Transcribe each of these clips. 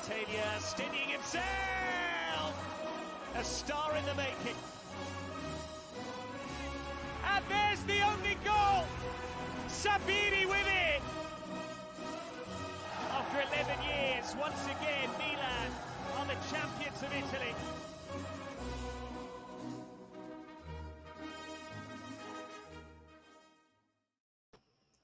Tania steadying himself! A star in the making. And there's the only goal! Sabini with it! After 11 years, once again, Milan are the champions of Italy.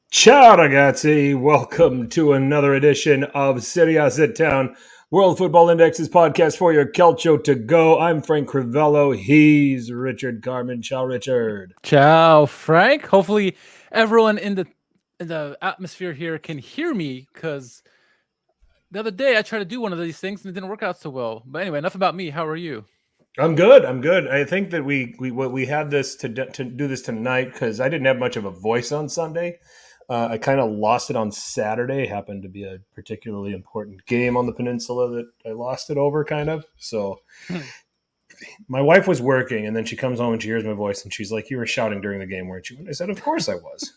Ciao ragazzi, welcome to another edition of Serie Sitdown, World Football Index's podcast for your Calcio to go. I'm Frank Crivello, he's Richard Carmen. Ciao Richard. Ciao Frank. Hopefully everyone in the atmosphere here can hear me, because the other day I tried to do one of these things and it didn't work out so well. But anyway, enough about me. How are you? I'm good. I think that we had this to do this tonight because I didn't have much of a voice on Sunday. I kind of lost it on Saturday. It happened to be a particularly important game on the peninsula that I lost it over, kind of. So my wife was working, and then she comes home and she hears my voice, and she's like, "You were shouting during the game, weren't you?" And I said, "Of course I was."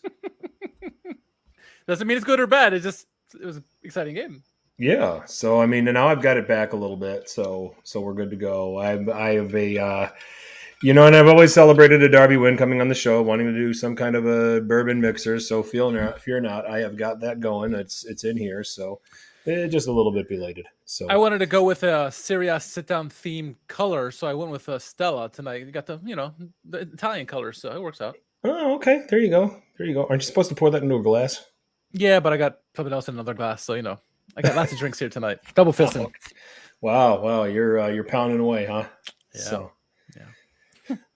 Doesn't mean it's good or bad. It was an exciting game. Yeah. So I mean, and now I've got it back a little bit, so we're good to go. I have a. And I've always celebrated a Derby win coming on the show, wanting to do some kind of a bourbon mixer. So fear not, I have got that going. It's in here, so just a little bit belated. So I wanted to go with a Serie sit-down theme color, so I went with Stella tonight. You got the Italian color, so it works out. Oh, okay. There you go. Aren't you supposed to pour that into a glass? Yeah, but I got something else in another glass, so I got lots of drinks here tonight. Double fisting. Oh, wow. You're pounding away, huh? Yeah. So.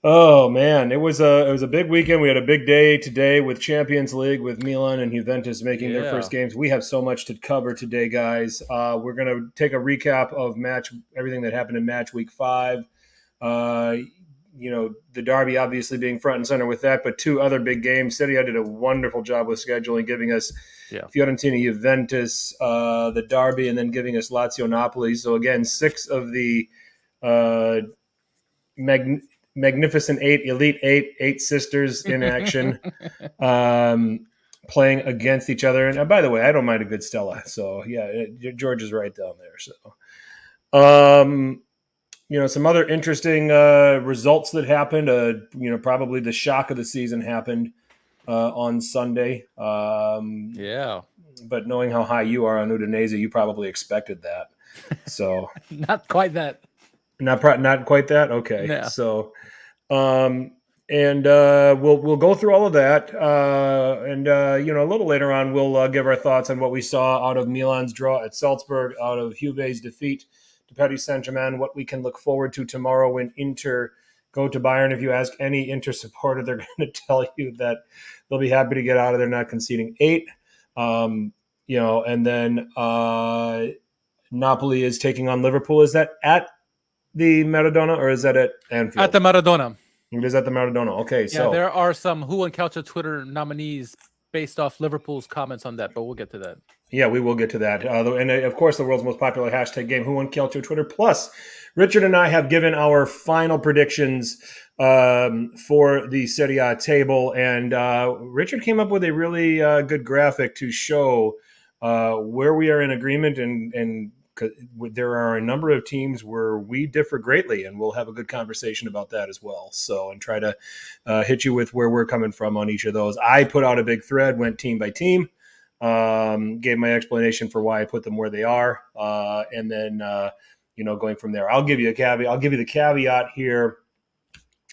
Oh man, it was a big weekend. We had a big day today with Champions League, with Milan and Juventus making their first games. We have so much to cover today, guys. We're going to take a recap of everything that happened in match week 5. The Derby obviously being front and center with that, but 2 other big games. Serie did a wonderful job with scheduling, giving us Fiorentina, Juventus, the Derby, and then giving us Lazio, Napoli. So again, 6 of the Magnificent 8, Elite 8 sisters in action, playing against each other. And by the way, I don't mind a good Stella. So yeah, George is right down there. So, some other interesting results that happened. Probably the shock of the season happened on Sunday. But knowing how high you are on Udinese, you probably expected that. So not quite that. Not quite that. Okay. Yeah. So, we'll go through all of that, a little later on we'll give our thoughts on what we saw out of Milan's draw at Salzburg, out of Juve's defeat to Paris Saint-Germain, what we can look forward to tomorrow when Inter go to Bayern. If you ask any Inter supporter, they're going to tell you that they'll be happy to get out of there not conceding 8. And then Napoli is taking on Liverpool. Is that at the Maradona, or is that at Anfield? At the Maradona. It is at the Maradona. Okay, so there are some Who on Calcio Twitter nominees based off Liverpool's comments on that, but we'll get to that. Yeah, we will get to that. And of course, the world's most popular hashtag game, Who on Calcio Twitter. Plus, Richard and I have given our final predictions for the Serie A table, and Richard came up with a really good graphic to show where we are in agreement and there are a number of teams where we differ greatly, and we'll have a good conversation about that as well. So, and try to hit you with where we're coming from on each of those. I put out a big thread, went team by team, gave my explanation for why I put them where they are, and then going from there. I'll give you a caveat. I'll give you the caveat here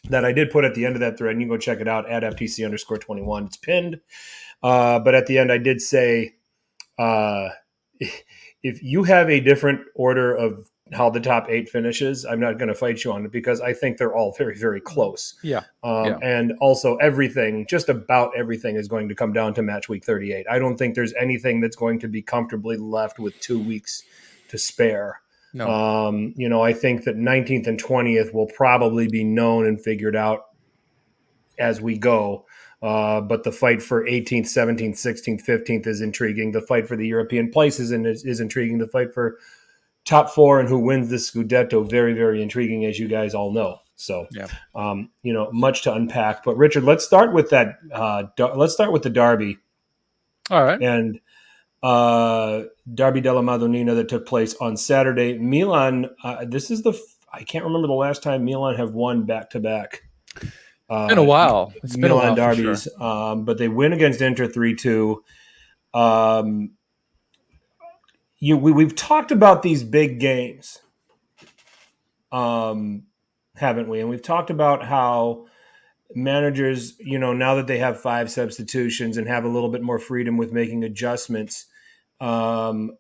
that I did put at the end of that thread, and you can go check it out at FTC_21. It's pinned, but at the end I did say, if you have a different order of how the top 8 finishes, I'm not going to fight you on it, because I think they're all very, very close. And also just about everything is going to come down to match week 38. I don't think there's anything that's going to be comfortably left with 2 weeks to spare. No. I think that 19th and 20th will probably be known and figured out as we go. But the fight for 18th, 17th, 16th, 15th is intriguing. The fight for the European places is intriguing. The fight for top 4 and who wins the Scudetto, very, very intriguing, as you guys all know. So, much to unpack. But Richard, let's start with that. Let's start with the Derby. All right. And Derby della Madonnina that took place on Saturday. Milan, I can't remember the last time Milan have won back-to-back. Been a while. It's been a Milan while derbies, for sure. but they win against Inter 3-2. We've talked about these big games, haven't we? And we've talked about how managers, now that they have 5 substitutions and have a little bit more freedom with making adjustments, can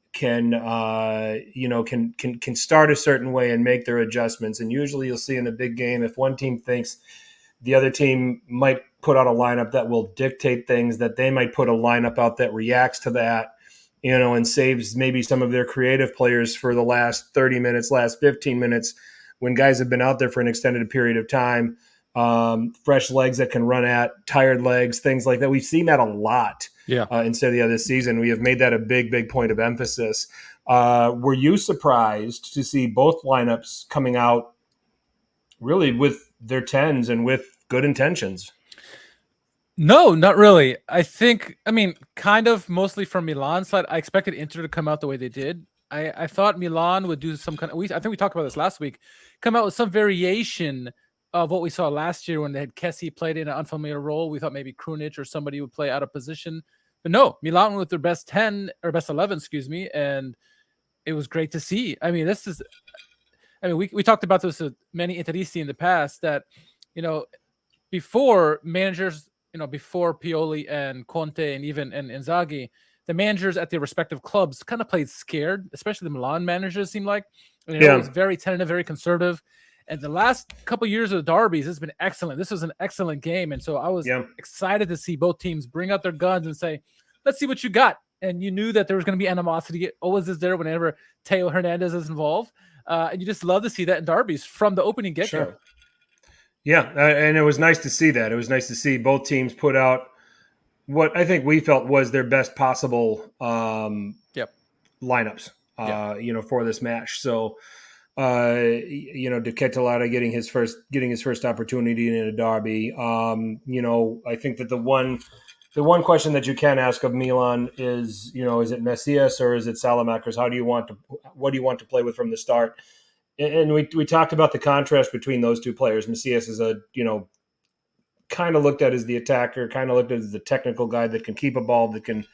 start a certain way and make their adjustments. And usually you'll see in a big game, if one team thinks the other team might put out a lineup that will dictate things, that they might put a lineup out that reacts to that, and saves maybe some of their creative players for the last 30 minutes, last 15 minutes, when guys have been out there for an extended period of time. Fresh legs that can run at, tired legs, things like that. We've seen that a lot in Serie this season. We have made that a big point of emphasis. Were you surprised to see both lineups coming out really with their 10s and with good intentions? No, not really. I mean, kind of mostly from Milan's side. I expected Inter to come out the way they did. I thought Milan would do some kind of, I think we talked about this last week, come out with some variation of what we saw last year when they had Kessie played in an unfamiliar role. We thought maybe Krunic or somebody would play out of position. But no, Milan with their best 10 or best 11, and it was great to see. I mean, we talked about this with many Interisti in the past that, before managers, before Pioli and Conte and even Inzaghi, the managers at their respective clubs kind of played scared, especially the Milan managers seemed like. And it was very tentative, very conservative. And the last couple of years of the derbies has been excellent. This was an excellent game. And so I was excited to see both teams bring out their guns and say, let's see what you got. And you knew that there was going to be animosity. Always is there whenever Theo Hernandez is involved. And you just love to see that in derbies from the opening get-go. Sure. Yeah, and it was nice to see that. It was nice to see both teams put out what I think we felt was their best possible lineups, for this match. So, De Ketelare getting his first opportunity in a derby. I think that the one question that you can ask of Milan is, is it Messias or is it Salamakers? What do you want to play with from the start? And we talked about the contrast between those two players. Messias is kind of looked at as the attacker, kind of looked at as the technical guy that can keep a ball, that can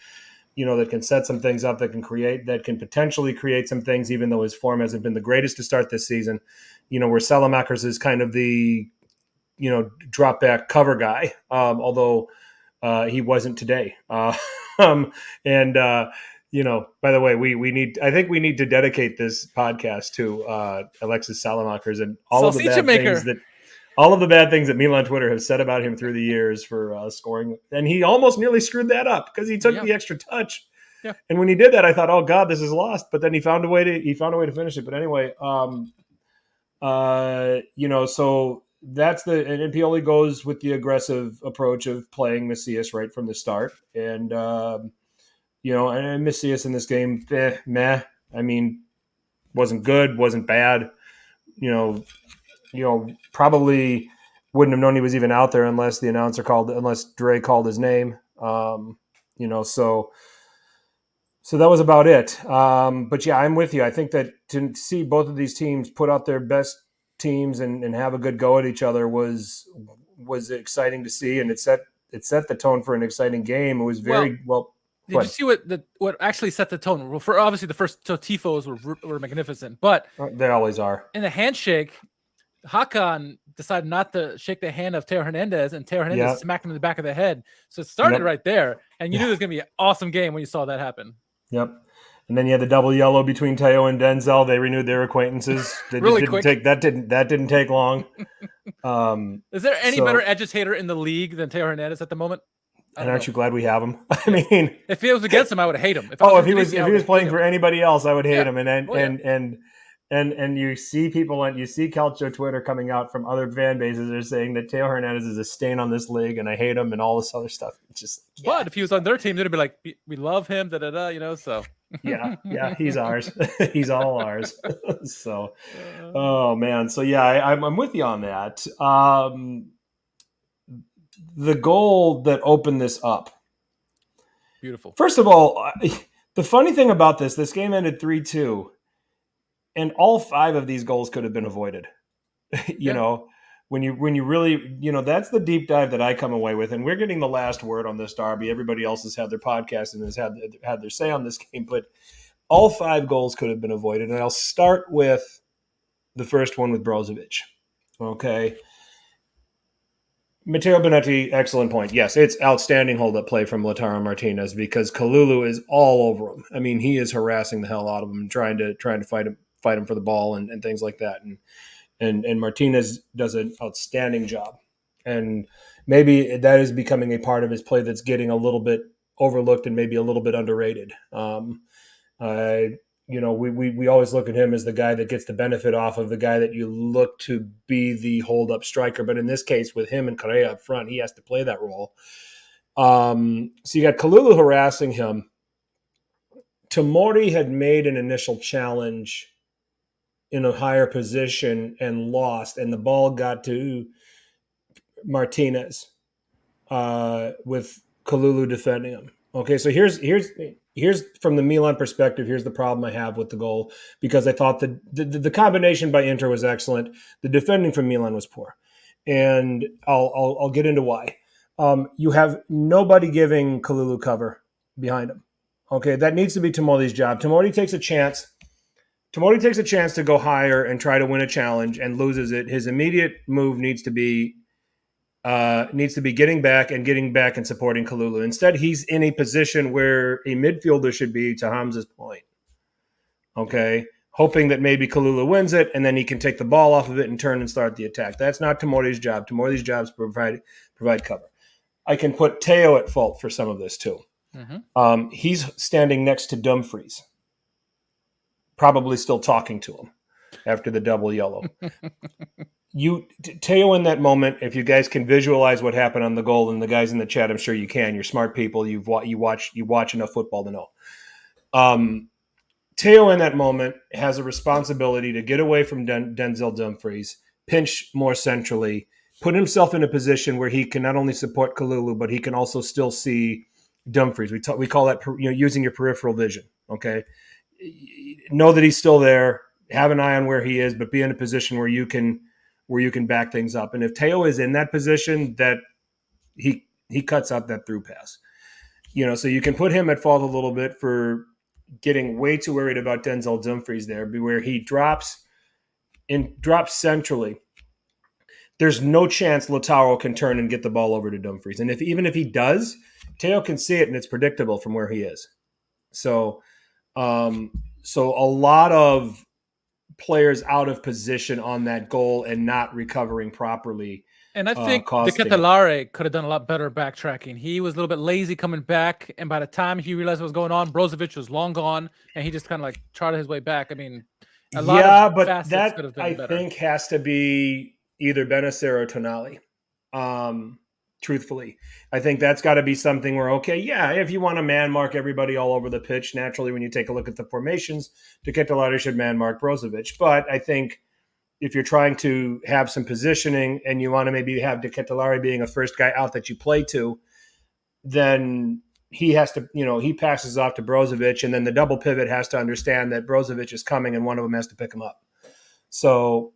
set some things up, that can potentially create some things, even though his form hasn't been the greatest to start this season. Where Salamakers is kind of the, drop back cover guy, although he wasn't today. By the way, I think we need to dedicate this podcast to Alexis Salamakers and all of the bad things that Milan Twitter have said about him through the years for scoring. And he almost nearly screwed that up because he took the extra touch. Yeah. And when he did that, I thought, oh God, this is lost. But then he found a way to finish it. But anyway, so that's and Pioli goes with the aggressive approach of playing Messias right from the start. And, and Messias in this game, meh. I mean, wasn't good, wasn't bad. Probably wouldn't have known he was even out there unless Dre called his name. So that was about it. But yeah, I'm with you. I think that to see both of these teams put out their best teams and have a good go at each other was exciting to see, and it set the tone for an exciting game. It was very well. Did you see what actually set the tone? Well, for obviously the first two tifos were magnificent, but they always are. In the handshake, Hakan decided not to shake the hand of Theo Hernandez, and Theo Hernandez smacked him in the back of the head. So it started right there, and you knew it was going to be an awesome game when you saw that happen. Yep. And then you had the double yellow between Theo and Denzel. They renewed their acquaintances. Quick. That didn't take long. Is there any better agitator in the league than Theo Hernandez at the moment? And aren't you glad we have him? I mean, if it was against him, I would hate him. If he was playing for anybody else, I would hate him. And you see you see Calcio Twitter coming out from other fan bases are saying that Theo Hernandez is a stain on this league, and I hate him, and all this other stuff. It's just, but if he was on their team, they'd be like, we love him, So yeah, he's ours. He's all ours. So, oh man, so yeah, I'm with you on that. The goal that opened this up. Beautiful. First of all, The funny thing about this game ended 3-2, and all 5 of these goals could have been avoided. you know, when you really, that's the deep dive that I come away with. And we're getting the last word on this derby. Everybody else has had their podcast and has had their say on this game, but all 5 goals could have been avoided. And I'll start with the first one with Brozovic. Okay. Matteo Bonetti, excellent point. Yes, it's outstanding hold-up play from Lautaro Martinez because Kalulu is all over him. I mean, he is harassing the hell out of him, trying to fight him for the ball and things like that. And Martinez does an outstanding job. And maybe that is becoming a part of his play that's getting a little bit overlooked and maybe a little bit underrated. We always look at him as the guy that gets the benefit off of the guy that you look to be the hold-up striker. But in this case, with him and Correa up front, he has to play that role. So you got Kalulu harassing him. Tomori had made an initial challenge in a higher position and lost, and the ball got to Martinez with Kalulu defending him. Okay, so here's from the Milan perspective, here's the problem I have with the goal, because I thought the combination by Inter was excellent. The defending from Milan was poor, and I'll get into why. You have nobody giving Kalulu cover behind him. Okay, that needs to be Tomori's job. Tomori takes a chance to go higher and try to win a challenge and loses it. His immediate move needs to be getting back and supporting Kalulu. Instead, he's in a position where a midfielder should be, to Hamza's point. Okay, hoping that maybe Kalulu wins it and then he can take the ball off of it and turn and start the attack. That's not Tomori's job. Tomori's job is to provide cover. I can put Teo at fault for some of this too. Mm-hmm. He's standing next to Dumfries, probably still talking to him after the double yellow. Teo in that moment, if you guys can visualize what happened on the goal, and the guys in the chat, I'm sure you can. You're smart people. You watch enough football to know. Teo in that moment has a responsibility to get away from Denzel Dumfries, pinch more centrally, put himself in a position where he can not only support Kalulu, but he can also still see Dumfries. We call that using your peripheral vision. Okay, know that he's still there. Have an eye on where he is, but be in a position where you can back things up. And if Teo is in that position, that he cuts out that through pass. So you can put him at fault a little bit for getting way too worried about Denzel Dumfries there, where he drops centrally. There's no chance Lautaro can turn and get the ball over to Dumfries. And even if he does, Teo can see it and it's predictable from where he is. So a lot of players out of position on that goal and not recovering properly. And I think De Ketelare could have done a lot better backtracking. He was a little bit lazy coming back, and by the time he realized what was going on, Brozovic was long gone, and he just kind of like charted his way back. I mean, but that I think has to be either Benacer or Tonali. Truthfully, I think that's got to be something where, if you want to man mark everybody all over the pitch, naturally, when you take a look at the formations, De Ketelare should man mark Brozovic. But I think if you're trying to have some positioning and you want to maybe have De Ketelare being a first guy out that you play to, then he has to, he passes off to Brozovic, and then the double pivot has to understand that Brozovic is coming and one of them has to pick him up. So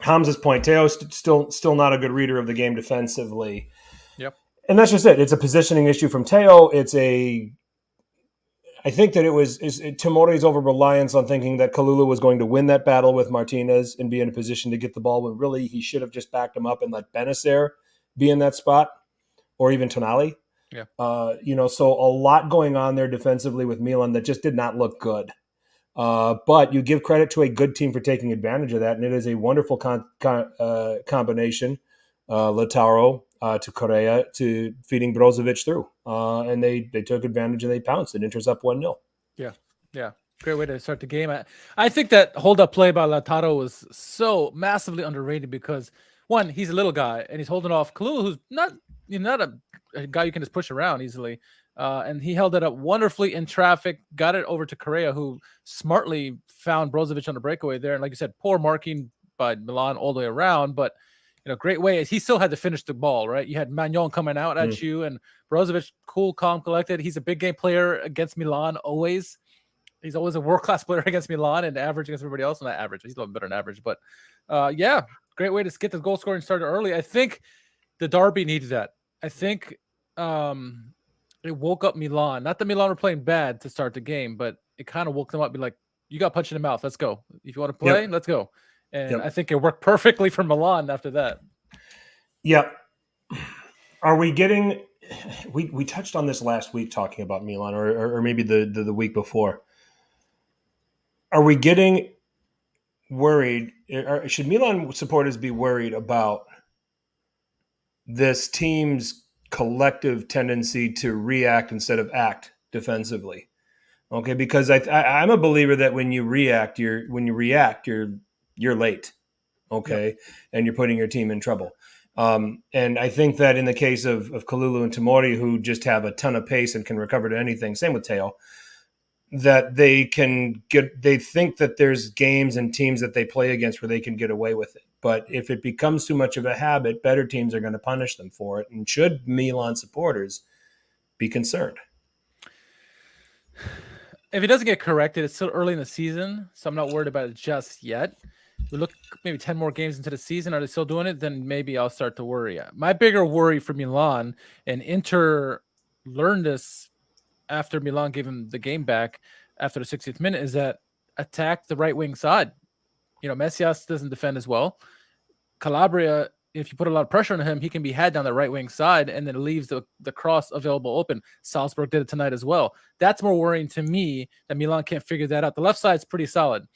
Hamza's point, Teo's still not a good reader of the game defensively. Yep. And that's just it. It's a positioning issue from Teo. I think that it was Tomori's over-reliance on thinking that Kalulu was going to win that battle with Martinez and be in a position to get the ball, when really he should have just backed him up and let Benacer be in that spot, or even Tonali. Yeah. So a lot going on there defensively with Milan that just did not look good. But you give credit to a good team for taking advantage of that, and it is a wonderful combination, Lautaro to Correa to feeding Brozovic through. And they took advantage and they pounced, and Inter's up 1-0. Yeah. Great way to start the game. I think that hold-up play by Lautaro was so massively underrated because, one, he's a little guy, and he's holding off Kalulu, who's not a guy you can just push around easily. And he held it up wonderfully in traffic, got it over to Correa, who smartly found Brozovic on the breakaway there. And like you said, poor marking by Milan all the way around, but great way. He still had to finish the ball, right? You had Magnon coming out at you, and Brozovic, cool, calm, collected. He's a big game player against Milan always. He's always a world-class player against Milan and average against everybody else. Not average. He's a little better than average. But, great way to get the goal scoring started early. I think the derby needed that. I think it woke up Milan. Not that Milan were playing bad to start the game, but it kind of woke them up. Be like, you got punched in the mouth. Let's go. If you want to play, let's go. And I think it worked perfectly for Milan after that. Yep. Are we getting – we touched on this last week talking about Milan or maybe the week before. Are we getting worried? Should Milan supporters be worried about this team's collective tendency to react instead of act defensively? Okay, because I'm a believer that when you react, you're late. Okay, and you're putting your team in trouble. And I think that in the case of Kalulu and Tomori, who just have a ton of pace and can recover to anything, same with Teo, that they think that there's games and teams that they play against where they can get away with it. But if it becomes too much of a habit, better teams are going to punish them for it. And should Milan supporters be concerned? If it doesn't get corrected, it's still early in the season, so I'm not worried about it just yet. We look maybe 10 more games into the season. Are they still doing it? Then maybe I'll start to worry. My bigger worry for Milan, and Inter learned this after Milan gave him the game back after the 60th minute, is that attack the right wing side. Messias doesn't defend as well. Calabria, if you put a lot of pressure on him, he can be had down the right wing side and then leaves the cross available open. Salzburg did it tonight as well. That's more worrying to me that Milan can't figure that out. The left side's pretty solid.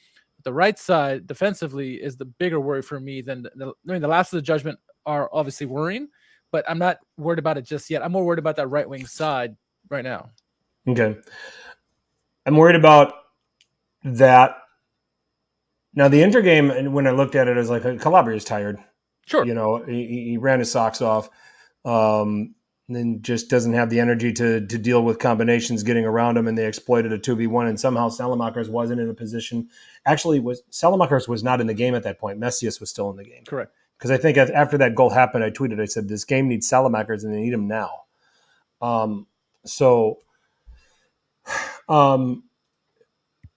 The right side defensively is the bigger worry for me than the lapses of judgment are obviously worrying, but I'm not worried about it just yet. I'm more worried about that right wing side right now. Okay. I'm worried about that. Now, the Inter game, and when I looked at it, I was like, Calabria's tired. Sure. He ran his socks off, and then just doesn't have the energy to deal with combinations getting around him, and they exploited a 2v1, and somehow Salamakers wasn't in a position. Actually, Salamakers was not in the game at that point. Messias was still in the game. Correct. Because I think after that goal happened, I tweeted, I said, this game needs Salamakers, and they need him now.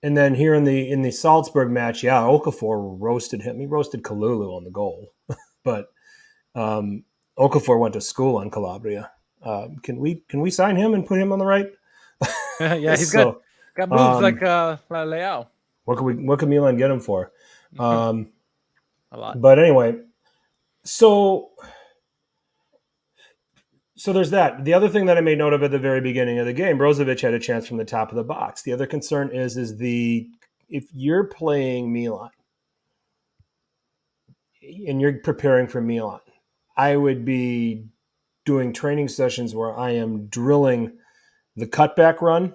And then here in the Salzburg match, Okafor roasted him. He roasted Kalulu on the goal, but Okafor went to school on Calabria. Can we sign him and put him on the right? Yeah, he's got moves like Leao. What can Milan get him for? A lot. But anyway, so there's that. The other thing that I made note of at the very beginning of the game, Brozovic had a chance from the top of the box. The other concern is if you're playing Milan and you're preparing for Milan, I would be doing training sessions where I am drilling the cutback run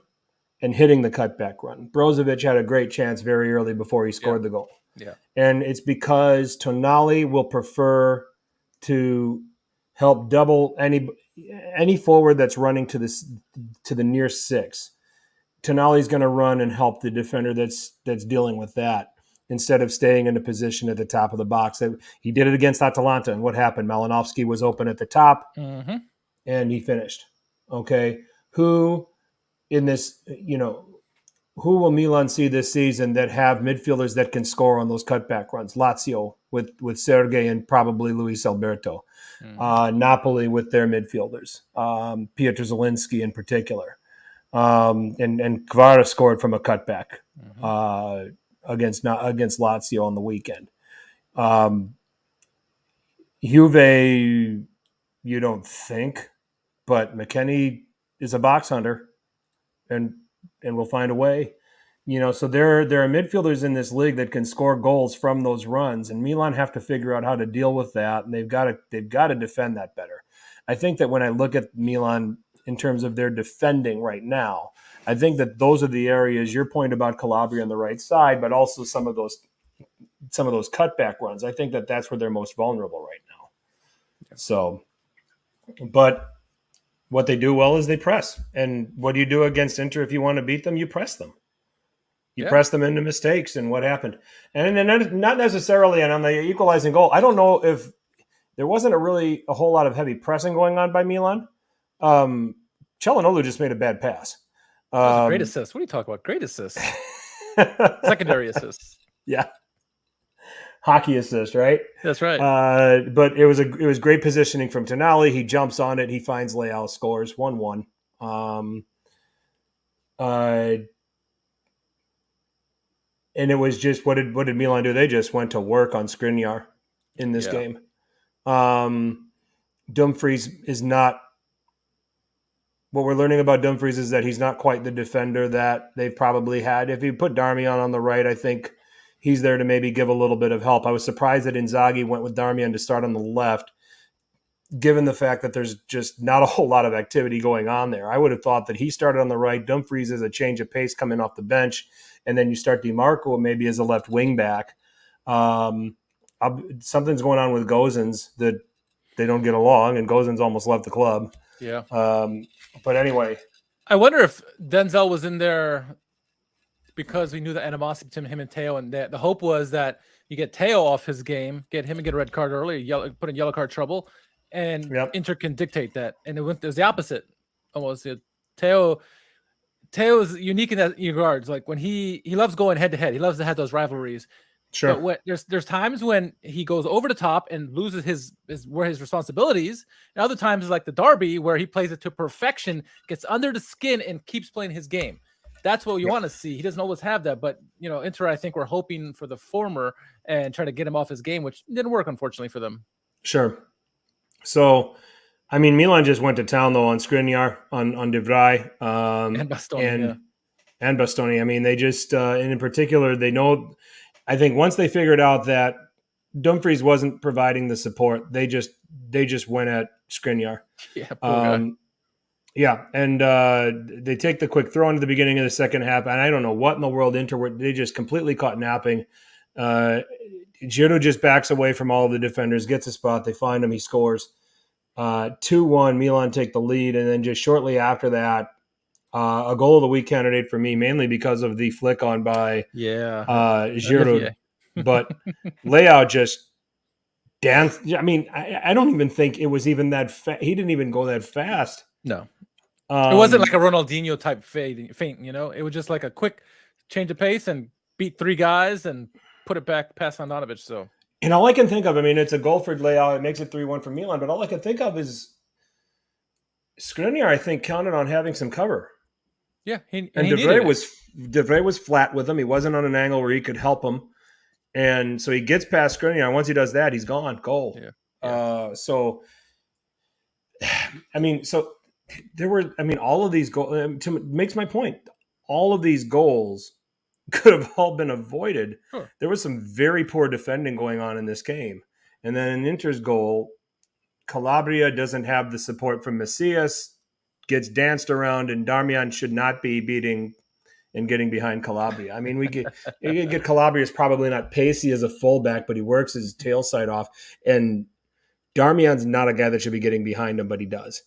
and hitting the cutback run. Brozovic had a great chance very early before he scored the goal. Yeah. And it's because Tonali will prefer to help double any forward that's running to the near six. Tonali's going to run and help the defender that's dealing with that instead of staying in a position at the top of the box. He did it against Atalanta, and what happened? Malinovsky was open at the top, and he finished. Okay, who will Milan see this season that have midfielders that can score on those cutback runs? Lazio with Serie and probably Luis Alberto. Napoli with their midfielders, Piotr Zielinski in particular. And Kvara scored from a cutback against Lazio on the weekend. Juve, you don't think, but McKennie is a box hunter and will find a way. So there are midfielders in this league that can score goals from those runs, and Milan have to figure out how to deal with that, and they've got to defend that better. I think that when I look at Milan in terms of their defending right now, I think that those are the areas. Your point about Calabria on the right side, but also some of those cutback runs. I think that that's where they're most vulnerable right now. So, but what they do well is they press, and what do you do against Inter if you want to beat them? You press them. You press them into mistakes, and what happened? And not necessarily on the equalizing goal. I don't know if there wasn't a whole lot of heavy pressing going on by Milan. Çalhanoğlu just made a bad pass. That was a great assist. What are you talking about? Great assist. Secondary assist. Yeah. Hockey assist, right? That's right. But it was great positioning from Tonali. He jumps on it. He finds Leao, scores 1-1. And it was just what did Milan do? They just went to work on Skriniar in this game. Dumfries is not. What we're learning about Dumfries is that he's not quite the defender that they've probably had. If you put Darmian on the right, I think he's there to maybe give a little bit of help. I was surprised that Inzaghi went with Darmian to start on the left, given the fact that there's just not a whole lot of activity going on there. I would have thought that he started on the right. Dumfries is a change of pace coming off the bench, and then you start DiMarco maybe as a left wing back. Something's going on with Gozens that they don't get along, and Gozens almost left the club. Yeah. But anyway, I wonder if Denzel was in there because we knew the animosity between him and Teo, and the hope was that you get Teo off his game, get a red card early, put in yellow card trouble, and Inter can dictate that. And it was the opposite almost. Teo is unique in that regards. Like when he loves going head to head, he loves to have those rivalries. Sure. But when, there's times when he goes over the top and loses his responsibilities, and other times like the derby where he plays it to perfection, gets under the skin and keeps playing his game. That's what you want to see. He doesn't always have that, but Inter, I think we're hoping for the former and try to get him off his game, which didn't work unfortunately for them. Sure. So, I mean, Milan just went to town though on Skriniar, on De Vrij, and Bastoni, and Bastoni. I mean, they just and in particular they know. I think once they figured out that Dumfries wasn't providing the support, they just went at Skriniar. And they take the quick throw into the beginning of the second half, and I don't know what in the world Inter were. They just completely caught napping. Giroud just backs away from all of the defenders, gets a spot. They find him. He scores 2-1. Milan take the lead, and then just shortly after that, a goal of the week candidate for me, mainly because of the flick on by Giroud. But Leao just danced. I mean, I don't even think it was even that he didn't even go that fast. No. It wasn't like a Ronaldinho type feint, It was just like a quick change of pace and beat three guys and put it back past Handanovic. So, and all I can think of, I mean, it's a goal for Leao. It makes it 3-1 for Milan, but all I can think of is Skriniar, I think, counted on having some cover. Yeah, De Vrij was flat with him. He wasn't on an angle where he could help him, and so he gets past Skriniar. Once he does that, he's gone. Goal. So there were. I mean, all of these goals. Makes my point. All of these goals could have all been avoided. Sure. There was some very poor defending going on in this game, and then in Inter's goal, Calabria doesn't have the support from Macias. Gets danced around, and Darmian should not be beating and getting behind Calabria. I mean, we get Calabria is probably not pacey as a fullback, but he works his tail side off. And Darmian's not a guy that should be getting behind him, but he does.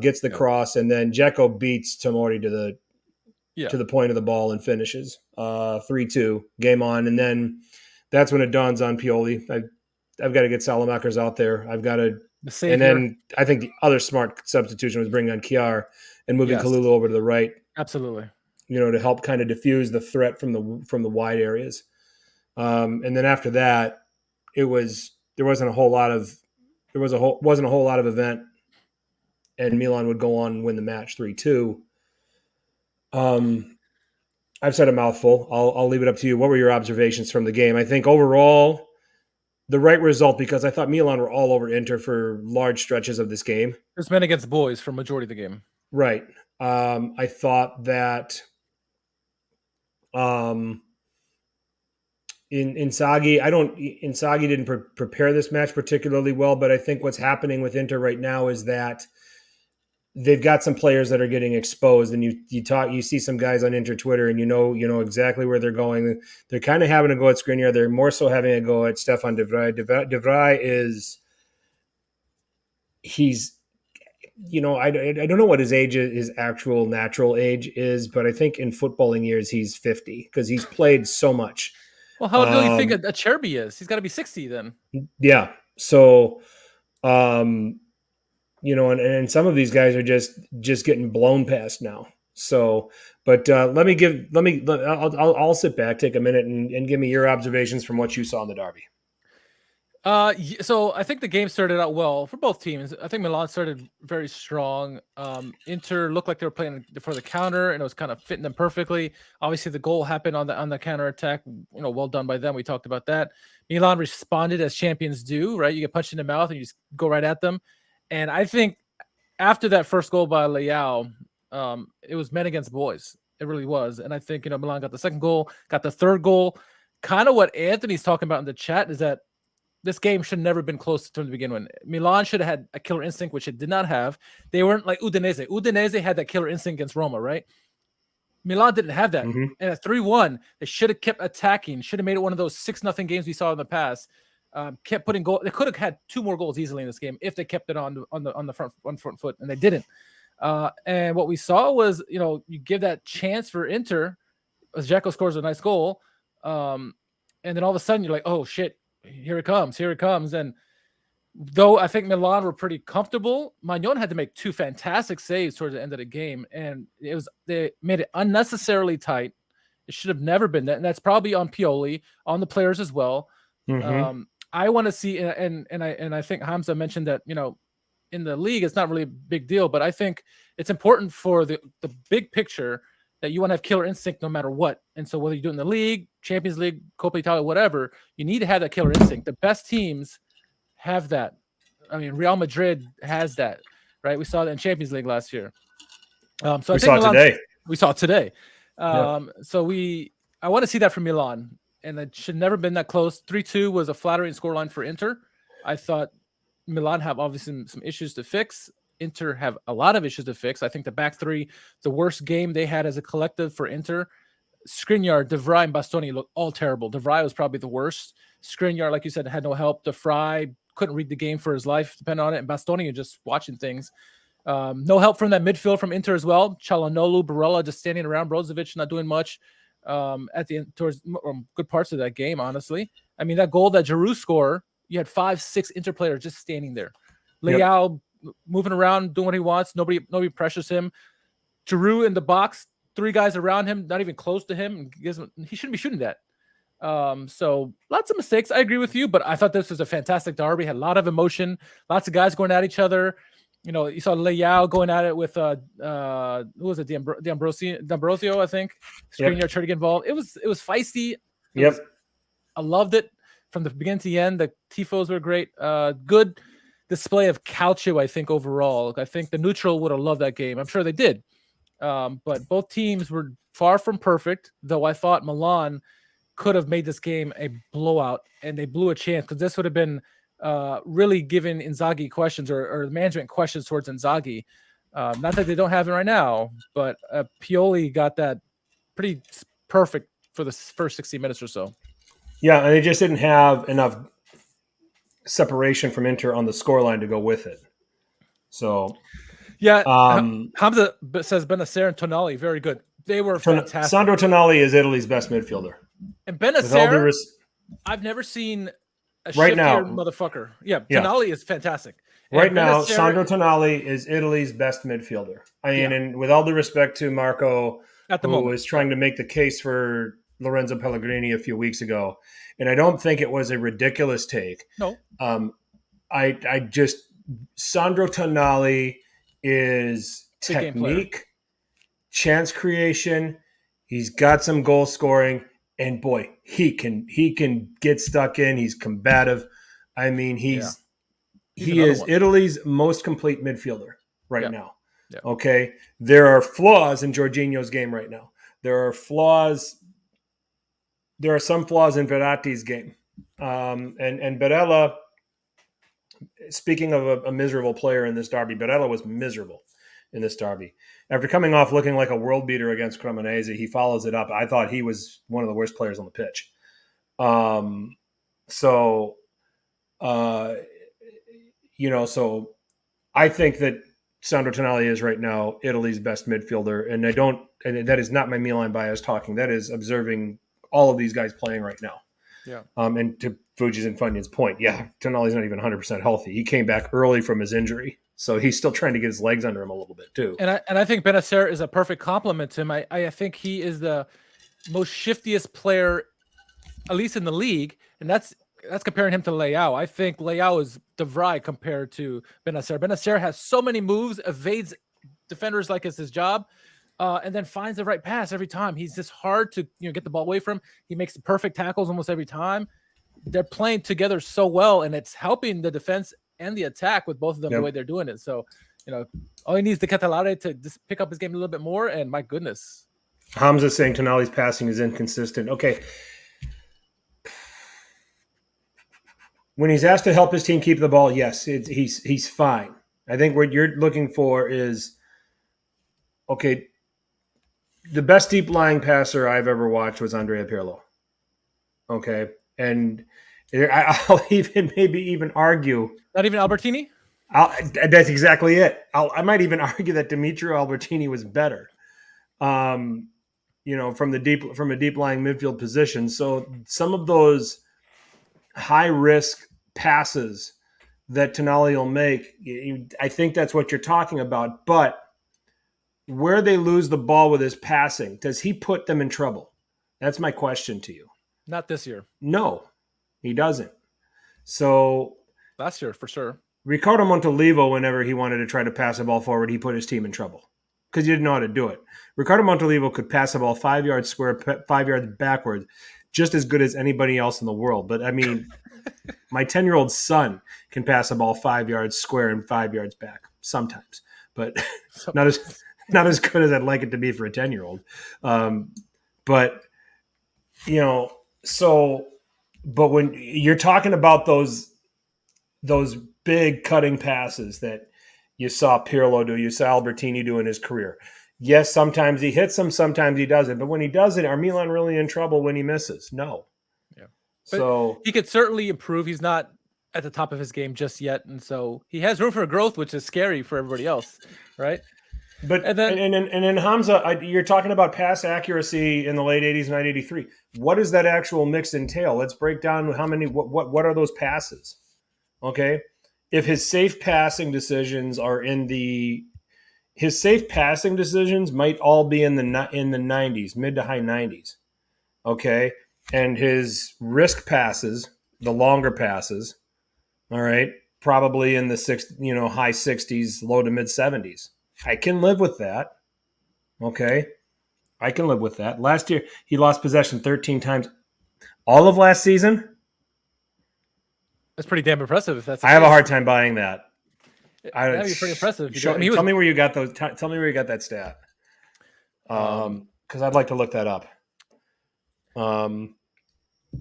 Gets the cross, and then Dzeko beats Tomori to the point of the ball and finishes 3-2, game on. And then that's when it dawns on Pioli. I've got to get Salamakers out there. I've got to. And then I think the other smart substitution was bringing on Kjaer and moving Kalulu over to the right. Absolutely. To help kind of diffuse the threat from the wide areas. And then after that, wasn't a whole lot of event, and Milan would go on and win the match 3-2. I've said a mouthful. I'll leave it up to you. What were your observations from the game? I think overall, the right result, because I thought Milan were all over Inter for large stretches of this game. It's men against boys for majority of the game. Right. I thought that Inzaghi didn't prepare this match particularly well, but I think what's happening with Inter right now is that they've got some players that are getting exposed, and you see some guys on Inter Twitter, and you know exactly where they're going. They're kind of having a go at Skriniar. They're more so having a go at Stefan De Vrij. De Vrij I don't know what his age is, his actual natural age is, but I think in footballing years he's 50 because he's played so much. Well, how old do you think a Cherby is? He's got to be 60 then. Yeah. So And some of these guys are just getting blown past now. So, but I'll sit back, take a minute, and give me your observations from what you saw in the derby. So I think the game started out well for both teams. I think Milan started very strong. Inter looked like they were playing for the counter, and it was kind of fitting them perfectly. Obviously, the goal happened on the counter attack. Well done by them. We talked about that. Milan responded as champions do. Right, you get punched in the mouth and you just go right at them. And I think after that first goal by Leao, it was men against boys. It really was. And I think Milan got the second goal, got the third goal. Kind of what Anthony's talking about in the chat is that this game should never have been close to the beginning. Milan should have had a killer instinct, which it did not have. They weren't like Udinese. Udinese had that killer instinct against Roma, right? Milan didn't have that. Mm-hmm. And at 3-1, they should have kept attacking, should have made it one of those 6-0 games we saw in the past. Kept putting goal. They could have had 2 more goals easily in this game if they kept it on the front foot, and they didn't. And what we saw was, you give that chance for Inter, as Dzeko scores a nice goal, and then all of a sudden you're like, oh shit, here it comes. And though I think Milan were pretty comfortable, Maignan had to make 2 fantastic saves towards the end of the game, and they made it unnecessarily tight. It should have never been that, and that's probably on Pioli, on the players as well. Mm-hmm. I want to see, and I think Hamza mentioned that in the league it's not really a big deal, but I think it's important for the big picture that you want to have killer instinct no matter what. And so whether you do it in the league, Champions League, Coppa Italia, whatever, you need to have that killer instinct. The best teams have that. I mean, Real Madrid has that, right? We saw that in Champions League last year. So we saw it today. We saw it today. So I want to see that from Milan, and it should never been that close. 3-2 was a flattering scoreline for Inter. I thought Milan have obviously some issues to fix. Inter have a lot of issues to fix. I think the back three, the worst game they had as a collective for Inter. Skriniar, De Vrij, and Bastoni looked all terrible. De Vrij was probably the worst. Skriniar, like you said, had no help. De Vrij couldn't read the game for his life, depending on it. And Bastoni just watching things. No help from that midfield from Inter as well. Çalhanoğlu, Barella just standing around. Brozovic not doing much at the end, towards good parts of that game, honestly. I mean, that goal that Giroud scored, you had 5-6 Inter players just standing there. Leao moving around, doing what he wants. Nobody pressures him. Giroud in the box, 3 guys around him, not even close to him. He shouldn't be shooting that. So lots of mistakes. I agree with you, but I thought this was a fantastic derby. Had a lot of emotion, lots of guys going at each other. You saw Leao going at it with who was it? D'Ambrosio, I think. Skriniar tried to get involved. It was feisty. I loved it from the beginning to the end. The tifos were great. Good display of Calcio, I think, overall. I think the neutral would have loved that game. I'm sure they did. But both teams were far from perfect, though I thought Milan could have made this game a blowout, and they blew a chance because this would have been really giving Inzaghi questions or management questions towards Inzaghi. Not that they don't have it right now, but Pioli got that pretty perfect for the first 60 minutes or so. Yeah, and they just didn't have enough separation from Inter on the scoreline to go with it. So, yeah, Hamza says Bennacer and Tonali, very good. They were fantastic. Sandro Tonali is Italy's best midfielder. And Bennacer, I've never seen a shiftier motherfucker. Yeah, Tonali is fantastic. Right now, Sandro Tonali is Italy's best midfielder. I mean, and with all due respect to Marco, who was trying to make the case for Lorenzo Pellegrini a few weeks ago, and I don't think it was a ridiculous take. No. I just Sandro Tonali is technique, chance creation. He's got some goal scoring, and boy, he can get stuck in. He's combative. I mean, he is Italy's most complete midfielder right now. Yeah. Okay, there are flaws in Jorginho's game right now. There are some flaws in Verratti's game, and Barella. Speaking of a miserable player in this derby, Barella was miserable in this derby. After coming off looking like a world beater against Cremonese, he follows it up. I thought he was one of the worst players on the pitch. So I think that Sandro Tonali is right now Italy's best midfielder, and that is not my Milan bias talking. That is observing all of these guys playing right now. Yeah. And to Fuji's and Funyun's point, yeah, Tonali's not even 100% healthy. He came back early from his injury, so he's still trying to get his legs under him a little bit too. And I think Benacer is a perfect complement to him. I think he is the most shiftiest player, at least in the league, and that's comparing him to Leao. I think Leao is De Vrij compared to Benacer. Benacer has so many moves, evades defenders like it's his job, and then finds the right pass every time. He's just hard to get the ball away from. He makes the perfect tackles almost every time. They're playing together so well, and it's helping the defense and the attack with both of them the way they're doing it. So, all he needs to Catalare to just pick up his game a little bit more, and my goodness. Hamza saying Tonali's passing is inconsistent. Okay. When he's asked to help his team keep the ball, yes, he's fine. I think what you're looking for is, okay, the best deep-lying passer I've ever watched was Andrea Pirlo. Okay, and I'll maybe even argue. Not even Albertini? That's exactly it. I might even argue that Dimitri Albertini was better, from a deep-lying midfield position. So some of those high-risk passes that Tonali will make, I think that's what you're talking about. But where they lose the ball with his passing, does he put them in trouble? That's my question to you. Not this year. No, he doesn't. So last year, for sure. Ricardo Montolivo, whenever he wanted to try to pass the ball forward, he put his team in trouble because he didn't know how to do it. Ricardo Montolivo could pass the ball 5 yards square, 5 yards backwards, just as good as anybody else in the world. But I mean, my 10-year-old son can pass the ball 5 yards square and 5 yards back sometimes, but not as good as I'd like it to be for a 10-year-old. But when you're talking about those big cutting passes that you saw Pirlo do, you saw Albertini do in his career. Yes, sometimes he hits them, sometimes he doesn't. But when he does it, are Milan really in trouble when he misses? No. Yeah. But so he could certainly improve. He's not at the top of his game just yet, and so he has room for growth, which is scary for everybody else, right? But and then Hamza, you're talking about pass accuracy in the late 80s, 1983. What does that actual mix entail? Let's break down what are those passes? Okay, if his safe passing decisions are his safe passing decisions might all be in the 90s, mid to high 90s. Okay, and his risk passes, the longer passes, all right, probably in the high 60s, low to mid 70s. I can live with that. Okay, I can live with that. Last year he lost possession 13 times. All of last season. That's pretty damn impressive. If that's I have a hard time buying that. That'd be pretty impressive. Tell me where you got those. Tell me where you got that stat. Because I'd like to look that up. While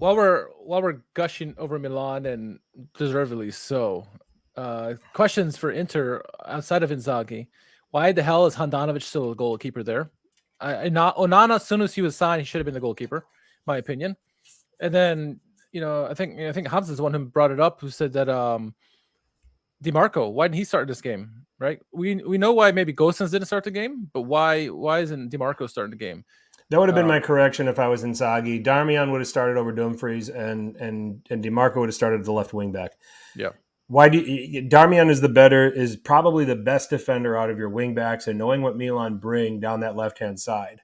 we're gushing over Milan, and deservedly so, questions for Inter outside of Inzaghi. Why the hell is Handanovic still a goalkeeper there? Onana, as soon as he was signed, he should have been the goalkeeper, my opinion. And then I think Hamza is the one who brought it up, who said that DiMarco, why didn't he start this game? Right? We know why maybe Gosens didn't start the game, but why isn't DiMarco starting the game? That would have been my correction if I was Inzaghi. Darmian would have started over Dumfries, and DiMarco would have started at the left wing back. Yeah. Darmian is probably the best defender out of your wing backs, and knowing what Milan bring down that left hand side,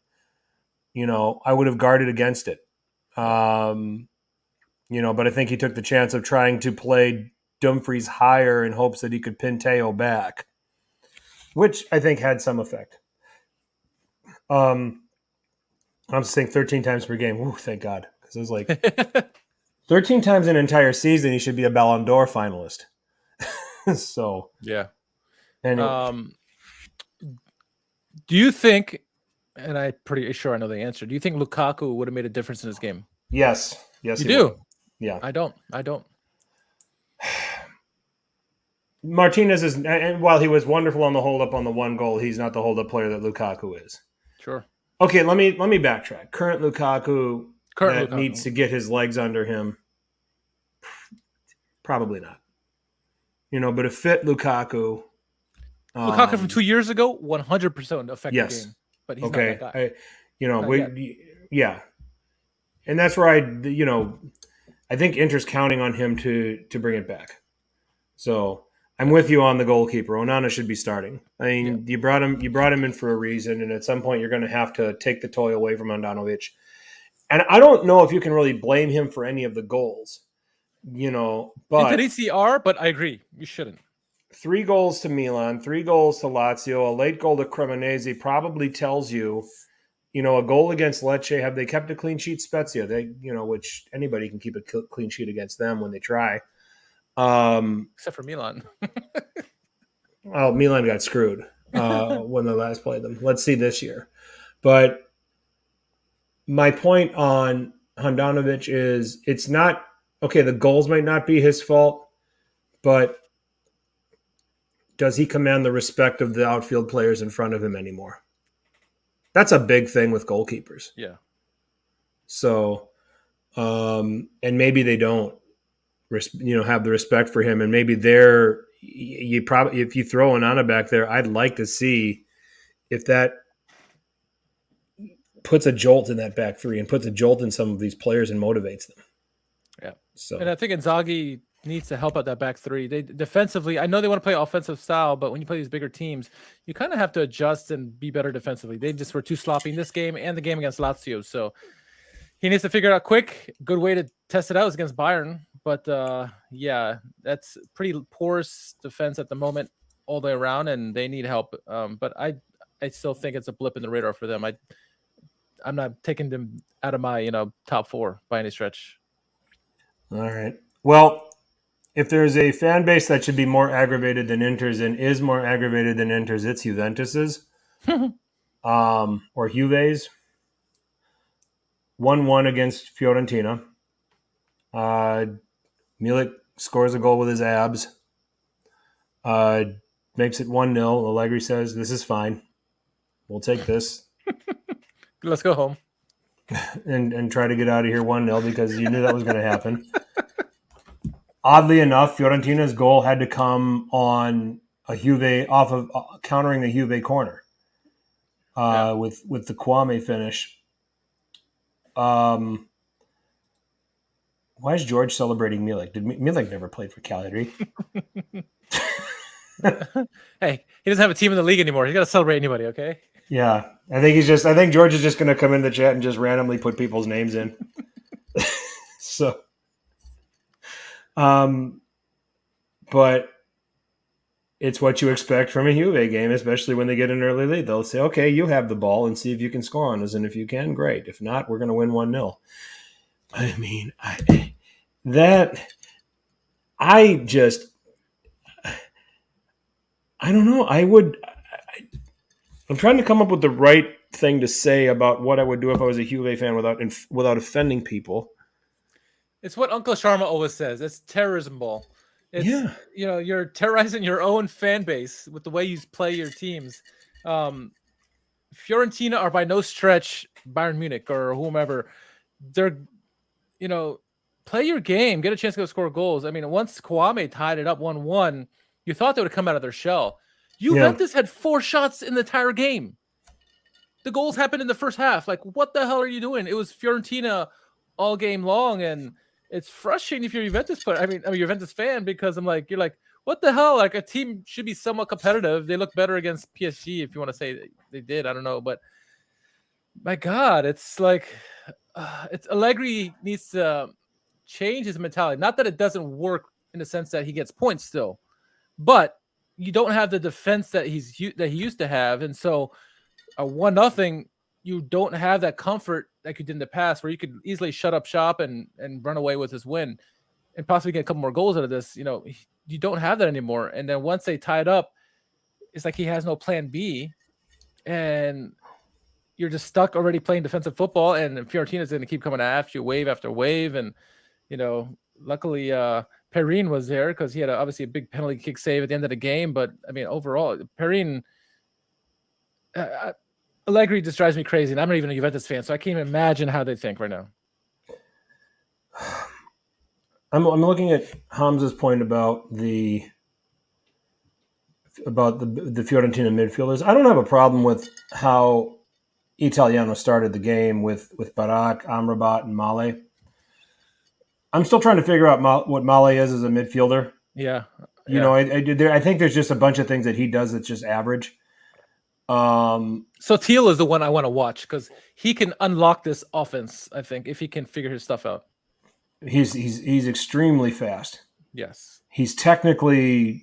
I would have guarded against it. But I think he took the chance of trying to play Dumfries higher in hopes that he could pin Teo back, which I think had some effect. I'm saying 13 times per game. Ooh, thank God. Because it was like 13 times an entire season, he should be a Ballon d'Or finalist. So, yeah. Anyway. Do you think, and I'm pretty sure I know the answer, do you think Lukaku would have made a difference in his game? Yes. You do? Would. Yeah. I don't. Martinez is, and while he was wonderful on the hold-up on the one goal, he's not the hold-up player that Lukaku is. Sure. Okay, let me backtrack. Current Lukaku needs to get his legs under him. Probably not. But a fit Lukaku. Lukaku from 2 years ago, 100% affected yes. game. But he's not that guy. Yeah. And that's where I think Inter's counting on him to bring it back. So I'm with you on the goalkeeper. Onana should be starting. I mean, you brought him in for a reason, and at some point you're going to have to take the toy away from Handanovic. And I don't know if you can really blame him for any of the goals, but but I agree. You shouldn't. 3 goals to Milan, 3 goals to Lazio, a late goal to Cremonese probably tells you, a goal against Lecce. Have they kept a clean sheet? Spezia, which anybody can keep a clean sheet against them when they try. Except for Milan. Well, Milan got screwed when they last played them. Let's see this year. But my point on Handanovic is it's not okay. The goals might not be his fault, but does he command the respect of the outfield players in front of him anymore? That's a big thing with goalkeepers. Yeah. So, and maybe they don't, have the respect for him, and maybe if you throw Onana back there, I'd like to see if that puts a jolt in that back three and puts a jolt in some of these players and motivates them. Yeah. So, and I think Inzaghi needs to help out that back three. They defensively, I know they want to play offensive style, but when you play these bigger teams, you kind of have to adjust and be better defensively. They just were too sloppy in this game and the game against Lazio. So he needs to figure it out quick. Good way to test it out is against Bayern. But that's pretty porous defense at the moment all the way around, and they need help. But I still think it's a blip in the radar for them. I'm not taking them out of my top 4 by any stretch. All right. Well, if there's a fan base that should be more aggravated than Inter's and is more aggravated than Inter's, it's Juventus's or Juve's. 1-1 against Fiorentina. Milik scores a goal with his abs. Makes it 1-0. Allegri says, "This is fine. We'll take this." Let's go home. and try to get out of here 1-0 because you knew that was going to happen. Oddly enough, Fiorentina's goal had to come on a Juve off of countering a Juve corner with the Kwame finish. Why is George celebrating Milik? Milik never played for Cagliari? Hey, he doesn't have a team in the league anymore. He's got to celebrate anybody, okay? Yeah, I think George is just going to come in the chat and just randomly put people's names in. So, but it's what you expect from a Juve game, especially when they get an early lead. They'll say, "Okay, you have the ball, and see if you can score on us, and if you can, great. If not, we're going to win 1-0." I mean, I don't know. I'm trying to come up with the right thing to say about what I would do if I was a Juve fan without offending people. It's what Uncle Sharma always says. It's terrorism ball. You're terrorizing your own fan base with the way you play your teams. Fiorentina are by no stretch Bayern Munich or whomever. They're, play your game, get a chance to go score goals. I mean, once Kwame tied it up 1-1, you thought they would come out of their shell. Juventus had 4 shots in the entire game. The goals happened in the first half. Like, what the hell are you doing? It was Fiorentina all game long, and it's frustrating if you're a Juventus player. I'm a Juventus fan because you're like, what the hell? Like, a team should be somewhat competitive. They look better against PSG, if you want to say they did. I don't know, but my God, it's like it's Allegri needs to change his mentality. Not that it doesn't work in the sense that he gets points still, but you don't have the defense that he used to have, and so a 1-0, you don't have that comfort like you did in the past, where you could easily shut up shop and run away with his win, and possibly get a couple more goals out of this. You don't have that anymore. And then once they tie it up, it's like he has no plan B, and you're just stuck already playing defensive football, and Fiorentina's going to keep coming after you wave after wave. And, luckily Perrin was there because he had obviously a big penalty kick save at the end of the game. But, overall, Perrin, Allegri just drives me crazy, and I'm not even a Juventus fan, so I can't even imagine how they think right now. I'm looking at Hamza's point about the Fiorentina midfielders. I don't have a problem with how Italiano started the game with Barak, Amrabat, and Male. I'm still trying to figure out what Male is as a midfielder. Yeah. You know, I think there's just a bunch of things that he does that's just average. So Teal is the one I want to watch because he can unlock this offense, I think, if he can figure his stuff out. He's extremely fast. Yes. He's technically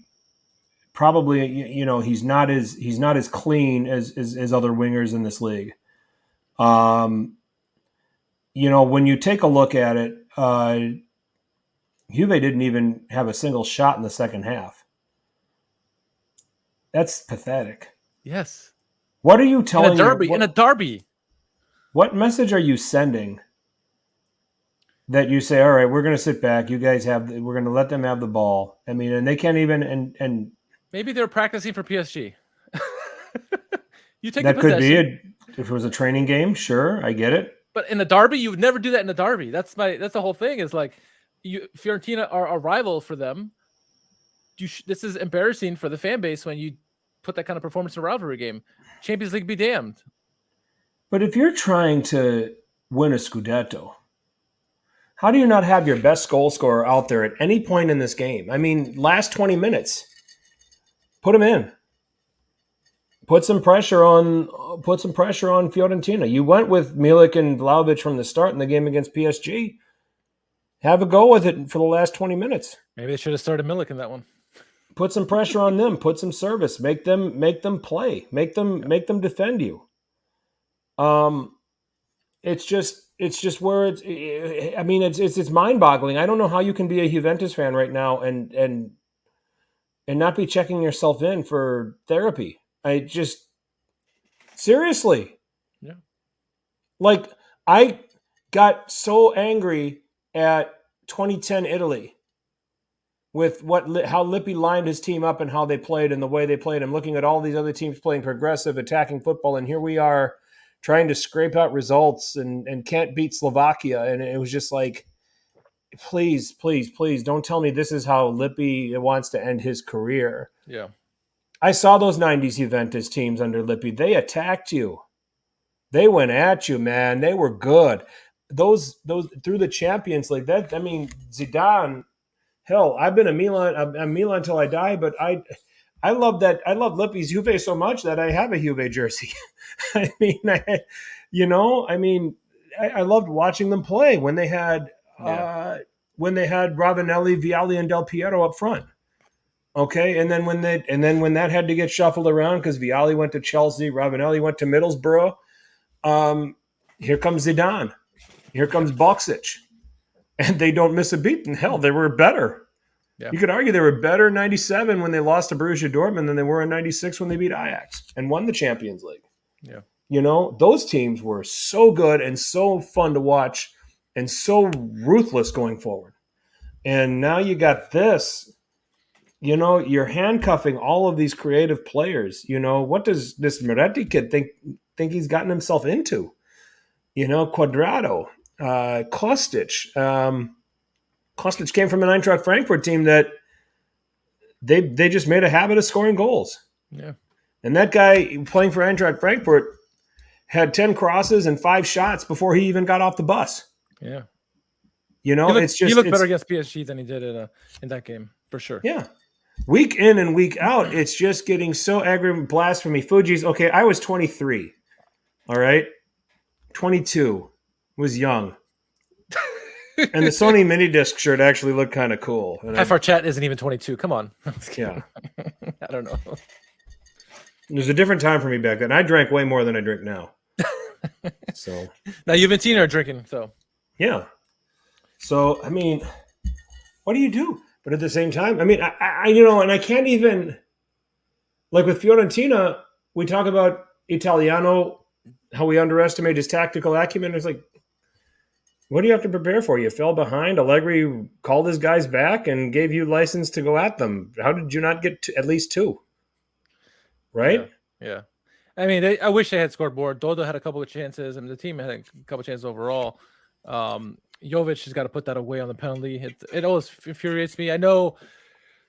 probably, you know, he's not as clean as other wingers in this league. You know, when you take a look at it, Juve didn't even have a single shot in the second half. That's pathetic. Yes. What are you telling in a derby? What message are you sending that you say, all right, we're going to sit back. You guys we're going to let them have the ball. I mean, and they can't even, and maybe they're practicing for PSG. You take that the could possession. be if it was a training game. Sure. I get it. But in a derby, you would never do that in a derby. That's the whole thing is like Fiorentina are a rival for them. This is embarrassing for the fan base when you put that kind of performance in a rivalry game. Champions League be damned. But if you're trying to win a Scudetto, how do you not have your best goal scorer out there at any point in this game? I mean, last 20 minutes, put him in. Put some pressure on Fiorentina. You went with Milik and Vlahovic from the start in the game against PSG. Have a go with it for the last 20 minutes. Maybe they should have started Milik in that one. Put some pressure on them. Put some service. Make them play. Make them defend you. It's just where it's mind-boggling. I don't know how you can be a Juventus fan right now and not be checking yourself in for therapy. I just seriously. Yeah. Like I got so angry at 2010 Italy with how Lippi lined his team up and how they played and the way they played. I'm looking at all these other teams playing progressive, attacking football, and here we are trying to scrape out results and can't beat Slovakia. And it was just like, please, please, please don't tell me this is how Lippi wants to end his career. Yeah. I saw those 90s Juventus teams under Lippi. They attacked you. They went at you, man. They were good. Those through the Champions League. Zidane. Hell, I've been a Milan. I'm Milan till I die. But I love that. I love Lippi's Juve so much that I have a Juve jersey. I loved watching them play when they had Ravanelli, Vialli, and Del Piero up front. Okay, and then when that had to get shuffled around because Vialli went to Chelsea, Ravanelli went to Middlesbrough. Here comes Zidane. Here comes Boksic. And they don't miss a beat. And hell, they were better. Yeah. You could argue they were better in 97 when they lost to Borussia Dortmund than they were in 96 when they beat Ajax and won the Champions League. Yeah. You know, those teams were so good and so fun to watch and so ruthless going forward. And now you got this. You know, you're handcuffing all of these creative players. You know, what does this Moretti kid think he's gotten himself into? You know, Cuadrado, Kostic. Kostic came from an Eintracht Frankfurt team that they just made a habit of scoring goals. Yeah. And that guy playing for Eintracht Frankfurt had 10 crosses and 5 shots before he even got off the bus. Yeah. You know, he looked better against PSG than he did in that game, for sure. Yeah. Week in and week out, it's just getting so aggravating. Blasphemy. Fuji's, okay, I was 23. All right? 22. Was young. And the Sony mini disc shirt actually looked kind of cool. And half our chat isn't even 22. Come on. Yeah. I don't know. It was a different time for me back then. I drank way more than I drink now. So now Juventina are drinking, so. Yeah. So, I mean, what do you do? But at the same time, I mean, I you know, and I can't even, like with Fiorentina, we talk about Italiano, how we underestimate his tactical acumen. It's like, what do you have to prepare for? You fell behind. Allegri called his guys back and gave you license to go at them. How did you not get at least 2? Right? Yeah. I mean, I wish they had scored more. Dodo had a couple of chances, and the team had a couple of chances overall. Jovic has got to put that away on the penalty. It always infuriates me. I know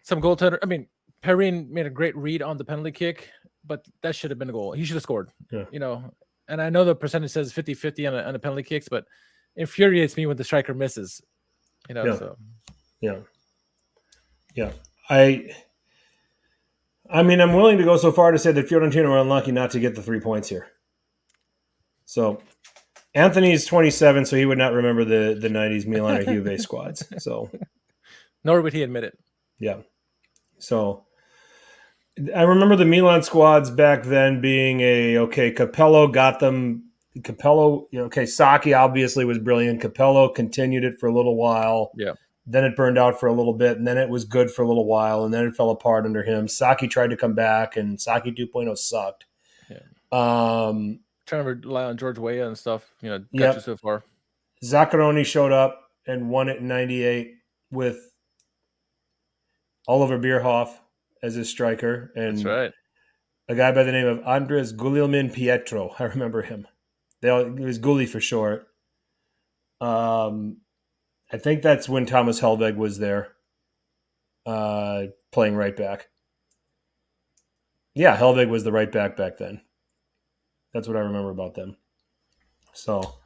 some goaltender. I mean, Perrin made a great read on the penalty kick, but that should have been a goal. He should have scored. Yeah. You know, and I know the percentage says 50-50 on the penalty kicks, but it infuriates me when the striker misses. Yeah. So Yeah. I mean, I'm willing to go so far to say that Fiorentina were unlucky not to get the 3 points here. So Anthony's 27, so he would not remember the 90s Milan or Juve squads. So nor would he admit it. yeah. So I remember the Milan squads back then being Capello got them. Capello, Sacchi obviously was brilliant. Capello continued it for a little while. Yeah. Then it burned out for a little bit, and then it was good for a little while, and then it fell apart under him. Sacchi tried to come back, and Sacchi 2.0 sucked. Yeah. Trying to rely on George Weah and stuff, got you so far. Zaccaroni showed up and won it in 98 with Oliver Bierhoff as his striker. And that's right. A guy by the name of Andres Guglielmin Pietro. I remember him. It was Gulli for short. I think that's when Thomas Helveg was there playing right back. Yeah, Helveg was the right back then. That's what I remember about them. So,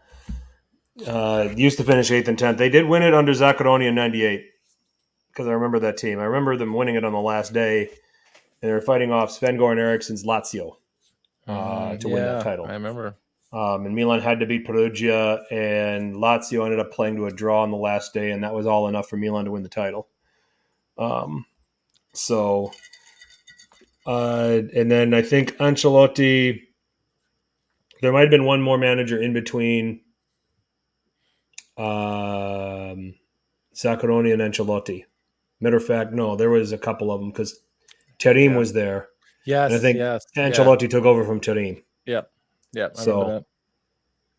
used to finish 8th and 10th. They did win it under Zaccaroni in 98 because I remember that team. I remember them winning it on the last day, and they were fighting off Sven-Goran Eriksson's Lazio to win that title. I remember. And Milan had to beat Perugia, and Lazio ended up playing to a draw on the last day, and that was all enough for Milan to win the title. And then I think Ancelotti, there might have been one more manager in between Zaccaroni and Ancelotti. Matter of fact, no, there was a couple of them because Terim was there. Yes, and I think Ancelotti took over from Terim. Yep. Yeah, I remember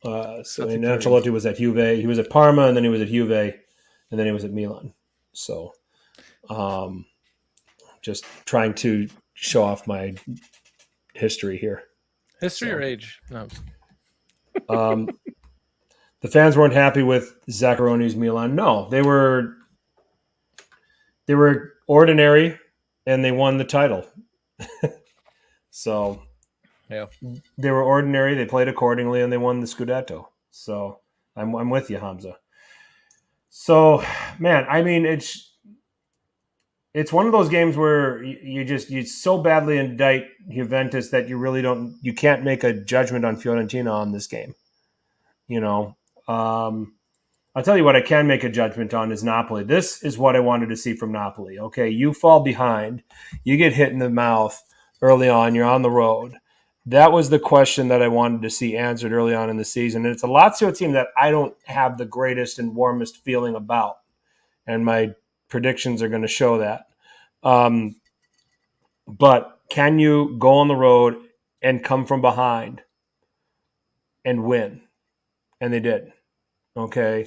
that. And Ancelotti was at Juve. He was at Parma, and then he was at Juve, and then he was at Milan. So, just trying to show off my history here. History or age? No. The fans weren't happy with Zaccaroni's Milan. No, they were ordinary, and they won the title. So. Yeah, they were ordinary. They played accordingly, and they won the Scudetto. So I'm with you, Hamza. So, man, I mean, it's one of those games where you so badly indict Juventus that you can't make a judgment on Fiorentina on this game. I'll tell you what I can make a judgment on is Napoli. This is what I wanted to see from Napoli. Okay, you fall behind, you get hit in the mouth early on, you're on the road. That was the question that I wanted to see answered early on in the season. And it's a Lazio team that I don't have the greatest and warmest feeling about. And my predictions are going to show that. But can you go on the road and come from behind and win? And they did. Okay.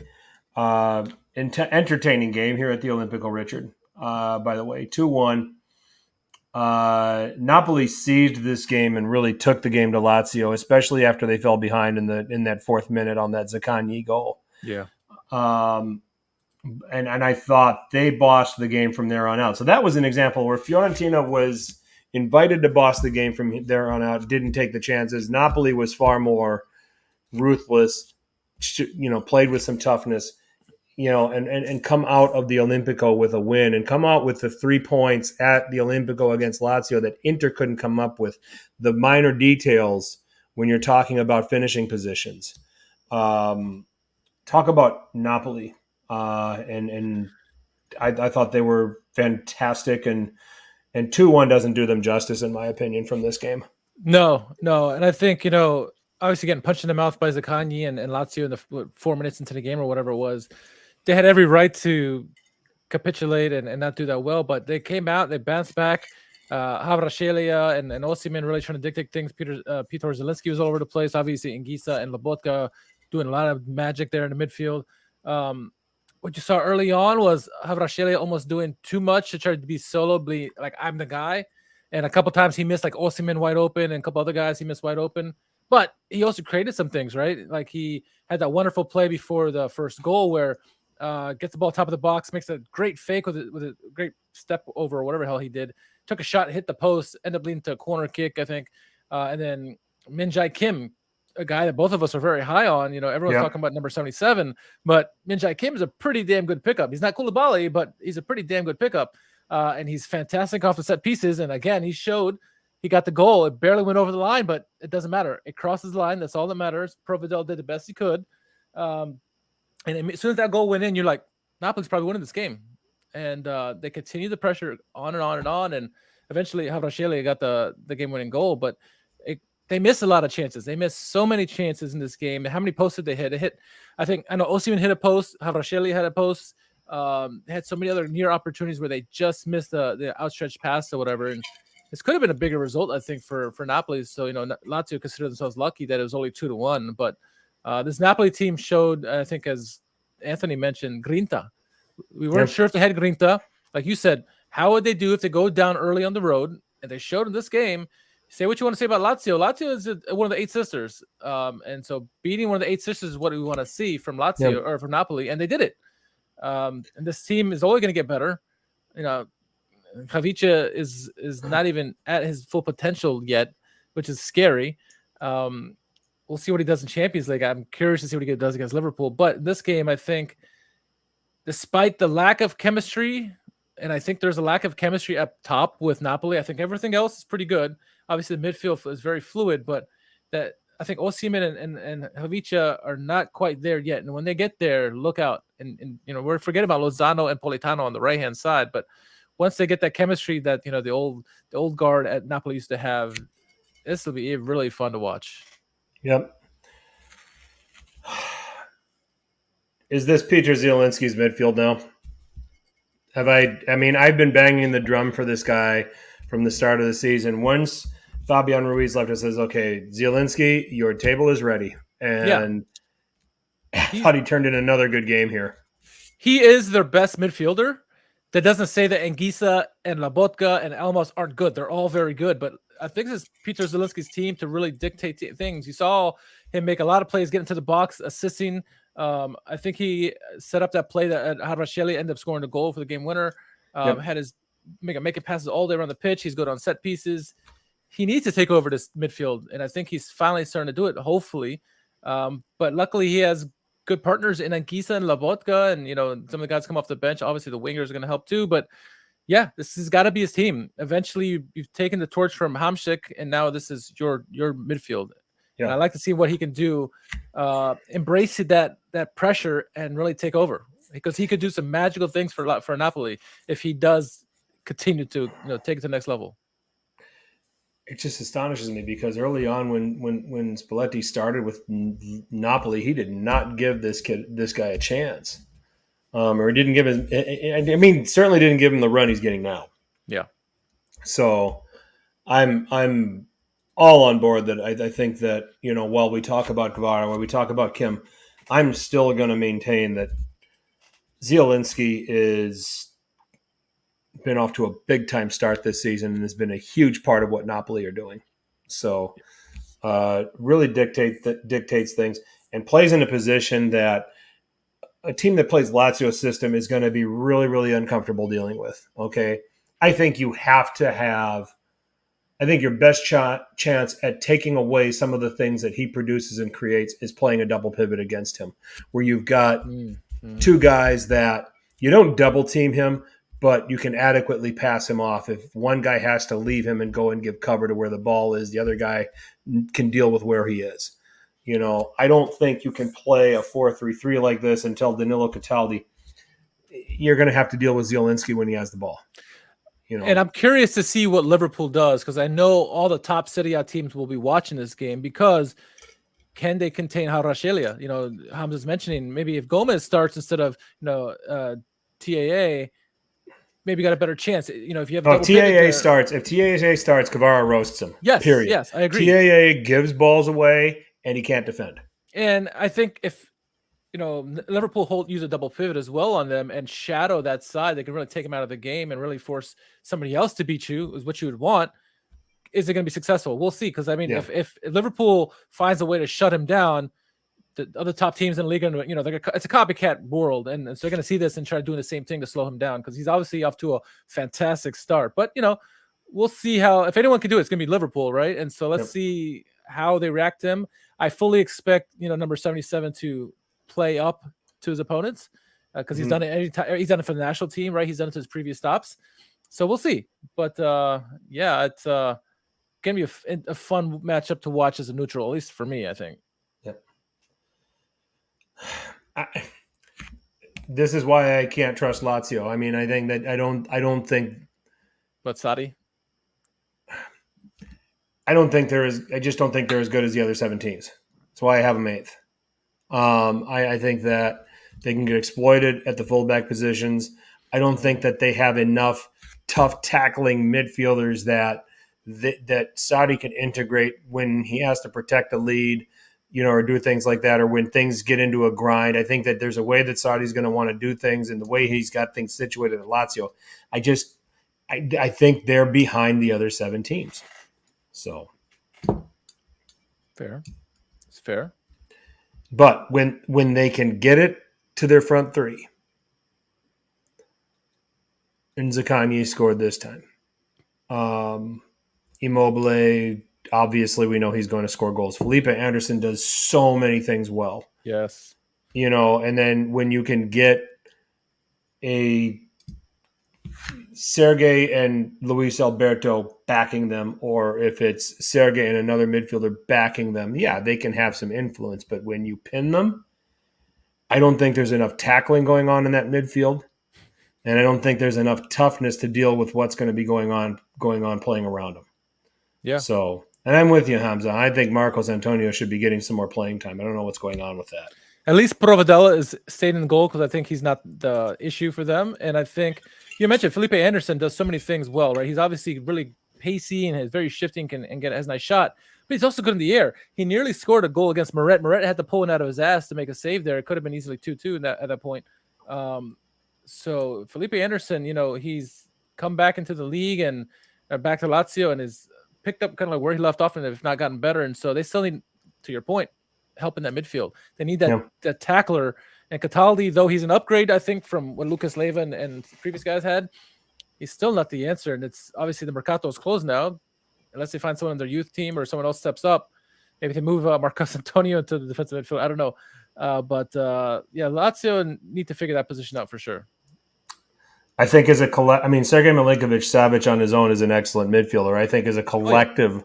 Entertaining game here at the Olimpico, Richard. By the way, 2-1. Napoli seized this game and really took the game to Lazio, especially after they fell behind in that 4th minute on that Zaccagni goal. Yeah. And I thought they bossed the game from there on out. So that was an example where Fiorentina was invited to boss the game from there on out, didn't take the chances. Napoli was far more ruthless, played with some toughness. And come out of the Olimpico with a win and come out with the 3 points at the Olimpico against Lazio that Inter couldn't come up with. The minor details when you're talking about finishing positions. Talk about Napoli. And I thought they were fantastic, and 2-1 doesn't do them justice, in my opinion, from this game. No. And I think, obviously getting punched in the mouth by Zaccagni and Lazio in the 4 minutes into the game or whatever it was, they had every right to capitulate and not do that well, but they came out, they bounced back. Kvaratskhelia and Osimhen really trying to dictate things. Peter Zielinski was all over the place. Obviously, Ingisa and Lobotka doing a lot of magic there in the midfield. What you saw early on was Kvaratskhelia almost doing too much to try to be solo, be like, I'm the guy. And a couple times he missed like Osimhen wide open and a couple other guys he missed wide open. But he also created some things, right? Like he had that wonderful play before the first goal where gets the ball top of the box, makes a great fake with a great step over or whatever the hell he did. Took a shot, hit the post, ended up leading to a corner kick, I think. And then Min Jae Kim a guy that both of us are very high on. Everyone's talking about number 77, but Min-Jae Kim is a pretty damn good pickup. He's not Koulibaly, but he's a pretty damn good pickup. And he's fantastic off the set pieces. And again, he showed he got the goal. It barely went over the line, but it doesn't matter. It crosses the line. That's all that matters. Providel did the best he could. And as soon as that goal went in, you're like, Napoli's probably winning this game. And they continue the pressure on and on and on. And eventually, Havrašeli got the game-winning goal, but they missed a lot of chances. They missed so many chances in this game. How many posts did they hit? I know Osimhen hit a post. Havrašeli had a post. They had so many other near opportunities where they just missed the outstretched pass or whatever. And this could have been a bigger result, I think, for Napoli. So, Lazio consider themselves lucky that it was only 2-1. But this Napoli team showed, I think, as Anthony mentioned, grinta. We weren't sure if they had grinta. Like you said, how would they do if they go down early on the road? And they showed in this game. Say what you want to say about Lazio. Lazio is one of the 8 sisters. And so beating one of the 8 sisters is what we want to see from Lazio or from Napoli. And they did it. And this team is only going to get better. Khvicha is not even at his full potential yet, which is scary. We'll see what he does in Champions League. I'm curious to see what he does against Liverpool. But in this game, I think, despite the lack of chemistry, and I think there's a lack of chemistry up top with Napoli, I think everything else is pretty good. Obviously, the midfield is very fluid, but that I think Osimhen and Khvicha are not quite there yet. And when they get there, look out. And we're forgetting about Lozano and Politano on the right-hand side. But once they get that chemistry that the old guard at Napoli used to have, this will be really fun to watch. Yep. Is this Peter Zielinski's midfield now? I've been banging the drum for this guy from the start of the season. Once Fabian Ruiz left, it says, okay, Zielinski, your table is ready. And I thought he turned in another good game here. He is their best midfielder. That doesn't say that Anguissa and Lobotka and Almos aren't good. They're all very good. But I think this is Peter Zielinski's team to really dictate things. You saw him make a lot of plays, get into the box, assisting. I think he set up that play that Havrašeli ended up scoring the goal for the game winner. Had his making passes all day around the pitch. He's good on set pieces. He needs to take over this midfield, and I think he's finally starting to do it, hopefully. But luckily, he has good partners in Anguissa and Lobotka, and some of the guys come off the bench. Obviously, the wingers are going to help too. But yeah, this has got to be his team. Eventually, you've taken the torch from Hamšík, and now this is your midfield. Yeah. And I like to see what he can do, embrace that pressure and really take over, because he could do some magical things for Napoli if he does continue to take it to the next level. It just astonishes me because early on when Spalletti started with Napoli, he did not give this guy a chance, or didn't give him. Certainly didn't give him the run he's getting now. Yeah. So I'm all on board that I think that, while we talk about Kvara, while we talk about Kim, I'm still going to maintain that Zielinski is been off to a big-time start this season and has been a huge part of what Napoli are doing. So really dictates things and plays in a position that a team that plays Lazio's system is going to be really, really uncomfortable dealing with, okay? I think you have to have – I think your best chance at taking away some of the things that he produces and creates is playing a double pivot against him, where you've got two guys that you don't double team him, but you can adequately pass him off. If one guy has to leave him and go and give cover to where the ball is, the other guy can deal with where he is. I don't think you can play a 4-3-3 like this and tell Danilo Cataldi you're going to have to deal with Zielinski when he has the ball. And I'm curious to see what Liverpool does, because I know all the top Serie A teams will be watching this game, because can they contain Havrašeli? Hamza's mentioning maybe if Gomez starts instead of TAA, maybe got a better chance. If you have TAA starts, Kvara roasts him. Yes, period. Yes, I agree. TAA gives balls away and he can't defend. And I think if Liverpool use a double pivot as well on them and shadow that side, they can really take him out of the game and really force somebody else to beat you, is what you would want. Is it going to be successful? We'll see. Because if Liverpool finds a way to shut him down, the other top teams in the league, it's a copycat world, and so they're going to see this and try doing the same thing to slow him down, because he's obviously off to a fantastic start. But we'll see how, if anyone can do it, it's going to be Liverpool, right? And so let's see how they react to him. I fully expect number 77 to play up to his opponents because he's done it any time. He's done it for the national team, right? He's done it to his previous stops. So we'll see. But it's gonna be a fun matchup to watch as a neutral, at least for me, I think. Yep. This is why I can't trust Lazio. I mean, I think that I don't think. But Sadi? I just don't think they're as good as the other 7 teams. That's why I have them 8th. I think that they can get exploited at the fullback positions. I don't think that they have enough tough tackling midfielders that Sadi can integrate when he has to protect the lead, or do things like that, or when things get into a grind. I think that there's a way that Sadi's going to want to do things, and the way he's got things situated at Lazio. I think they're behind the other 7 teams. So fair. It's fair. But when they can get it to their front 3, and Zaccagni scored this time. Immobile, obviously we know he's going to score goals. Felipe Anderson does so many things well. Yes. And then when you can get a Sergei and Luis Alberto backing them, or if it's Sergei and another midfielder backing them, they can have some influence. But when you pin them, I don't think there's enough tackling going on in that midfield. And I don't think there's enough toughness to deal with what's going to be going on playing around them. Yeah. So, and I'm with you, Hamza. I think Marcos Antonio should be getting some more playing time. I don't know what's going on with that. At least Provedella is staying in goal because I think he's not the issue for them. And I think you mentioned Felipe Anderson does so many things well, right? He's obviously really pacey and is very shifting and has a nice shot, but he's also good in the air. He nearly scored a goal against Meret. Meret had to pull it out of his ass to make a save there. It could have been easily 2-2 at that point. So Felipe Anderson, he's come back into the league and back to Lazio and is picked up kind of like where he left off and if not gotten better. And so they still need, to your point, help in that midfield. They need that tackler. And Cataldi, though he's an upgrade, I think, from what Lucas Leiva and previous guys had, he's still not the answer. And it's obviously the Mercato is closed now, unless they find someone on their youth team or someone else steps up. Maybe they move Marcos Antonio into the defensive midfield. I don't know. But Lazio need to figure that position out for sure. I think as a Sergei Milinkovic-Savic on his own is an excellent midfielder. I think as a collective,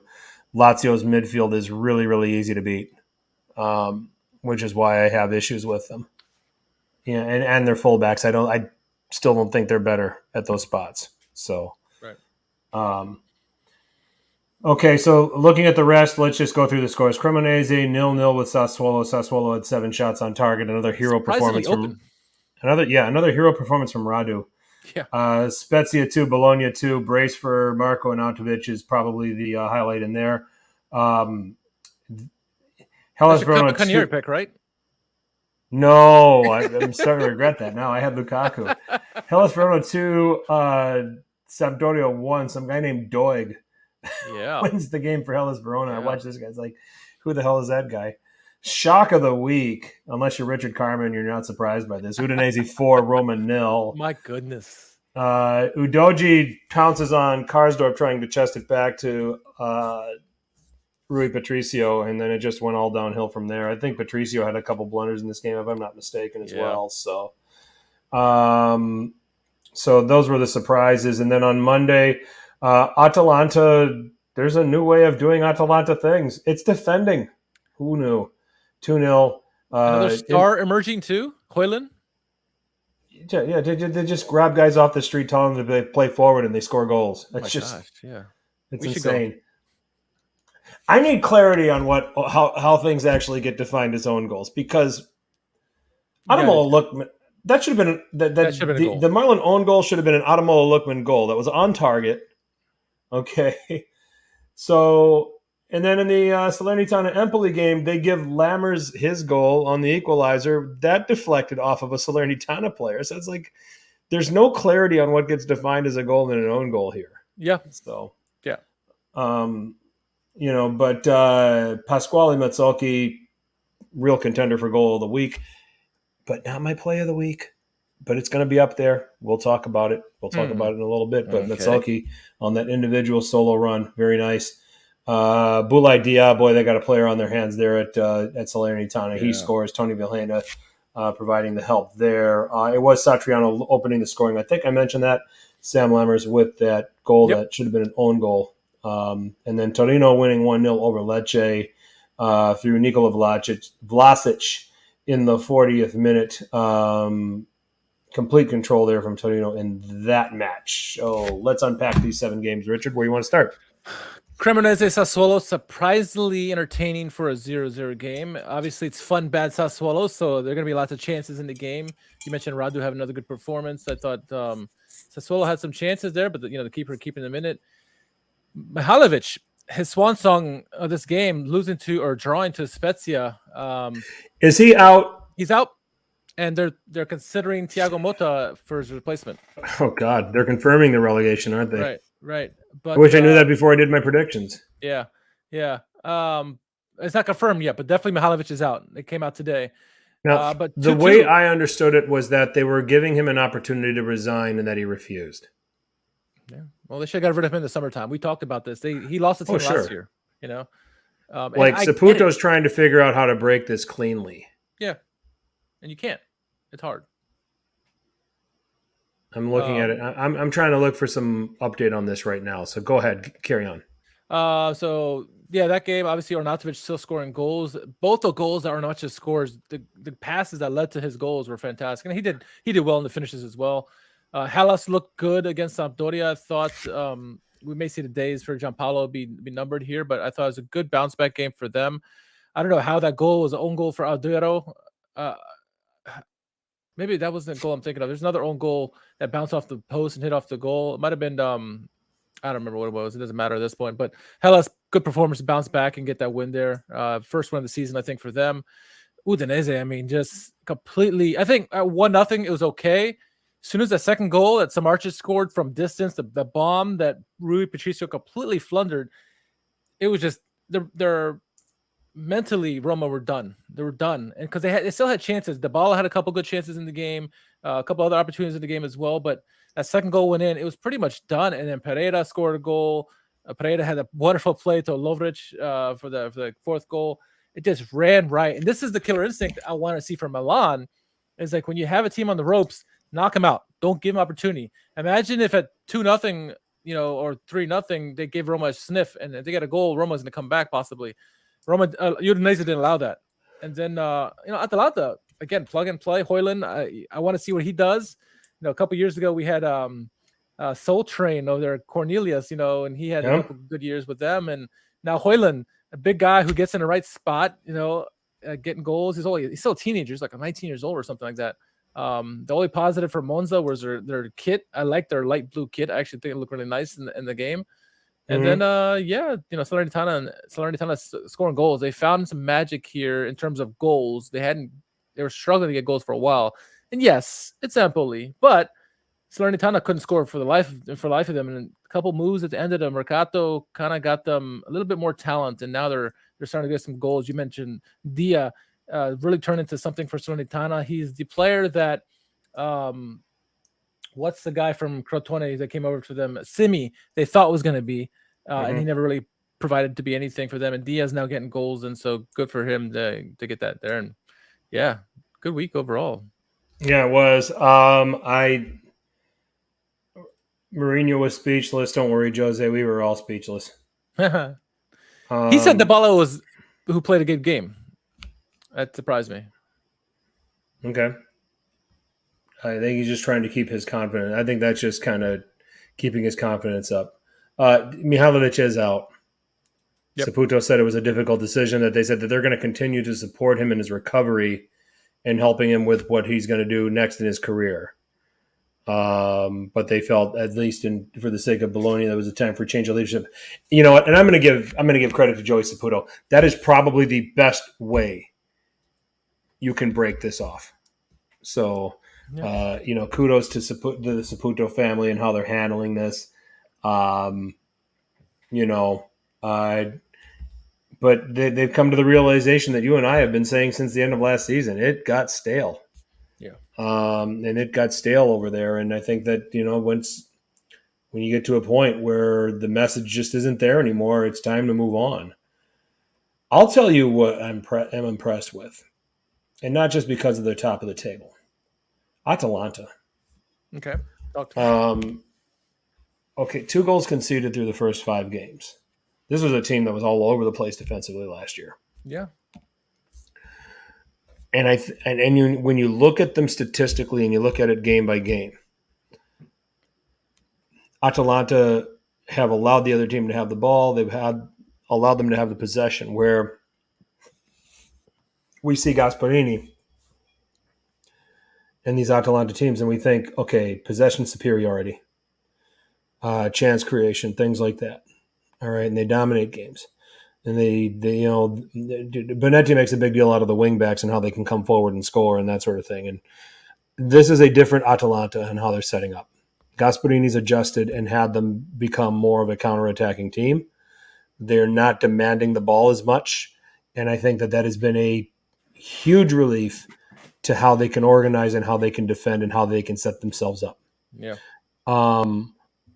Lazio's midfield is really, really easy to beat, which is why I have issues with them. Yeah, and their fullbacks. I still don't think they're better at those spots. So, right. Okay, so looking at the rest, let's just go through the scores. Cremonese 0-0 with Sassuolo. Sassuolo had 7 shots on target. Another hero performance from another hero performance from Radu. Yeah. Spezia 2, Bologna 2. Brace for Marco Arnautovic is probably the highlight in there. Hellas Verona 2. Pick, right? No, I'm starting to regret that now. I had Lukaku. Hellas Verona 2, Sampdoria 1. Some guy named Doig wins the game for Hellas Verona. Yeah. I watch this guy's like, who the hell is that guy? Shock of the week, unless you're Richard Carmen, you're not surprised by this. Udinese 4, Roma 0. My goodness. Udoji pounces on Karsdorp trying to chest it back to Rui Patricio, and then it just went all downhill from there. I think Patricio had a couple blunders in this game, if I'm not mistaken, as well. So those were the surprises. And then on Monday, Atalanta, there's a new way of doing Atalanta things. It's defending. Who knew? 2-0. Another star emerging too? Hoyland? Yeah, they just grab guys off the street, tell them to play forward, and they score goals. That's it's insane. I need clarity on how things actually get defined as own goals, because Adamola Lookman, that should have been the Marlon own goal should have been an Adamola Lookman goal that was on target. Okay, so. And then in the Salernitana-Empoli game, they give Lammers his goal on the equalizer. That deflected off of a Salernitana player. So it's like there's no clarity on what gets defined as a goal and an own goal here. Yeah. So, yeah. But Pasquale Mazzocchi, real contender for goal of the week, but not my play of the week. But it's going to be up there. We'll talk about it. We'll talk about it in a little bit. But Mazzocchi on that individual solo run, very nice. Bulai Dia, boy, they got a player on their hands there at Salernitana. He Yeah. scores. Tony Vilhena providing the help there. It was Satriano opening the scoring. I think I mentioned that. Sam Lammers with that goal that should have been an own goal. And then Torino winning 1-0 over Lecce through Nikola Vlasic in the 40th minute. Complete control there from Torino in that match. So let's unpack these 7 games. Richard, where you want to start? Cremonese Sassuolo, surprisingly entertaining for a 0-0 game. Obviously, it's fun, bad Sassuolo, so there are going to be lots of chances in the game. You mentioned Radu having another good performance. I thought Sassuolo had some chances there, but the keeper keeping them in it. Mihalovic, his swan song of this game, losing to or drawing to Spezia. Is he out? He's out, and they're considering Thiago Motta for his replacement. Oh God, they're confirming the relegation, aren't they? Right. But I wish I knew that before I did my predictions. Yeah. It's not confirmed yet, but definitely Mihalovic is out. It came out today. Now, but the way I understood it was that they were giving him an opportunity to resign and that he refused. Yeah. Well, they should have got rid of him in the summertime. We talked about this. He lost the team last year. Saputo's trying to figure out how to break this cleanly. Yeah, and you can't. It's hard. I'm looking at it. I'm trying to look for some update on this right now. So go ahead, carry on. That game, obviously Arnautovic still scoring goals. Both the goals that Arnautovic scores, the passes that led to his goals were fantastic, and he did well in the finishes as well. Hellas looked good against Sampdoria. I thought we may see the days for Gianpaolo be numbered here, but I thought it was a good bounce back game for them. I don't know how that goal was an own goal for Alduero. Maybe that wasn't the goal I'm thinking of. There's another own goal that bounced off the post and hit off the goal. It might have been I don't remember what it was. It doesn't matter at this point. But Hellas, good performance to bounce back and get that win there. First win of the season, I think, for them. Udinese, just completely. I think at 1-0, it was okay. As soon as the second goal that Samardzic scored from distance, the bomb that Rui Patricio completely flundered, it was just they're mentally Roma were done. They were done, and because they still had chances. Dybala had a couple good chances in the game, a couple other opportunities in the game as well. But that second goal went in, it was pretty much done. And then Pereira scored a goal. Pereira had a wonderful play to Lovric for the fourth goal. It just ran right, and this is the killer instinct I want to see from Milan. Is like when you have a team on the ropes, knock them out. Don't give them opportunity. Imagine if at 2-0, or 3-0, they gave Roma a sniff, and if they get a goal, Roma's going to come back possibly. Udinese didn't allow that. And then, Atalanta, again, plug and play. Højlund, I want to see what he does. A couple years ago, we had Soul Train over there, Cornelius, and he had a couple good years with them. And now Højlund, a big guy who gets in the right spot, getting goals. He's still a teenager. He's like 19 years old or something like that. The only positive for Monza was their kit. I like their light blue kit. I actually think it looked really nice in the game. And then, Salernitana scoring goals. They found some magic here in terms of goals. They were struggling to get goals for a while. And yes, it's Empoli, but Salernitana couldn't score for life of them. And a couple moves at the end of the Mercato kind of got them a little bit more talent. And now they're starting to get some goals. You mentioned Dia really turned into something for Salernitana. He's the player that what's the guy from Crotone that came over to them? Simi, they thought was going to be, and he never really provided to be anything for them. And Diaz now getting goals, and so good for him to get that there. And yeah, good week overall. Yeah, it was. Mourinho was speechless. Don't worry, Jose. We were all speechless. He said Dybala was who played a good game. That surprised me. Okay. I think he's just trying to keep his confidence. I think that's just kind of keeping his confidence up. Mihalovic is out. Yep. Saputo said it was a difficult decision, that they said that they're going to continue to support him in his recovery and helping him with what he's going to do next in his career. But they felt, at least for the sake of Bologna, that was a time for change of leadership. You know what? And I'm going to give credit to Joey Saputo. That is probably the best way you can break this off. So, kudos to the Saputo family and how they're handling this. But they've come to the realization that you and I have been saying since the end of last season. It got stale. Yeah. And it got stale over there. And I think that, when you get to a point where the message just isn't there anymore, it's time to move on. I'll tell you what I'm impressed with, and not just because of the top of the table. Atalanta. Okay. Talk to me. Okay, 2 goals conceded through the first 5 games. This was a team that was all over the place defensively last year. Yeah. And when you look at them statistically and you look at it game by game, Atalanta have allowed the other team to have the ball. They've allowed them to have the possession, where we see Gasparini and these Atalanta teams and we think, okay, possession superiority, chance creation, things like that. All right, and they dominate games. And Bonetti makes a big deal out of the wingbacks and how they can come forward and score and that sort of thing. And this is a different Atalanta and how they're setting up. Gasparini's adjusted and had them become more of a counterattacking team. They're not demanding the ball as much. And I think that has been a huge relief to how they can organize and how they can defend and how they can set themselves up. Yeah.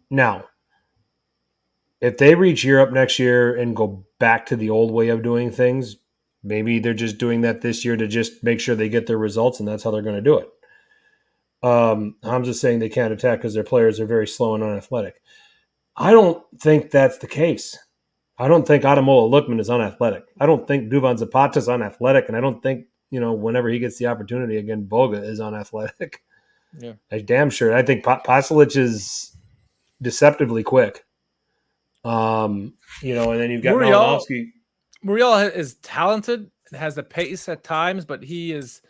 Now, if they reach Europe next year and go back to the old way of doing things, maybe they're just doing that this year to just make sure they get their results, and that's how they're going to do it. Hamza's saying they can't attack because their players are very slow and unathletic. I don't think that's the case. I don't think Ademola Lookman is unathletic. I don't think Duvan Zapata is unathletic, and I don't think, whenever he gets the opportunity again, Boga is unathletic. Yeah. I'm damn sure. I think Pasalic is deceptively quick. And then you've got Malinowski. Muriel is talented, has the pace at times, but he is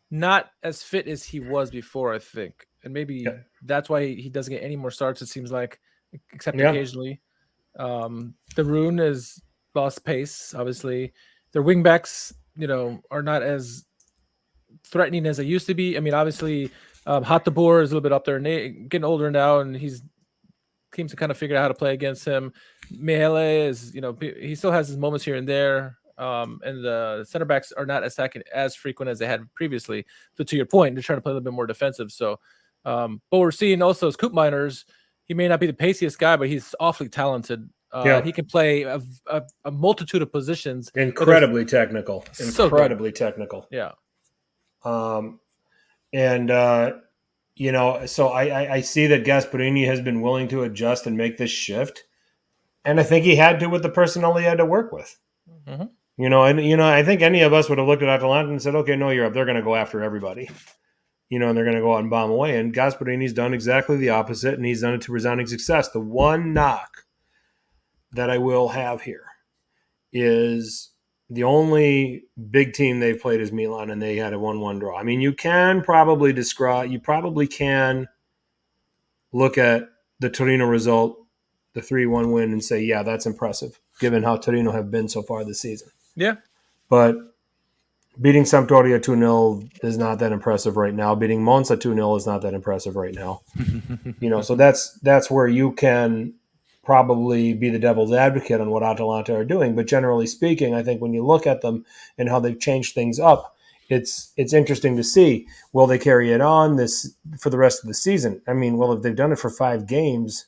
not as fit as he was before, I think. And maybe that's why he doesn't get any more starts, it seems like, except occasionally. The Rune has lost pace, obviously. Their wingbacks, are not as threatening as they used to be. I mean, obviously, Hattabor is a little bit up there, getting older now, and teams to kind of figure out how to play against him. Miele is, he still has his moments here and there. And the center backs are not attacking as frequent as they had previously. So to your point, they're trying to play a little bit more defensive. So, but we're seeing also as Koop Miners, he may not be the paciest guy, but he's awfully talented. He can play a multitude of positions. Incredibly technical. Technical. Yeah. So I see that Gasparini has been willing to adjust and make this shift. And I think he had to with the personnel he had to work with. Mm-hmm. I think any of us would have looked at Atalanta and said, okay, no, Europe, they're going to go after everybody. And they're going to go out and bomb away. And Gasparini's done exactly the opposite, and he's done it to resounding success. The one knock that I will have here is the only big team they've played is Milan, and they had a 1-1 draw. I mean, you probably can look at the Torino result, the 3-1 win, and say, yeah, that's impressive, given how Torino have been so far this season. Yeah. But beating Sampdoria 2-0 is not that impressive right now. Beating Monza 2-0 is not that impressive right now. So that's where you can probably be the devil's advocate on what Atalanta are doing. But generally speaking, I think when you look at them and how they've changed things up, it's interesting to see. Will they carry it on this for the rest of the season? I mean, well, if they've done it for 5 games,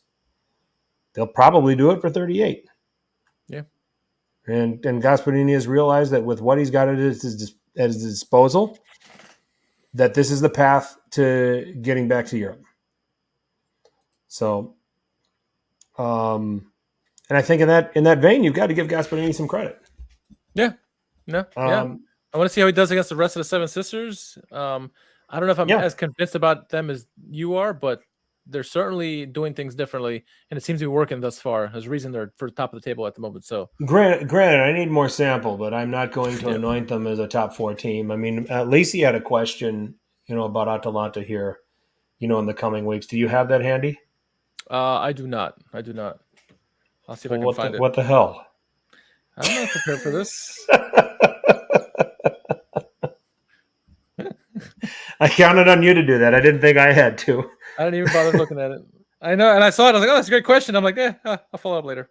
they'll probably do it for 38. Yeah. And Gasparini has realized that with what he's got at his disposal, that this is the path to getting back to Europe. So, and I think in that vein, you've got to give Gasparini some credit. Yeah. No. Yeah. I want to see how he does against the rest of the Seven Sisters. I don't know if I'm as convinced about them as you are, but they're certainly doing things differently, and it seems to be working thus far. There's a reason they're for the top of the table at the moment. So, granted, I need more sample, but I'm not going to anoint them as a top 4 team. I mean, Lacey had a question, about Atalanta here, in the coming weeks. Do you have that handy? I do not. I'll see if I can find it. What the hell? I'm not prepared for this. I counted on you to do that. I didn't think I had to. I didn't even bother looking at it. I know, and I saw it. I was like, "Oh, that's a great question." I'm like, I'll follow up later."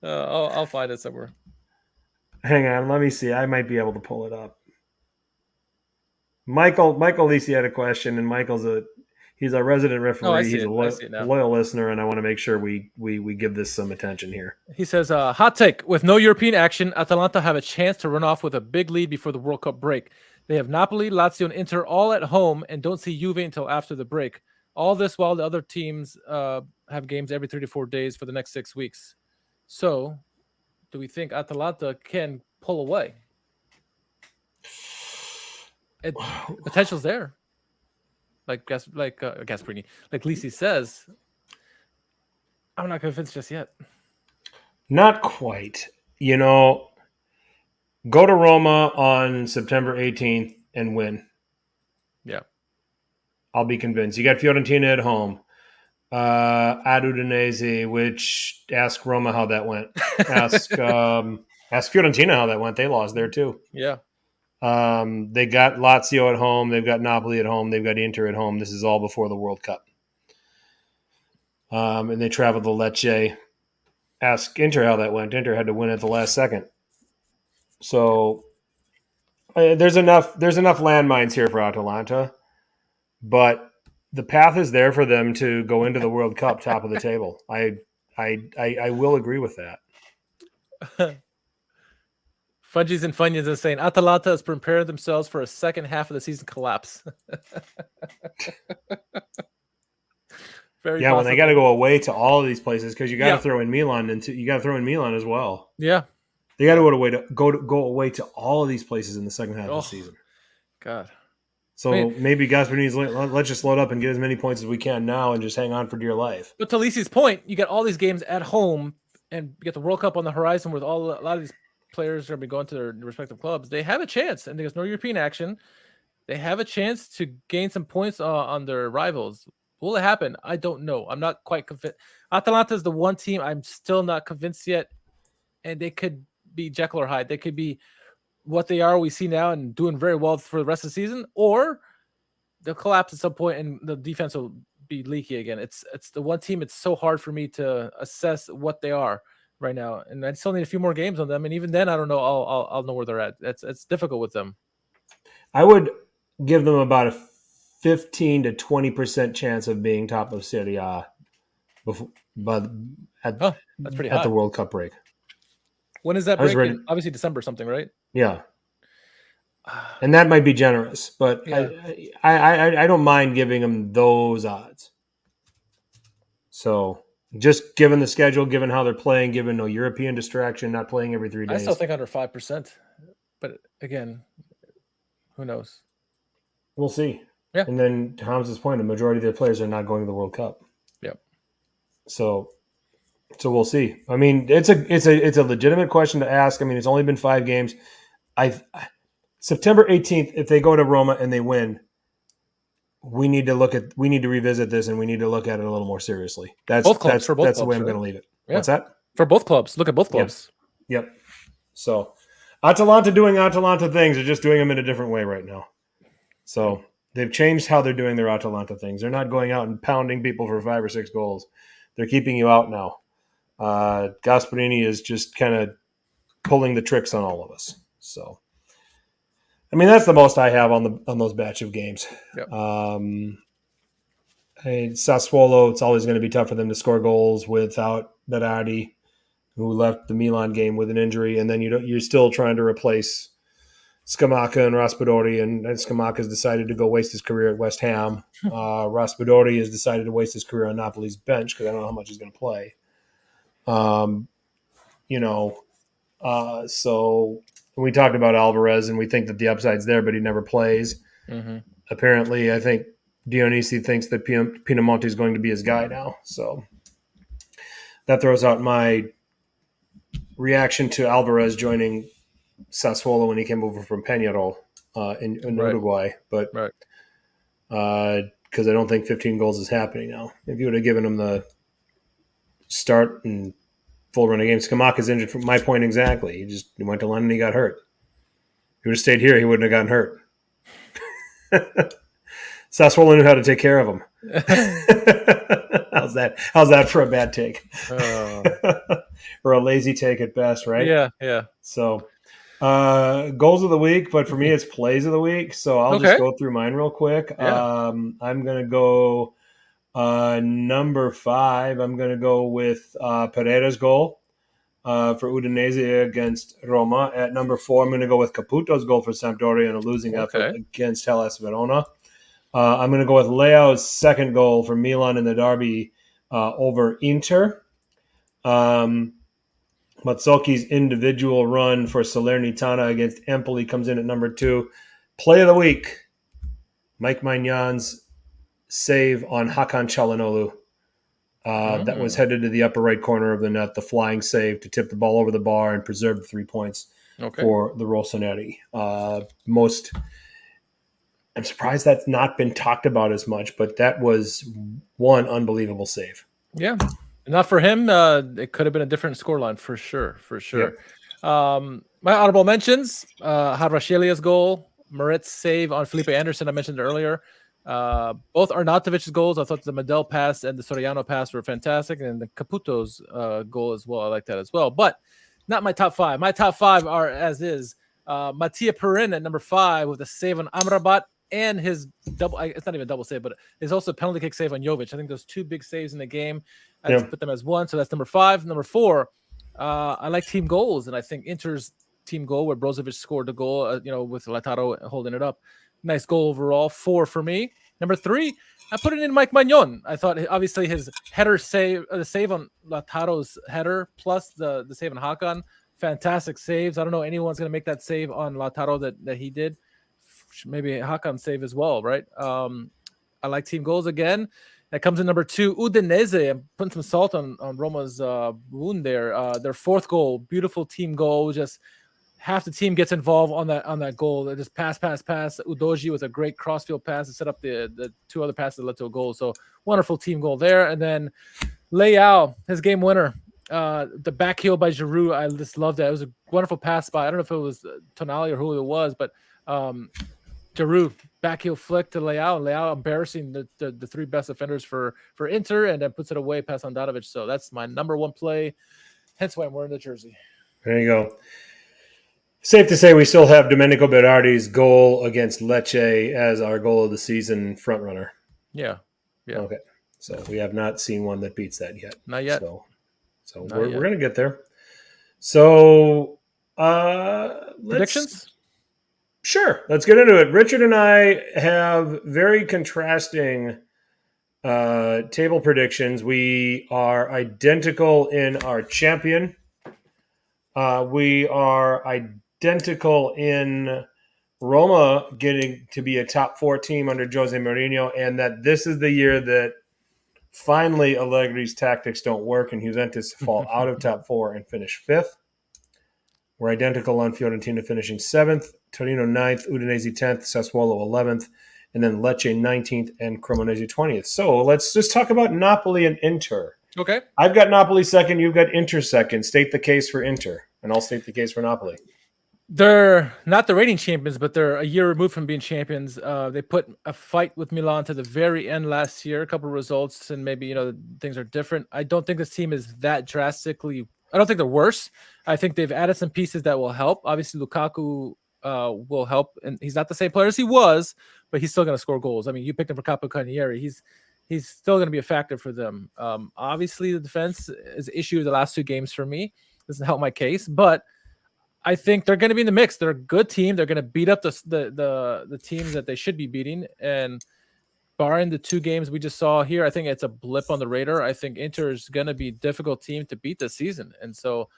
I'll find it somewhere. Hang on, let me see. I might be able to pull it up. Michael Lisi had a question, and He's our resident Oh, I referee. see He's it. I see it now. loyal listener, and I want to make sure we give this some attention here. He says, hot take. With no European action, Atalanta have a chance to run off with a big lead before the World Cup break. They have Napoli, Lazio, and Inter all at home and don't see Juve until after the break. All this while the other teams have games every 3 to 4 days for the next 6 weeks. So, do we think Atalanta can pull away? Potential's there. Like Gasperini, like Lisi says, I'm not convinced just yet. Not quite. Go to Roma on September 18th and win. Yeah. I'll be convinced. You got Fiorentina at home. At Udinese, which ask Roma how that went. Ask Fiorentina how that went. They lost there too. Yeah. They got Lazio at home. They've got Napoli at home. They've got Inter at home. This is all before the World Cup. And they traveled to Lecce. Ask Inter how that went. Inter had to win at the last second. So there's enough landmines here for Atalanta, but the path is there for them to go into the World Cup top of the table. I will agree with that. Fudgies and Funyuns is saying Atalanta has prepared themselves for a second half of the season collapse. Very yeah, possible. when they got to go away to all of these places because you got to throw in Milan and you got to throw in Milan as well. Yeah, they got to go away to all of these places in the second half of the season. God. So maybe Gasperini's let's just load up and get as many points as we can now and just hang on for dear life. But to Lisi's point, you got all these games at home and you get the World Cup on the horizon with a lot of these players are going to be going to their respective clubs. They have a chance, and there's no European action. They have a chance to gain some points on their rivals. Will it happen? I don't know. I'm not quite convinced. Atalanta is the one team I'm still not convinced yet, and they could be Jekyll or Hyde. They could be what they are, we see now, and doing very well for the rest of the season, or they'll collapse at some point and the defense will be leaky again. It's the one team. It's so hard for me to assess what they are right now, and I still need a few more games on them. And even then, I don't know. I'll know where they're at. It's difficult with them. I would give them about a 15 to 20% chance of being top of Serie A that's pretty high. At the World Cup break. When is that break? Obviously December something, right? Yeah. And that might be generous, but yeah. I don't mind giving them those odds. So just given the schedule, given how they're playing, given no European distraction, not playing every 3 days. I still think under 5%, but again, who knows? We'll see. Yeah. And then to Hamza's point, the majority of their players are not going to the World Cup. Yep. So we'll see. I mean, it's a legitimate question to ask. I mean, it's only been 5 games. September 18th, if they go to Roma and they win, we need to revisit this and we need to look at it a little more seriously. That's the way I'm going to leave it. Yeah. What's that? For both clubs. Look at both clubs. Yep. So Atalanta doing Atalanta things. They're just doing them in a different way right now. So they've changed how they're doing their Atalanta things. They're not going out and pounding people for 5 or 6 goals. They're keeping you out now. Gasperini is just kind of pulling the tricks on all of us. So, I mean, that's the most I have on those batch of games. Yep. Sassuolo, it's always going to be tough for them to score goals without Verdi, who left the Milan game with an injury, and then you're still trying to replace Scamacca and Raspadori, and Scamacca has decided to go waste his career at West Ham. Raspadori has decided to waste his career on Napoli's bench because I don't know how much he's going to play. So we talked about Alvarez, and we think that the upside's there, but he never plays. Mm-hmm. Apparently, I think Dionisi thinks that Pinamonti is going to be his guy now. So that throws out my reaction to Alvarez joining Sassuolo when he came over from Peñarol in Uruguay. But because I don't think 15 goals is happening now. If you would have given him the start and full run of games, Scamacca's injured from my point exactly. He went to London, he got hurt. If he would have stayed here, he wouldn't have gotten hurt. Sassuolo knew how to take care of him. How's that for a bad take? Or a lazy take at best, right? Yeah. So, Goals of the week, but for me, it's plays of the week. So I'll just Okay. go through mine real quick. Yeah. I'm going to go number 5. I'm going to go with Pereira's goal for Udinese against Roma. At number 4, I'm going to go with Caputo's goal for Sampdoria in a losing effort Okay. against Hellas Verona. I'm going to go with Leao's second goal for Milan in the derby over Inter. Mazzocchi's individual run for Salernitana against Empoli comes in at number 2. Play of the week, Mike Magnan's save on Hakan Çalhanoğlu. That was headed to the upper right corner of the net, the flying save to tip the ball over the bar and preserve the 3 points for the Rossoneri. I'm surprised that's not been talked about as much, but that was one unbelievable save. Yeah. Not for him. It could have been a different scoreline for sure. Yep. My honorable mentions: Harvashelia's goal, Moret's save on Felipe Anderson. I mentioned earlier. Both Arnautovic's goals. I thought the Medel pass and the Soriano pass were fantastic, and the Caputo's goal as well. I like that as well. But not my top 5. My top 5 are as is. Mattia Perin at number 5 with a save on Amrabat and his double. It's not even a double save, but it's also a penalty kick save on Jovic. I think those 2 big saves in the game. I just put them as 1, so that's number 5. Number 4, I like team goals, and I think Inter's team goal where Brozovic scored the goal, with Lautaro holding it up. Nice goal overall. 4 for me. Number 3, I put it in Mike Magnon. I thought obviously his header save, the save on Lautaro's header plus the save on Hakan, fantastic saves. I don't know anyone's going to make that save on Lautaro that he did. Maybe Hakan save as well, right? I like team goals again. That comes in number 2, Udinese. I'm putting some salt on Roma's wound there. Their 4th goal, beautiful team goal. Just half the team gets involved on that goal. They just pass. Udoji with a great crossfield pass to set up the 2 other passes that led to a goal. So wonderful team goal there. And then Leao, his game winner. The back heel by Giroud. I just loved that. It was a wonderful pass by, I don't know if it was Tonali or who it was, but Giroud back heel flick to Leao. Leao embarrassing the 3 best defenders for Inter, and then puts it away past Handanovic. So that's my number 1 play. Hence why I'm wearing the jersey. There you go. Safe to say we still have Domenico Berardi's goal against Lecce as our goal of the season front runner. Yeah. Okay. So we have not seen one that beats that yet. Not yet. So we're going to get there. So predictions? Sure. Let's get into it. Richard and I have very contrasting table predictions. We are identical in our champion. We are identical in Roma getting to be a top 4 team under Jose Mourinho, and that this is the year that finally Allegri's tactics don't work and Juventus fall out of top 4 and finish 5th. We're identical on Fiorentina finishing 7th, Torino 9th, Udinese 10th, Sassuolo 11th, and then Lecce 19th and Cremonese 20th. So let's just talk about Napoli and Inter. Okay. I've got Napoli second. You've got Inter second. State the case for Inter, and I'll state the case for Napoli. They're not the reigning champions, but they're a year removed from being champions. They put a fight with Milan to the very end last year, a couple of results, and maybe, things are different. I don't think this team is that drastically. I don't think they're worse. I think they've added some pieces that will help. Obviously, Lukaku will help, and he's not the same player as he was, but he's still going to score goals. I mean, you picked him for Capocannonieri. He's still going to be a factor for them. Obviously, the defense is an issue the last 2 games for me. Doesn't help my case, but I think they're going to be in the mix. They're a good team. They're going to beat up the teams that they should be beating. And barring the 2 games we just saw here, I think it's a blip on the radar. I think Inter is going to be a difficult team to beat this season. And so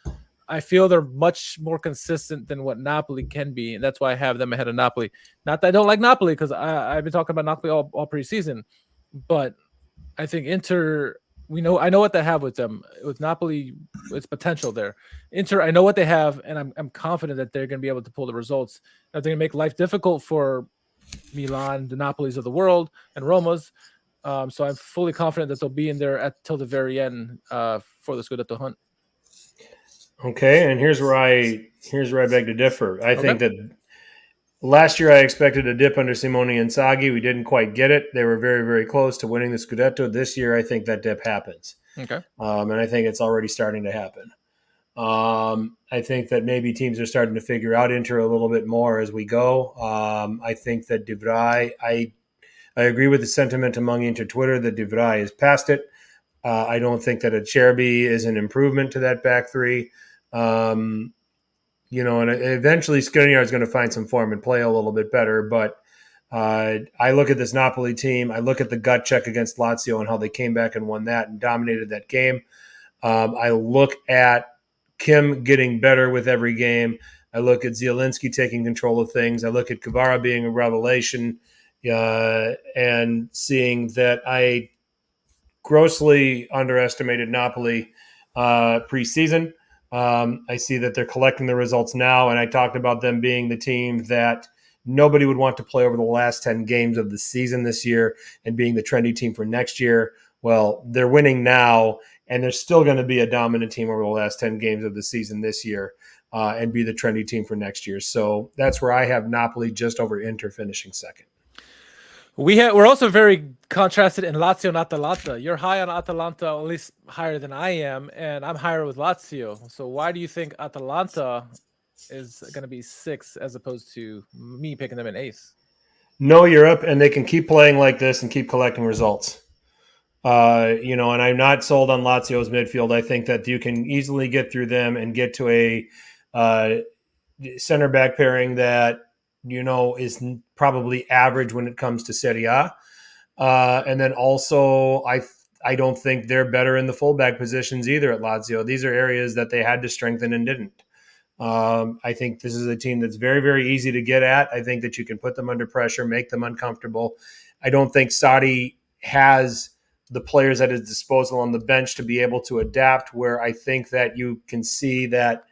I feel they're much more consistent than what Napoli can be. And that's why I have them ahead of Napoli. Not that I don't like Napoli, because I've been talking about Napoli all preseason. But I think Inter, I know what they have with them. With Napoli, it's potential there. Inter, I know what they have, and I'm confident that they're going to be able to pull the results. They're going to make life difficult for Milan, the Napolis of the world, and Roma's. So I'm fully confident that they'll be in there till the very end for the Scudetto hunt. Okay, and here's where I beg to differ. I think that last year I expected a dip under Simone Inzaghi. We didn't quite get it. They were very, very close to winning the Scudetto. This year I think that dip happens. Okay. And I think it's already starting to happen. I think that maybe teams are starting to figure out Inter a little bit more as we go. I think that De Vrij, I agree with the sentiment among Inter Twitter that De Vrij is past it. I don't think that Acerbi is an improvement to that back three. And eventually Skriniar is going to find some form and play a little bit better. But I look at this Napoli team. I look at the gut check against Lazio and how they came back and won that and dominated that game. I look at Kim getting better with every game. I look at Zielinski taking control of things. I look at Kvara being a revelation and seeing that I grossly underestimated Napoli preseason. I see that they're collecting the results now, and I talked about them being the team that nobody would want to play over the last 10 games of the season this year and being the trendy team for next year. Well, they're winning now, and they're still going to be a dominant team over the last 10 games of the season this year and be the trendy team for next year. So that's where I have Napoli just over Inter finishing second. We're also very contrasted in Lazio and Atalanta. You're high on Atalanta, at least higher than I am, and I'm higher with Lazio. So why do you think Atalanta is going to be 6th as opposed to me picking them in 8th? No Europe, and they can keep playing like this and keep collecting results. And I'm not sold on Lazio's midfield. I think that you can easily get through them and get to a center back pairing that is probably average when it comes to Serie A. And then also, I don't think they're better in the fullback positions either at Lazio. These are areas that they had to strengthen and didn't. I think this is a team that's very, very easy to get at. I think that you can put them under pressure, make them uncomfortable. I don't think Sarri has the players at his disposal on the bench to be able to adapt, where I think that you can see that.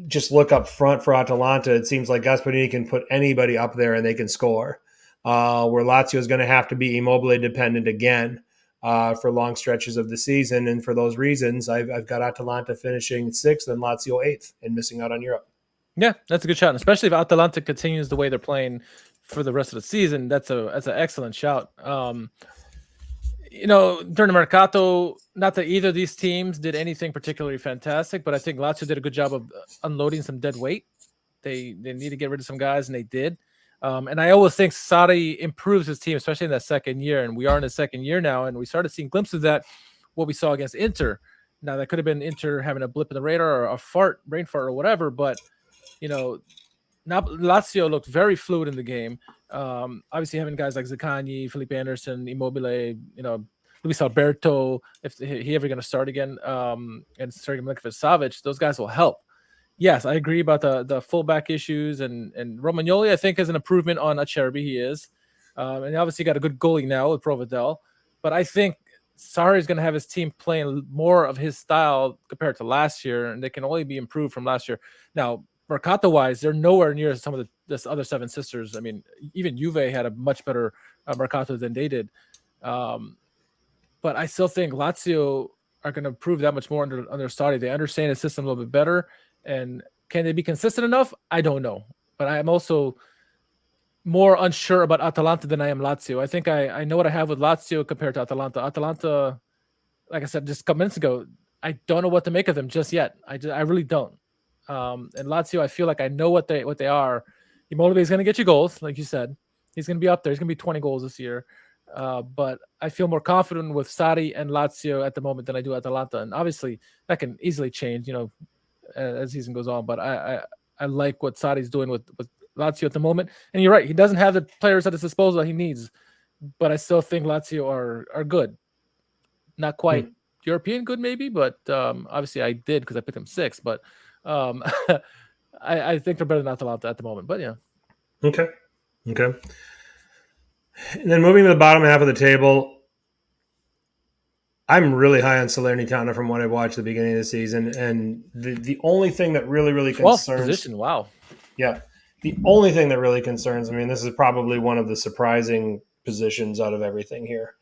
Just look up front for Atalanta. It seems like Gasperini can put anybody up there and they can score. Where Lazio is going to have to be Immobile dependent again for long stretches of the season. And for those reasons, I've got Atalanta finishing 6th and Lazio 8th and missing out on Europe. Yeah, that's a good shout. Especially if Atalanta continues the way they're playing for the rest of the season. That's an excellent shout. During the Mercato, not that either of these teams did anything particularly fantastic, but I think Lazio did a good job of unloading some dead weight. They need to get rid of some guys, and they did. And I always think Sarri improves his team, especially in that second year. And we are in the second year now, and we started seeing glimpses of that, what we saw against Inter. Now, that could have been Inter having a blip in the radar or a brain fart or whatever, but, Lazio looked very fluid in the game. Obviously, having guys like Zaccagni, Felipe Anderson, Immobile, Luis Alberto, if he ever going to start again, and Sergei Milinkovic-Savic, those guys will help. Yes, I agree about the fullback issues, and Romagnoli, I think, is an improvement on Acerbi. He is. And obviously got a good goalie now with Provedel. But I think Sarri is going to have his team playing more of his style compared to last year, and they can only be improved from last year. Now, Mercato-wise, they're nowhere near some of the other Seven Sisters. I mean, even Juve had a much better Mercato than they did. But I still think Lazio are going to improve that much more under Sarri. They understand the system a little bit better. And can they be consistent enough? I don't know. But I am also more unsure about Atalanta than I am Lazio. I think I know what I have with Lazio compared to Atalanta. Atalanta, like I said just a couple minutes ago, I don't know what to make of them just yet. I really don't. And Lazio, I feel like I know what they are. Immobile is going to get you goals, like you said. He's going to be up there. He's going to be 20 goals this year. But I feel more confident with Sarri and Lazio at the moment than I do Atalanta. And obviously, that can easily change, as the season goes on. But I like what Sarri's doing with Lazio at the moment. And you're right. He doesn't have the players at his disposal that he needs. But I still think Lazio are good. Not quite European good, maybe. But obviously, I did because I picked them 6th. But I think they're better than Atalanta at the moment. But yeah. Okay. And then moving to the bottom half of the table, I'm really high on Salernitana from what I've watched at the beginning of the season. And the only thing that really concerns... position, wow. Yeah. The only thing that really concerns me, and this is probably one of the surprising positions out of everything here,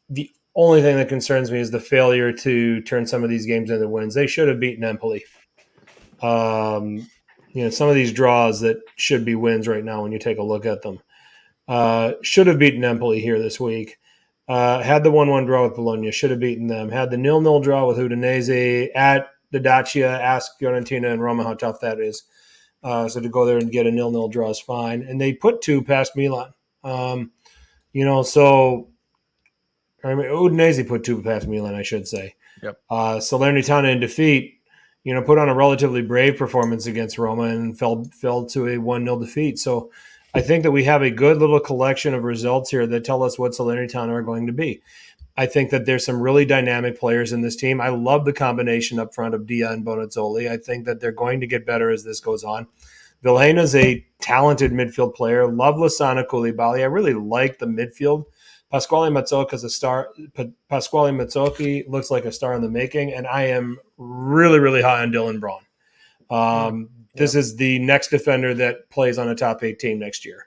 the only thing that concerns me is the failure to turn some of these games into wins. They should have beaten Empoli. Some of these draws that should be wins right now when you take a look at them. Should have beaten Empoli here this week. Had the 1-1 draw with Bologna. Should have beaten them. Had the 0-0 draw with Udinese at the Dacia, ask Fiorentina and Roma how tough that is. So to go there and get a 0-0 draw is fine. And they put 2 past Milan. So I mean, Udinese put 2 past Milan, I should say. Yep. Salernitana in defeat, put on a relatively brave performance against Roma and fell to a 1-0 defeat. So I think that we have a good little collection of results here that tell us what Salernitana are going to be. I think that there's some really dynamic players in this team. I love the combination up front of Dia and Bonazzoli. I think that they're going to get better as this goes on. Vilhena a talented midfield player. Love Lasana Koulibaly. I really like the midfield. Pasquale Mazzocchi is a star. Pasquale Mazzocchi looks like a star in the making, and I am really, really high on Dylan Braun. This is the next defender that plays on a top 8 team next year.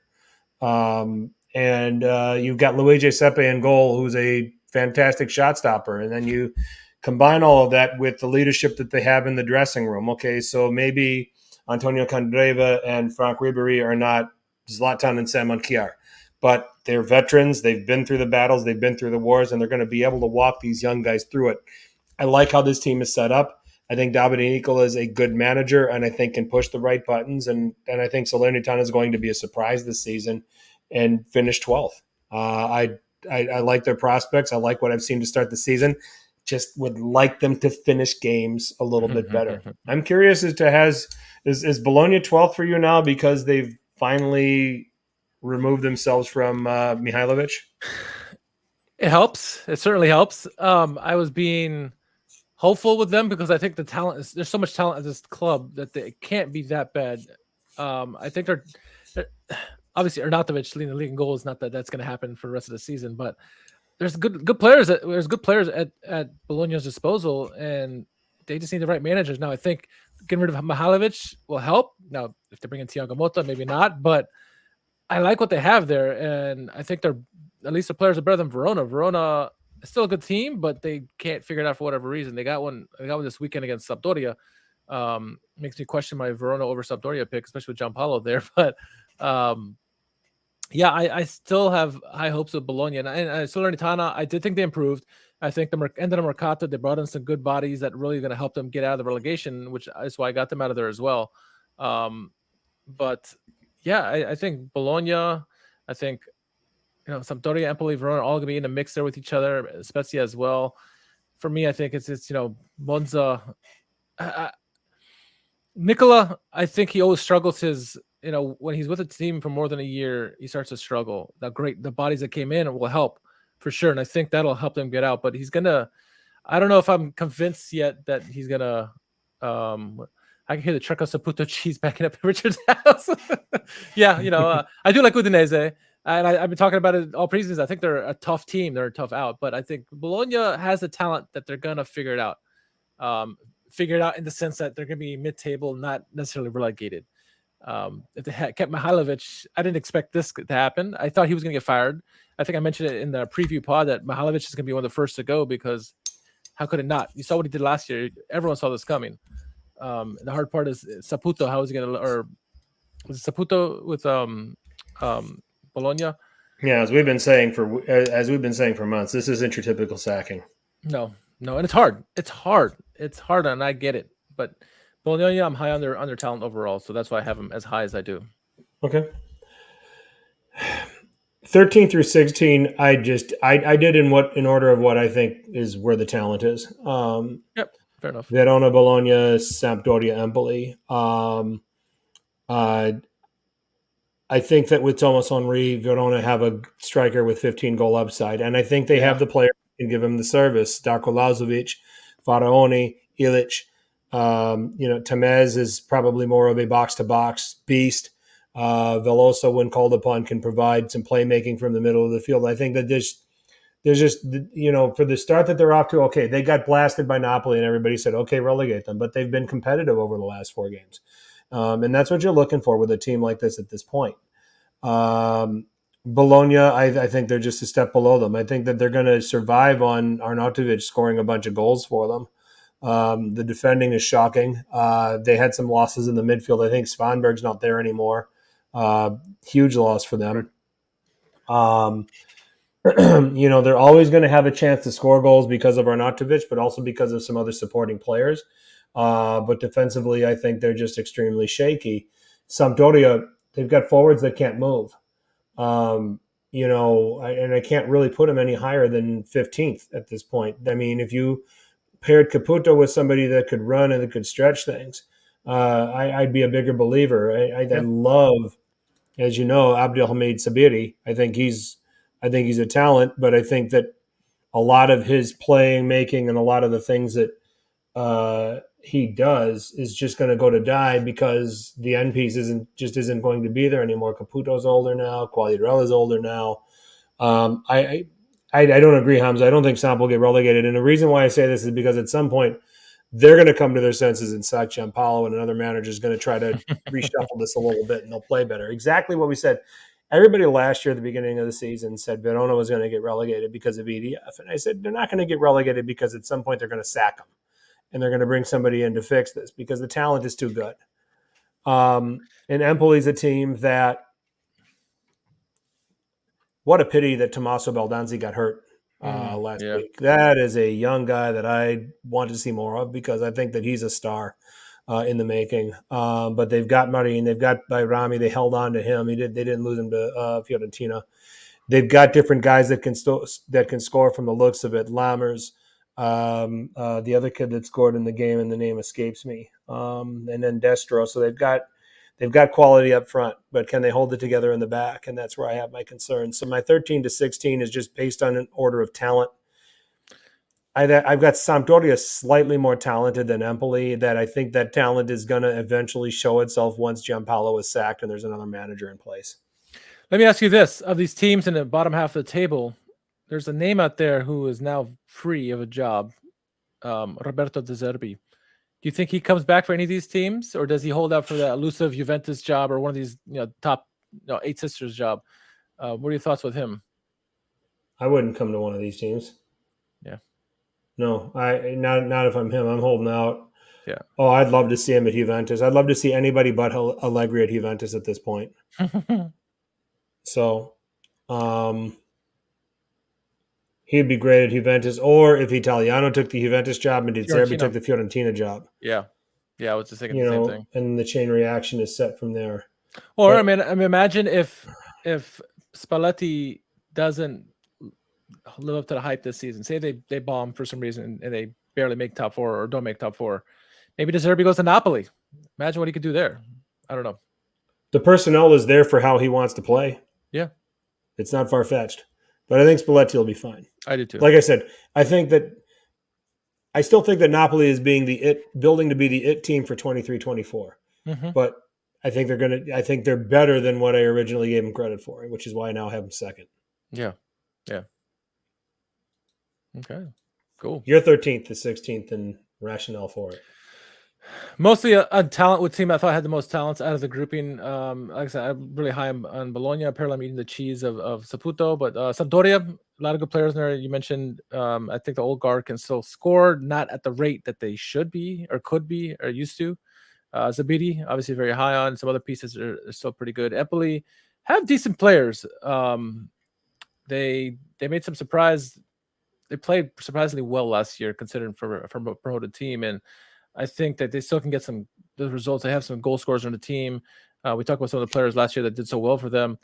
And you've got Luigi Giuseppe in goal, who's a fantastic shot stopper. And then you combine all of that with the leadership that they have in the dressing room. Okay, so maybe Antonio Candreva and Frank Ribery are not Zlatan and Sam Kjaer, but they're veterans. They've been through the battles. They've been through the wars, and they're going to be able to walk these young guys through it. I like how this team is set up. I think Davide Nicola is a good manager, and I think can push the right buttons. And I think Salernitana is going to be a surprise this season and finish 12th. I like their prospects. I like what I've seen to start the season. Just would like them to finish games a little bit better. I'm curious as to is Bologna 12th for you now because they've finally removed themselves from Mihailovic? It helps. It certainly helps. I was being hopeful with them because I think the talent there's so much talent at this club that it can't be that bad. I think they're obviously Arnautovic leading the league in goals. Not that that's going to happen for the rest of the season, but there's good players. There's good players at Bologna's disposal, and they just need the right managers. Now, I think getting rid of Mihailovic will help. Now, if they bring in Thiago Motta, maybe not, but I like what they have there, and I think they're at least the players are better than Verona. Verona is still a good team, but they can't figure it out for whatever reason. They got one this weekend against Sampdoria. Makes me question my Verona over Sampdoria pick, especially with Gianpaolo there. But I still have high hopes of Bologna. And Salernitana, I did think they improved. I think the end of the Mercato, they brought in some good bodies that really going to help them get out of the relegation, which is why I got them out of there as well. But yeah, I think Bologna, I think, Sampdoria, Empoli, Verona, all going to be in the mix there with each other, Spezia as well. For me, I think it's Monza. Nicola, I think he always struggles when he's with a team for more than a year, he starts to struggle. The bodies that came in will help for sure. And I think that'll help them get out, but I don't know if I'm convinced yet that he's going to, I can hear the Trecco Saputo cheese backing up at Richard's house. I do like Udinese. And I've been talking about it all preseason. I think they're a tough team. They're a tough out. But I think Bologna has the talent that they're going to figure it out. Figure it out in the sense that they're going to be mid-table, not necessarily relegated. If they had kept Mihailovic, I didn't expect this to happen. I thought he was going to get fired. I think I mentioned it in the preview pod that Mihailovic is going to be one of the first to go because how could it not? You saw what he did last year. Everyone saw this coming. The hard part is Saputo. How is he going to – or was it Saputo with Bologna? Yeah, as we've been saying for months, this isn't your typical sacking. No, and it's hard. It's hard, and I get it. But Bologna, I'm high on their talent overall, so that's why I have them as high as I do. Okay. 13 through 16, I did in order of what I think is where the talent is. Yep, fair enough. Verona, Bologna, Sampdoria, Empoli. I think that with Thomas Henry, Verona have a striker with 15 goal upside, and I think they have the player who can give him the service. Darko Lazovic, Faraoni, Ilic. Tamez is probably more of a box-to-box beast. Veloso, when called upon, can provide some playmaking from the middle of the field. I think that there's just, for the start that they're off to, okay, they got blasted by Napoli and everybody said, okay, relegate them. But they've been competitive over the last 4 games. And that's what you're looking for with a team like this at this point. Bologna, I think they're just a step below them. I think that they're going to survive on Arnautovic scoring a bunch of goals for them. The defending is shocking. They had some losses in the midfield. I think Svanberg's not there anymore. Huge loss for them. They're always going to have a chance to score goals because of Arnautovic, but also because of some other supporting players. But defensively, I think they're just extremely shaky. Sampdoria, they've got forwards that can't move. And I can't really put them any higher than 15th at this point. I mean, if you paired Caputo with somebody that could run and that could stretch things, I'd be a bigger believer. I love, as you know, Abdelhamid Sabiri. I think he's a talent, but I think that a lot of his playing, making, and a lot of the things that he does is just going to go to die because the end piece isn't going to be there anymore. Caputo's older now. Quagliarella's older now. I don't agree, Hamza. I don't think Samp will get relegated. And the reason why I say this is because at some point they're going to come to their senses and sack Giampaolo, and another manager is going to try to reshuffle this a little bit, and they'll play better. Exactly what we said. Everybody last year at the beginning of the season said Verona was going to get relegated because of EDF. And I said they're not going to get relegated because at some point they're going to sack them. And they're going to bring somebody in to fix this because the talent is too good. And Empoli's a team that, what a pity that Tommaso Baldanzi got hurt last week. That is a young guy that I want to see more of because I think that he's a star in the making. But they've got Marin, they've got Bayrami, they held on to him. They didn't lose him to Fiorentina. They've got different guys that can score from the looks of it. Lammers. The other kid that scored in the game, and the name escapes me, and then Destro. So they've got quality up front, but can they hold it together in the back? And that's where I have my concerns. So my 13 to 16 is just based on an order of talent. I've got Sampdoria slightly more talented than Empoli. That I think that talent is going to eventually show itself once Giampaolo is sacked and there's another manager in place. Let me ask you this: of these teams in the bottom half of the table, there's a name out there who is now free of a job, Roberto De Zerbi. Do you think he comes back for any of these teams, or does he hold out for that elusive Juventus job or one of these top Eight Sisters job? What are your thoughts with him? I wouldn't come to one of these teams. Yeah. No, not if I'm him. I'm holding out. Yeah. Oh, I'd love to see him at Juventus. I'd love to see anybody but Allegri at Juventus at this point. So, he'd be great at Juventus, or if Italiano took the Juventus job and De Zerbi took the Fiorentina job. Yeah, I was just thinking the same thing. And the chain reaction is set from there. Or I mean, imagine if Spalletti doesn't live up to the hype this season. Say they bomb for some reason and they barely make top four or don't make top four. Maybe De Zerbi goes to Napoli. Imagine what he could do there. I don't know. The personnel is there for how he wants to play. Yeah, it's not far fetched. But I think Spalletti will be fine. I do too. Like I said, I still think that Napoli is building to be the it team for 23-24. Mm-hmm. But I think they're better than what I originally gave them credit for, which is why I now have them second. Yeah. Okay, cool. You're 13th to 16th and rationale for it. Mostly a talent with team I thought had the most talents out of the grouping. Like I said, I'm really high on Bologna. Apparently, I'm eating the cheese of Saputo. But Sampdoria, a lot of good players in there. You mentioned, I think the old guard can still score, not at the rate that they should be or could be or used to. Zabidi, obviously very high on. Some other pieces are still pretty good. Empoli have decent players. They made some surprise. They played surprisingly well last year, considering from a promoted team, and I think that they still can get the results. They have some goal scorers on the team. We talked about some of the players last year that did so well for them.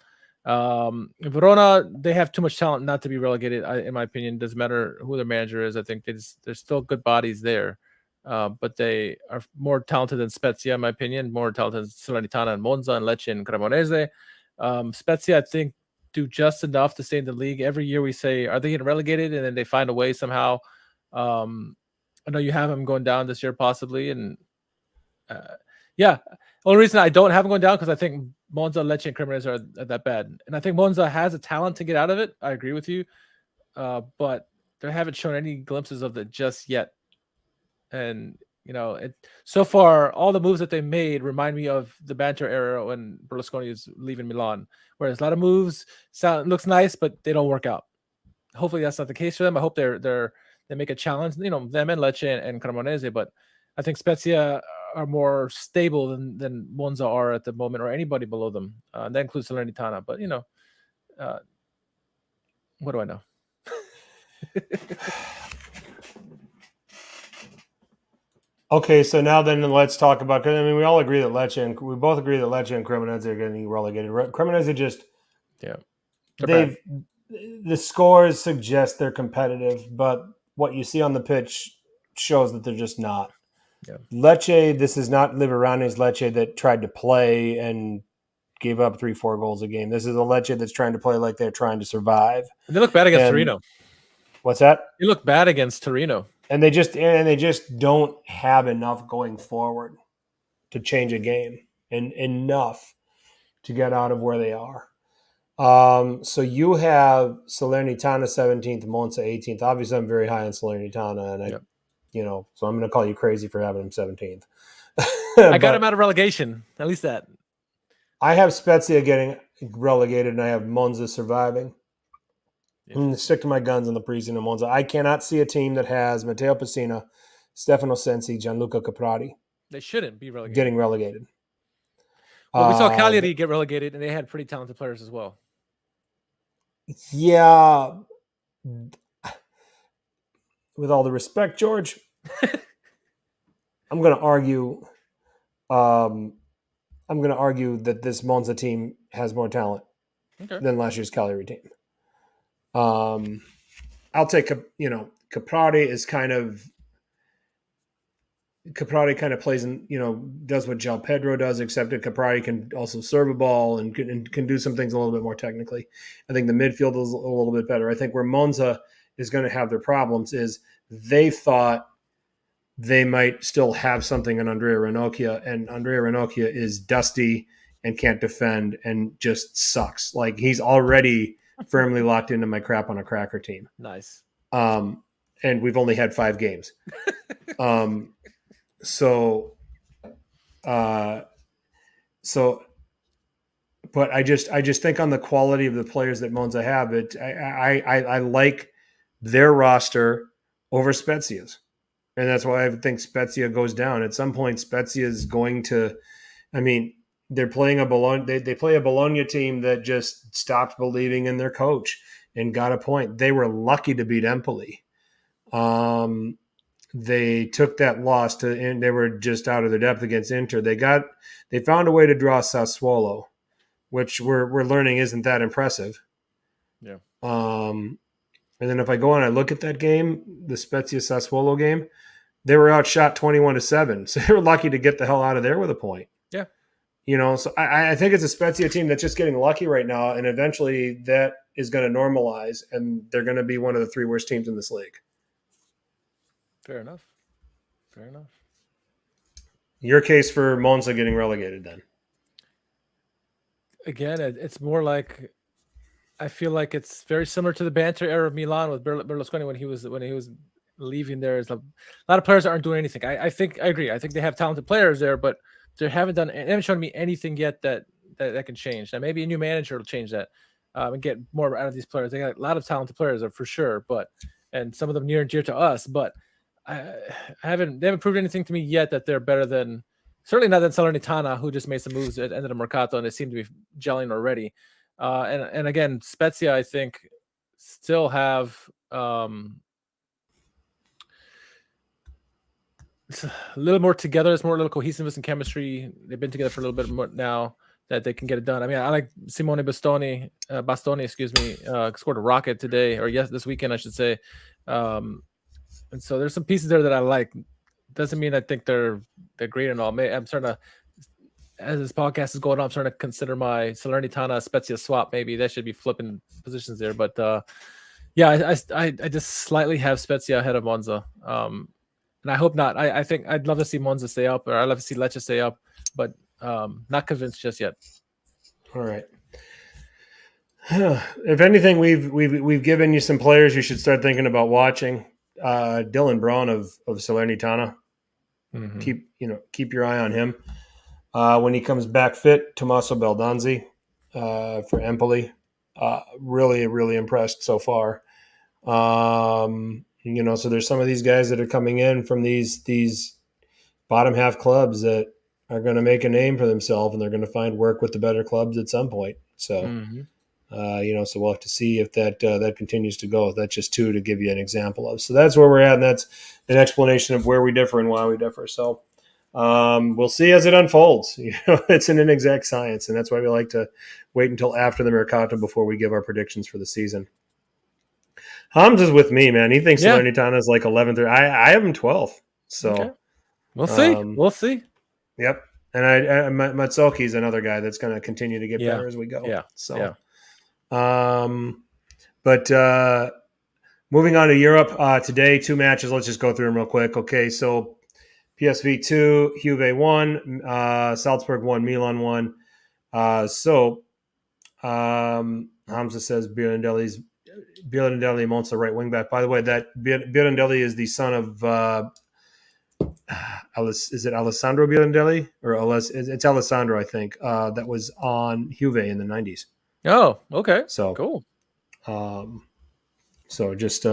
Verona, they have too much talent not to be relegated, in my opinion. Doesn't matter who their manager is. I think there's still good bodies there. But they are more talented than Spezia, in my opinion, more talented than Salernitana and Monza and Lecce and Cremonese. Spezia, I think, do just enough to stay in the league. Every year we say, are they getting relegated? And then they find a way somehow. I know you have them going down this year possibly. And the only reason I don't have them going down because I think Monza, Lecce, and Cremonese are that bad. And I think Monza has a talent to get out of it. I agree with you. But they haven't shown any glimpses of it just yet. And, so far, all the moves that they made remind me of the banter era when Berlusconi is leaving Milan. Whereas a lot of moves looks nice, but they don't work out. Hopefully that's not the case for them. I hope they make a challenge, them and Lecce and Cremonese. But I think Spezia are more stable than Monza are at the moment, or anybody below them. That includes Salernitana. But, what do I know? I Okay, so now then let's talk about. I mean, we all agree that we both agree that Lecce and Cremonese are getting relegated. Cremonese just Yeah, they've the scores suggest they're competitive, but what you see on the pitch shows that they're just not. Yeah. Lecce, this is not Liverane's Lecce that tried to play and gave up 3-4 goals a game. This is a Lecce that's trying to play like they're trying to survive. They look bad against Torino. What's that? They look bad against Torino. And they just don't have enough going forward to change a game and enough to get out of where they are. So you have Salernitana 17th, Monza 18th. Obviously, I'm very high on Salernitana, and so I'm going to call you crazy for having him 17th. I got him out of relegation. At least that. I have Spezia getting relegated, and I have Monza surviving. I'm going to stick to my guns in the preseason of Monza. I cannot see a team that has Matteo Pessina, Stefano Sensi, Gianluca Caprati. They shouldn't be relegated. Getting relegated. Well, we saw Cagliari get relegated, and they had pretty talented players as well. Yeah. With all the respect, George, I'm going to argue. I'm going to argue that this Monza team has more talent than last year's Cagliari team. I'll take Caprati is Caprati kind of plays and does what João Pedro does, except that Caprati can also serve a ball and can do some things a little bit more technically. I think the midfield is a little bit better. I think where Monza is going to have their problems is they thought they might still have something in Andrea Ranocchia, and Andrea Ranocchia is dusty and can't defend and just sucks. Like, he's already firmly locked into my crap on a cracker team. Nice. And we've only had 5 games. But I just think on the quality of the players that Monza have, I like their roster over Spezia's. And that's why I think Spezia goes down. At some point, Spezia is going to, they're playing a Bologna. They play a Bologna team that just stopped believing in their coach and got a point. They were lucky to beat Empoli. They took that loss and they were just out of their depth against Inter. They found a way to draw Sassuolo, which we're learning isn't that impressive. Yeah. And then if I go on and I look at that game, the Spezia Sassuolo game, they were outshot 21-7. So they were lucky to get the hell out of there with a point. Yeah. So I think it's a Spezia team that's just getting lucky right now, and eventually that is going to normalize, and they're going to be one of the 3 worst teams in this league. Fair enough. Your case for Monza getting relegated then? Again, it's more like, I feel like it's very similar to the banter era of Milan with Berlusconi when he was leaving there. A lot of players aren't doing anything. I agree. I think they have talented players there, but they haven't shown me anything yet that can change. Now, maybe a new manager will change that and get more out of these players. They got a lot of talented players for sure, and some of them near and dear to us, but they haven't proved anything to me yet that they're better than, certainly not than Salernitana, who just made some moves at the end of the Mercato, and they seem to be gelling already. And again, Spezia, I think, still have it's a little more together. It's more a little cohesiveness and chemistry. They've been together for a little bit more now that they can get it done. I like Simone Bastoni, scored a rocket today, or this weekend, I should say. And so there's some pieces there that I like. Doesn't mean I think they're great and all. I'm starting to, as this podcast is going on, I'm starting to consider my Salernitana Spezia swap. Maybe that should be flipping positions there. But I just slightly have Spezia ahead of Monza. And I hope not. I think I'd love to see Monza stay up, or I'd love to see Lecce stay up, but not convinced just yet. All right. If anything, we've given you some players you should start thinking about watching. Dylan Braun of Salernitana. Mm-hmm. Keep your eye on him. When he comes back fit, Tommaso Baldanzi for Empoli. Really, really impressed so far. So there's some of these guys that are coming in from these bottom half clubs that are going to make a name for themselves, and they're going to find work with the better clubs at some point. So So we'll have to see if that continues to go. That's just two to give you an example of. So that's where we're at, and that's an explanation of where we differ and why we differ. So we'll see as it unfolds. It's an inexact science, and that's why we like to wait until after the Mercato before we give our predictions for the season. Hamza's with me, man. He thinks Salernitana is like 11th. I have him 12th. So okay. We'll see. We'll see. Yep. And Matsuki's another guy that's going to continue to get better as we go. Yeah. So, but moving on to Europe today, 2 matches. Let's just go through them real quick. Okay, so PSV 2, Juve 1, Salzburg 1, Milan 1. Hamza says Birandelli Monza right wing back. By the way, that Birandelli is the son of is it Alessandro Birandelli or it's Alessandro, I think, that was on Juve in the 90s. Oh, okay. So cool. So just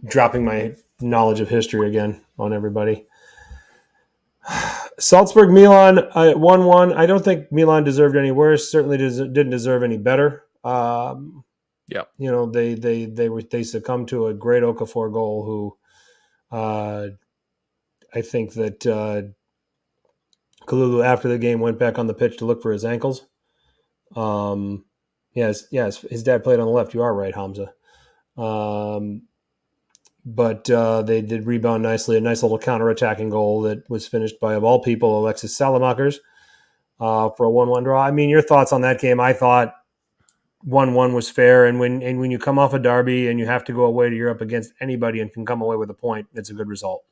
dropping my knowledge of history again on everybody. Salzburg Milan 1-1. I don't think Milan deserved any worse. Certainly didn't deserve any better. Yeah. They succumbed to a great Okafor goal who I think that Kalulu after the game went back on the pitch to look for his ankles. Yes, his dad played on the left. You are right, Hamza. But they did rebound nicely. A nice little counter-attacking goal that was finished by, of all people, Alexis Salamakers for a 1-1 draw. I mean, your thoughts on that game? I thought 1-1 was fair, and when you come off a derby and you have to go away to Europe against anybody and can come away with a point, it's a good result.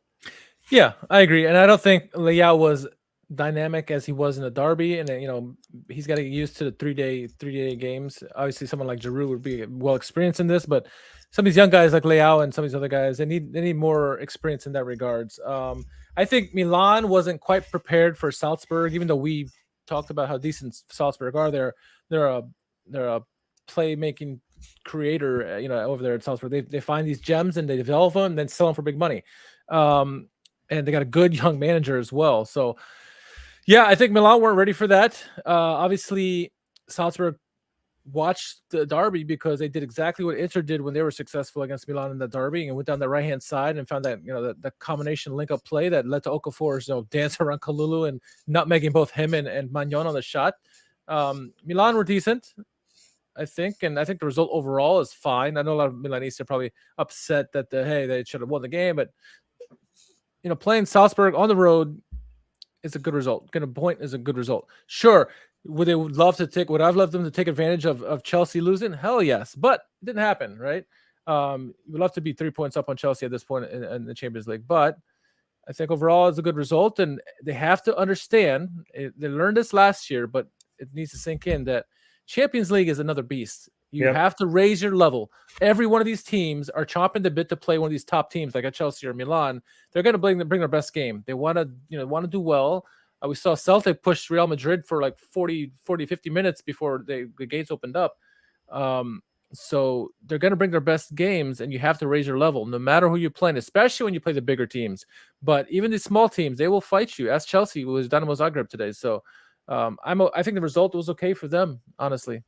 Yeah, I agree, and I don't think Leao was dynamic as he was in the derby, and he's got to get used to the three-day games. Obviously, someone like Giroud would be well experienced in this, but some of these young guys like Leao and some of these other guys, they need more experience in that regards. I think Milan wasn't quite prepared for Salzburg, even though we talked about how decent Salzburg are. They're a playmaking creator, over there at Salzburg. They find these gems and they develop them and then sell them for big money. And they got a good young manager as well. So, yeah, I think Milan weren't ready for that. Obviously, Salzburg watched the derby because they did exactly what Inter did when they were successful against Milan in the derby and went down the right-hand side and found that, the combination link-up play that led to Okafor's, dance around Kalulu and nutmegging both him and Magnon on the shot. Milan were decent, I think, and I think the result overall is fine. I know a lot of Milanists are probably upset that they should have won the game, but playing Salzburg on the road is a good result. Getting a point is a good result. Sure, would I've loved them to take advantage of Chelsea losing? Hell yes, but it didn't happen, right? You would love to be 3 points up on Chelsea at this point in the Champions League, but I think overall it's a good result, and they have to understand. They learned this last year, but it needs to sink in that Champions League is another beast. You have to raise your level. Every one of these teams are chomping the bit to play one of these top teams, like a Chelsea or Milan. They're going to bring their best game. They want to do well. We saw Celtic push Real Madrid for like 40, 50 minutes before the gates opened up. So they're going to bring their best games, and you have to raise your level, no matter who you're playing, especially when you play the bigger teams. But even these small teams, they will fight you. As Chelsea was Dynamo Zagreb today. So I think the result was okay for them, honestly.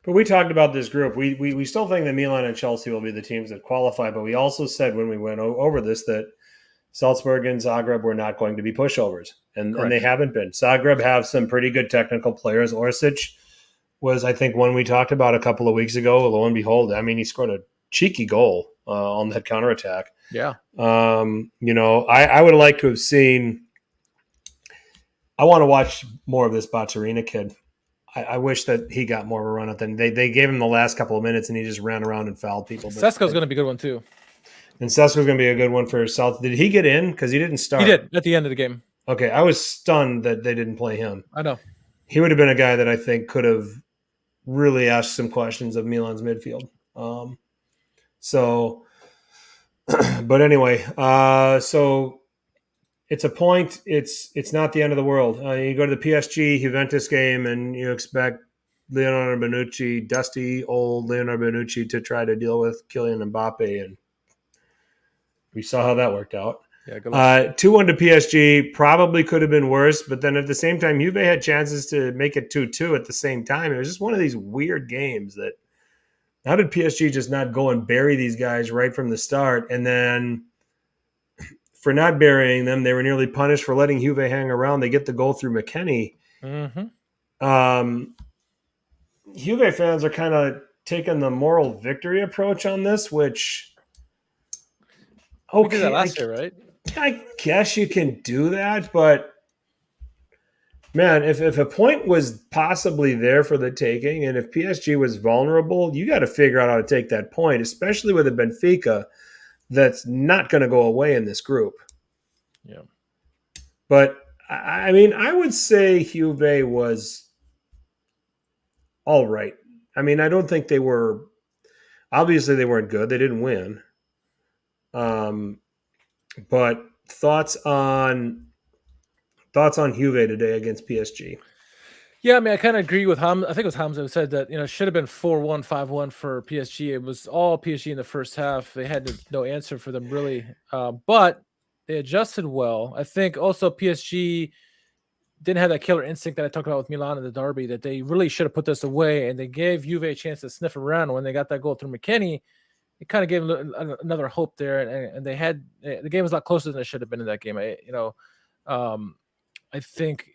But we talked about this group. We still think that Milan and Chelsea will be the teams that qualify, but we also said when we went over this that Salzburg and Zagreb were not going to be pushovers, and they haven't been. Zagreb have some pretty good technical players. Orsic was, I think, one we talked about a couple of weeks ago. Lo and behold, I mean, he scored a cheeky goal on that counterattack. Yeah. I would like to have seen – I want to watch more of this Bacciarina kid. I wish that he got more of a run at them. They gave him the last couple of minutes, and he just ran around and fouled people. Sesko's going to be a good one, too. And Sesko's going to be a good one for South. Did he get in? Because he didn't start. He did at the end of the game. Okay, I was stunned that they didn't play him. I know. He would have been a guy that I think could have really asked some questions of Milan's midfield. But anyway, so it's a point. It's not the end of the world. You go to the PSG Juventus game and you expect Leonardo Bonucci, dusty old Leonardo Bonucci, to try to deal with Kylian Mbappe, and we saw how that worked out. Yeah, good luck. 2-1 to PSG probably could have been worse, but then at the same time, Juve had chances to make it 2-2 at the same time. It was just one of these weird games that how did PSG just not go and bury these guys right from the start? And then for not burying them, they were nearly punished for letting Juve hang around. They get the goal through McKennie. Juve fans are kind of taking the moral victory approach on this, which We did that last year, right? I guess you can do that, but man, if a point was possibly there for the taking, and if PSG was vulnerable, you got to figure out how to take that point, especially with a Benfica that's not going to go away in this group. Yeah. But, I mean, I would say Juve was all right. I mean, I don't think they were – obviously they weren't good. They didn't win. But thoughts on Juve today against PSG? Yeah, I mean, I kind of agree with Hamza. I think it was Hamza who said that, it should have been 4-1, 5-1 for PSG. It was all PSG in the first half. They had no answer for them, really. But they adjusted well. I think also PSG didn't have that killer instinct that I talked about with Milan and the derby, that they really should have put this away, and they gave Juve a chance to sniff around. When they got that goal through McKennie, it kind of gave them another hope there, and they had the game was a lot closer than it should have been in that game. I think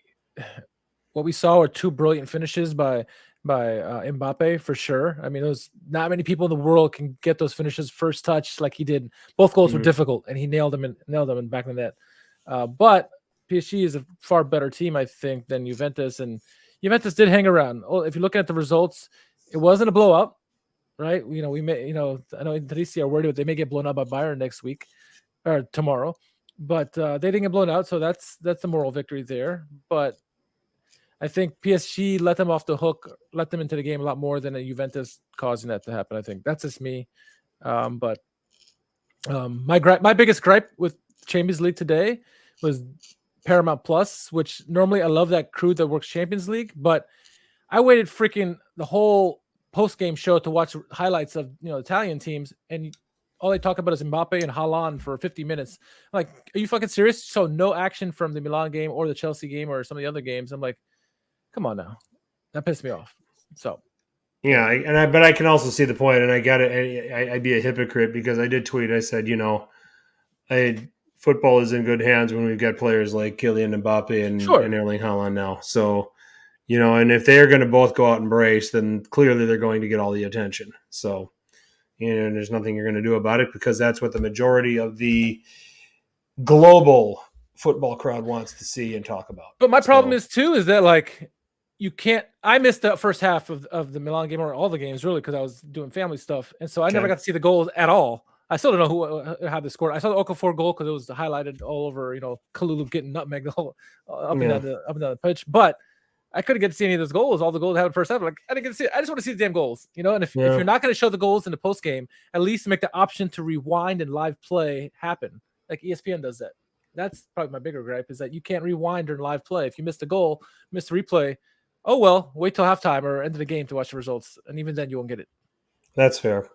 what we saw were two brilliant finishes by Mbappe for sure. I mean, those not many people in the world can get those finishes first touch like he did. Both goals were difficult, and he nailed them in back in the net. But PSG is a far better team, I think, than Juventus, and Juventus did hang around. Oh, if you look at the results, it wasn't a blowout, right? I know Intrigue are worried they may get blown out by Bayern next week or tomorrow, but they didn't get blown out, so that's the moral victory there. But I think PSG let them off the hook, let them into the game a lot more than a Juventus causing that to happen. I think that's just me. But my biggest gripe with Champions League today was Paramount Plus, which normally I love that crew that works Champions League, but I waited freaking the whole post-game show to watch highlights of Italian teams, and all they talk about is Mbappe and Haaland for 50 minutes. I'm like, are you fucking serious? So no action from the Milan game or the Chelsea game or some of the other games. I'm like, come on now. That pissed me off. So yeah, but I can also see the point, and I got it. I'd be a hypocrite because I did tweet. I said, football is in good hands when we've got players like Kylian Mbappe and Erling Haaland now. So, and if they're going to both go out and brace, then clearly they're going to get all the attention. So, there's nothing you're going to do about it because that's what the majority of the global football crowd wants to see and talk about. But my problem is that like you can't. I missed the first half of the Milan game or all the games really because I was doing family stuff, and so I never got to see the goals at all. I still don't know how they scored. I saw the Okafor goal because it was highlighted all over. Kalulu getting nutmegged up and down the pitch, but I couldn't get to see any of those goals. All the goals happened first half. Like I didn't get to see it. I just want to see the damn goals, And if you're not going to show the goals in the post game, at least make the option to rewind and live play happen, like ESPN does that. That's probably my bigger gripe is that you can't rewind during live play. If you missed a goal, missed the replay, oh well, wait till halftime or end of the game to watch the results, and even then you won't get it. That's fair.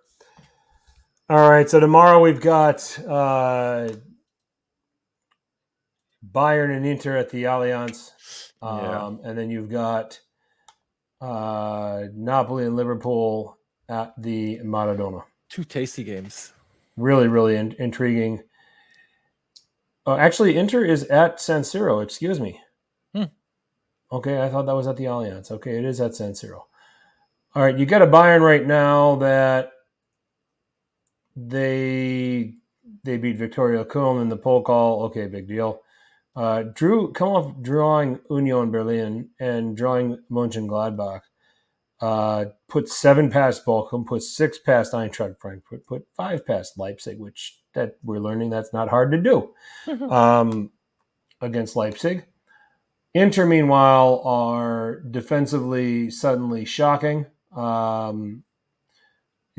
All right, so tomorrow we've got Bayern and Inter at the Allianz, and then you've got Napoli and Liverpool at the Maradona. Two tasty games. Really, really intriguing. Actually, Inter is at San Siro. Excuse me. Okay, I thought that was at the Allianz. Okay, it is at San Siro. All right, you got a Bayern right now that they beat Victoria Köln in the Pokal. Okay, big deal. Come off drawing Union Berlin and drawing Mönchengladbach. Put 7 past Bochum, put 6 past Eintracht Frankfurt, put 5 past Leipzig, which that we're learning that's not hard to do against Leipzig. Inter, meanwhile, are defensively suddenly shocking.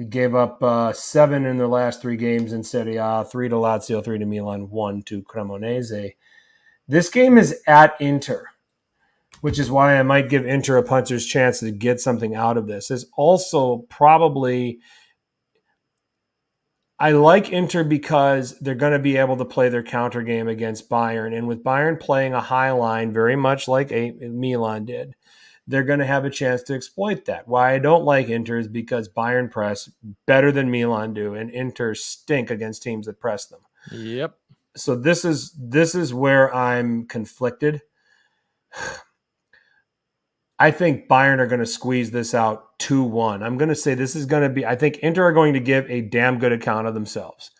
Gave up 7 in their last 3 games in Serie A, 3 to Lazio, 3 to Milan, 1 to Cremonese. This game is at Inter, which is why I might give Inter a puncher's chance to get something out of this. It's also probably I like Inter because they're going to be able to play their counter game against Bayern. And with Bayern playing a high line, very much like Milan did, they're going to have a chance to exploit that. Why I don't like Inter is because Bayern press better than Milan do, and Inter stink against teams that press them. Yep. So this is where I'm conflicted. I think Bayern are going to squeeze this out 2-1. I'm going to say this is going to be – I think Inter are going to give a damn good account of themselves.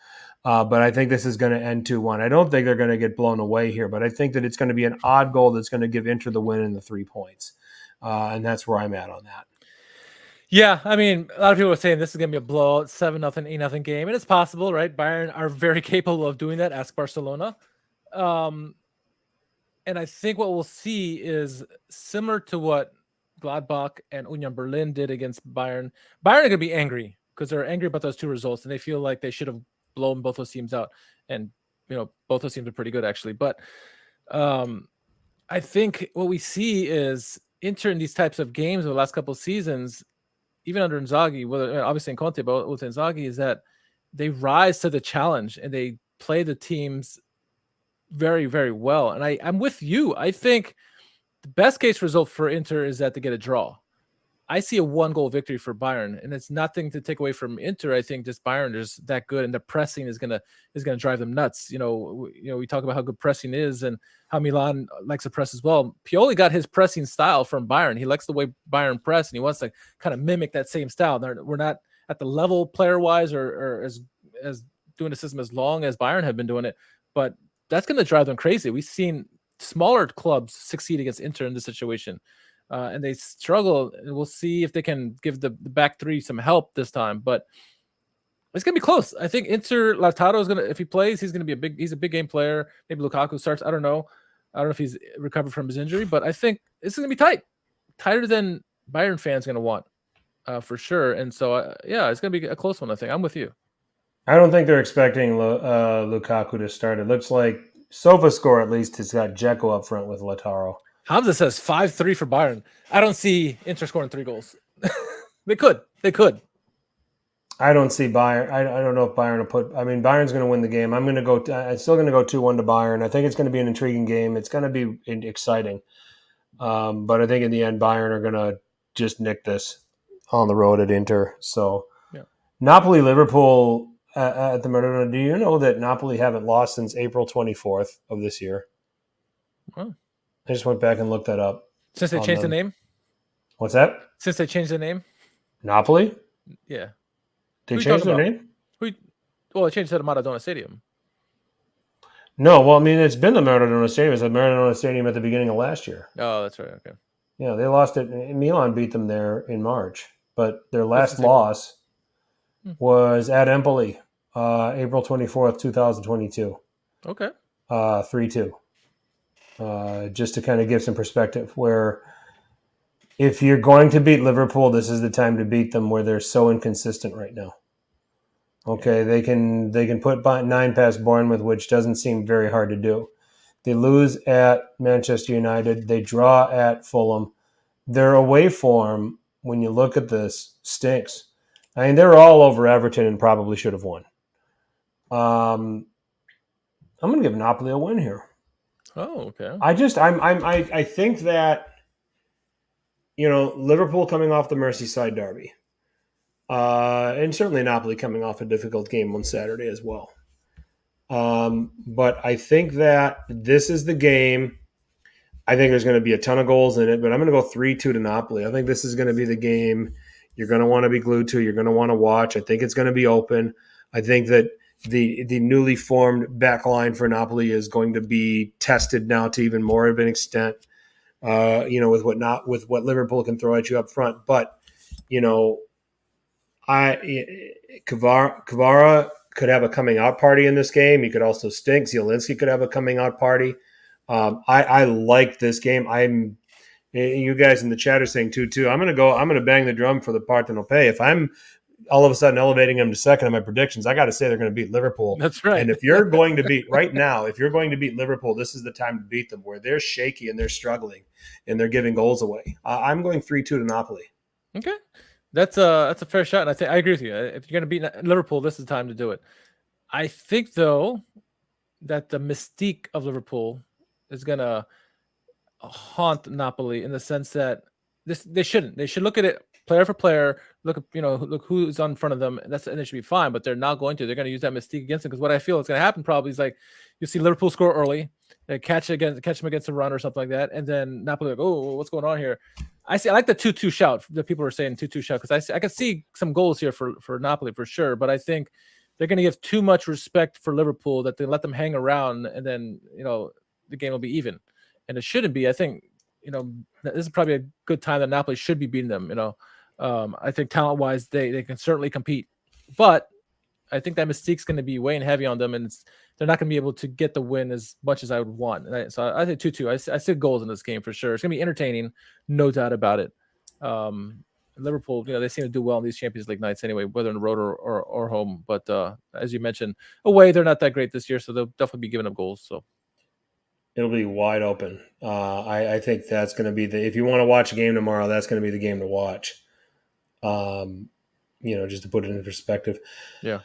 But I think this is going to end 2-1. I don't think they're going to get blown away here, but I think that it's going to be an odd goal that's going to give Inter the win and the 3 points. And that's where I'm at on that. Yeah, I mean, a lot of people are saying this is going to be a blowout, 7-0, 8-0 game, and it's possible, right? Bayern are very capable of doing that. Ask Barcelona. And I think what we'll see is similar to what Gladbach and Union Berlin did against Bayern. Bayern are going to be angry because they're angry about those two results, and they feel like they should have blown both those teams out. And, both those teams are pretty good, actually. But I think what we see is Inter in these types of games over the last couple of seasons, even under Inzaghi, whether obviously in Conte, but with Inzaghi, is that they rise to the challenge and they play the teams very, very well. And I'm with you. I think the best case result for Inter is that they get a draw. I see a 1-goal victory for Bayern, and it's nothing to take away from Inter. I think just Bayern is that good, and the pressing is gonna drive them nuts. We talk about how good pressing is and how Milan likes to press as well. Pioli got his pressing style from Bayern. He likes the way Bayern press, and he wants to kind of mimic that same style. We're not at the level player wise or as doing the system as long as Bayern have been doing it, but that's going to drive them crazy. We've seen smaller clubs succeed against Inter in this situation. And they struggle. And we'll see if they can give the back three some help this time. But it's gonna be close. I think Inter Lautaro is gonna, if he plays, he's a big game player. Maybe Lukaku starts. I don't know if he's recovered from his injury, but I think this is gonna be tight, tighter than Bayern fans gonna want, for sure. And so it's gonna be a close one. I think I'm with you. I don't think they're expecting Lukaku to start. It looks like SofaScore at least has got Dzeko up front with Lautaro. Hamza says 5-3 for Bayern. I don't see Inter scoring 3 goals. They could. I don't see Bayern. I don't know if Bayern will put. I mean, Bayern's going to win the game. I'm still going to go 2-1 to Bayern. I think it's going to be an intriguing game. It's going to be exciting. But I think in the end, Bayern are going to just nick this on the road at Inter. So, yeah. Napoli, Liverpool at the Mercato. Do you know that Napoli haven't lost since April 24th of this year? Wow. I just went back and looked that up. Since they changed the name? What's that? Since they changed the name? Napoli? Yeah. They changed their name? They changed to the Maradona Stadium. No, well, I mean, it's been the Maradona Stadium. It was the Maradona Stadium at the beginning of last year. Oh, that's right. Okay. Yeah, they lost it. Milan beat them there in March. But their last loss was at Empoli, April 24th, 2022. Okay. 3-2. Just to kind of give some perspective, where if you're going to beat Liverpool, this is the time to beat them, where they're so inconsistent right now. Okay, they can put 9 past Bournemouth, which doesn't seem very hard to do. They lose at Manchester United. They draw at Fulham. Their away form, when you look at this, stinks. I mean, they're all over Everton and probably should have won. I'm going to give Napoli a win here. Oh, okay. I think that, Liverpool coming off the Merseyside derby, and certainly Napoli coming off a difficult game on Saturday as well. But I think that this is the game. I think there's going to be a ton of goals in it, but I'm going to go 3-2 to Napoli. I think this is going to be the game you're going to want to be glued to. You're going to want to watch. I think it's going to be open. I think that the newly formed back line for Napoli is going to be tested now to even more of an extent, with what Liverpool can throw at you up front. But, Kvara could have a coming out party in this game. He could also stink. Zielinski could have a coming out party. I like this game. You guys in the chat are saying 2-2. I'm going to bang the drum for the Partenopei. If I'm all of a sudden elevating them to second in my predictions, I got to say they're going to beat Liverpool. That's right. And if you're going to beat Liverpool, this is the time to beat them, where they're shaky and they're struggling and they're giving goals away. I'm going 3-2 to Napoli. Okay. That's a fair shot, and I agree with you. If you're going to beat Liverpool, this is the time to do it. I think though that the mystique of Liverpool is going to haunt Napoli in the sense that they shouldn't. They should look at it player for player. Look who's on front of them. And they should be fine. But they're not going to. They're going to use that mystique against them because what I feel is going to happen probably is like you see Liverpool score early, they catch them against a run or something like that, and then Napoli like, oh, what's going on here? I like the 2-2 shout. The people are saying 2-2 shout because I can see some goals here for Napoli for sure. But I think they're going to give too much respect for Liverpool that they let them hang around, and then the game will be even. And it shouldn't be. I think, this is probably a good time that Napoli should be beating them. I think talent-wise, they can certainly compete. But I think that mystique's going to be weighing heavy on them, and they're not going to be able to get the win as much as I would want. So I think 2-2. I see goals in this game for sure. It's going to be entertaining, no doubt about it. Liverpool, they seem to do well in these Champions League nights anyway, whether on the road or home. But as you mentioned, away, they're not that great this year, so they'll definitely be giving up goals. So. It'll be wide open. I think that's going to be if you want to watch a game tomorrow, that's going to be the game to watch. Just to put it in perspective. Yeah.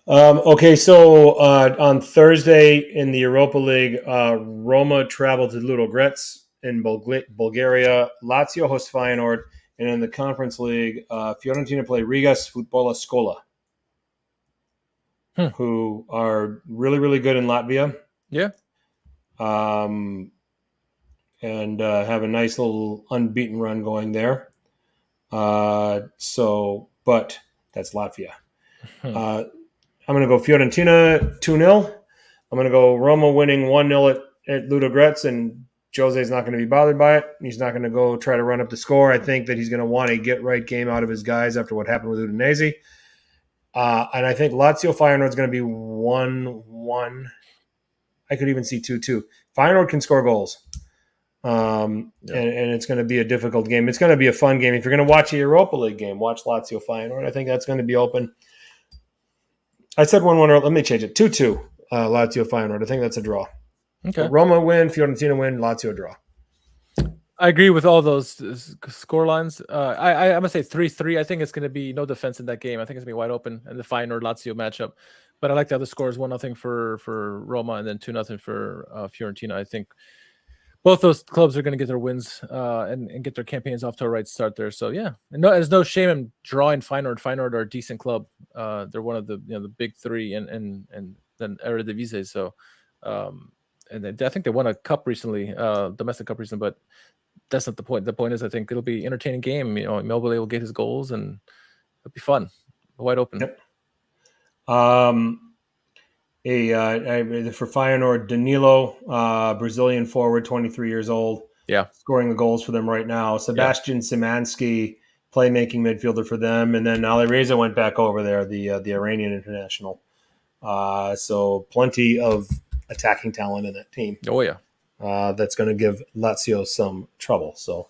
Okay, so on Thursday in the Europa League, Roma traveled to Ludogorets in Bulgaria. Lazio hosts Feyenoord. And in the Conference League, Fiorentina play Rigas Futbola Scola, who are really, really good in Latvia. Yeah. And have a nice little unbeaten run going there. But that's Latvia. I'm going to go Fiorentina 2-0. I'm going to go Roma winning 1-0 at Ludogorets, and Jose's not going to be bothered by it. He's not going to go try to run up the score. I think that he's going to want a get-right game out of his guys after what happened with Udinese. And I think Lazio Feyenoord is going to be 1-1. I could even see 2-2. Feyenoord can score goals. And it's going to be a difficult game. It's going to be a fun game. If you're going to watch a Europa League game, watch Lazio Feyenoord. I think that's going to be open. I said 1-1. Let me change it. 2-2 Lazio Feyenoord. I think that's a draw. Okay. Roma win, Fiorentina win, Lazio draw. I agree with all those score lines. I'm going to say 3-3. I think it's going to be no defense in that game. I think it's going to be wide open in the Feyenoord-Lazio matchup. But I like the other scores, 1-0 for Roma and then 2-0 for Fiorentina. I think both those clubs are going to get their wins and get their campaigns off to a right start there. So, yeah. And there's no shame in drawing Feyenoord. Feyenoord are a decent club. They're one of the the big three and then Eredivisie. So, and I think they won a cup recently, domestic cup recently, but that's not the point. The point is I think it'll be an entertaining game. Immobile will get his goals and it'll be fun. Wide open. Yep. For Feyenoord, Danilo, Brazilian forward, 23 years old. Yeah. Scoring the goals for them right now. Sebastian Szymanski, playmaking midfielder for them. And then Alireza went back over there, the Iranian international. So plenty of attacking talent in that team. Oh, yeah. That's going to give Lazio some trouble. So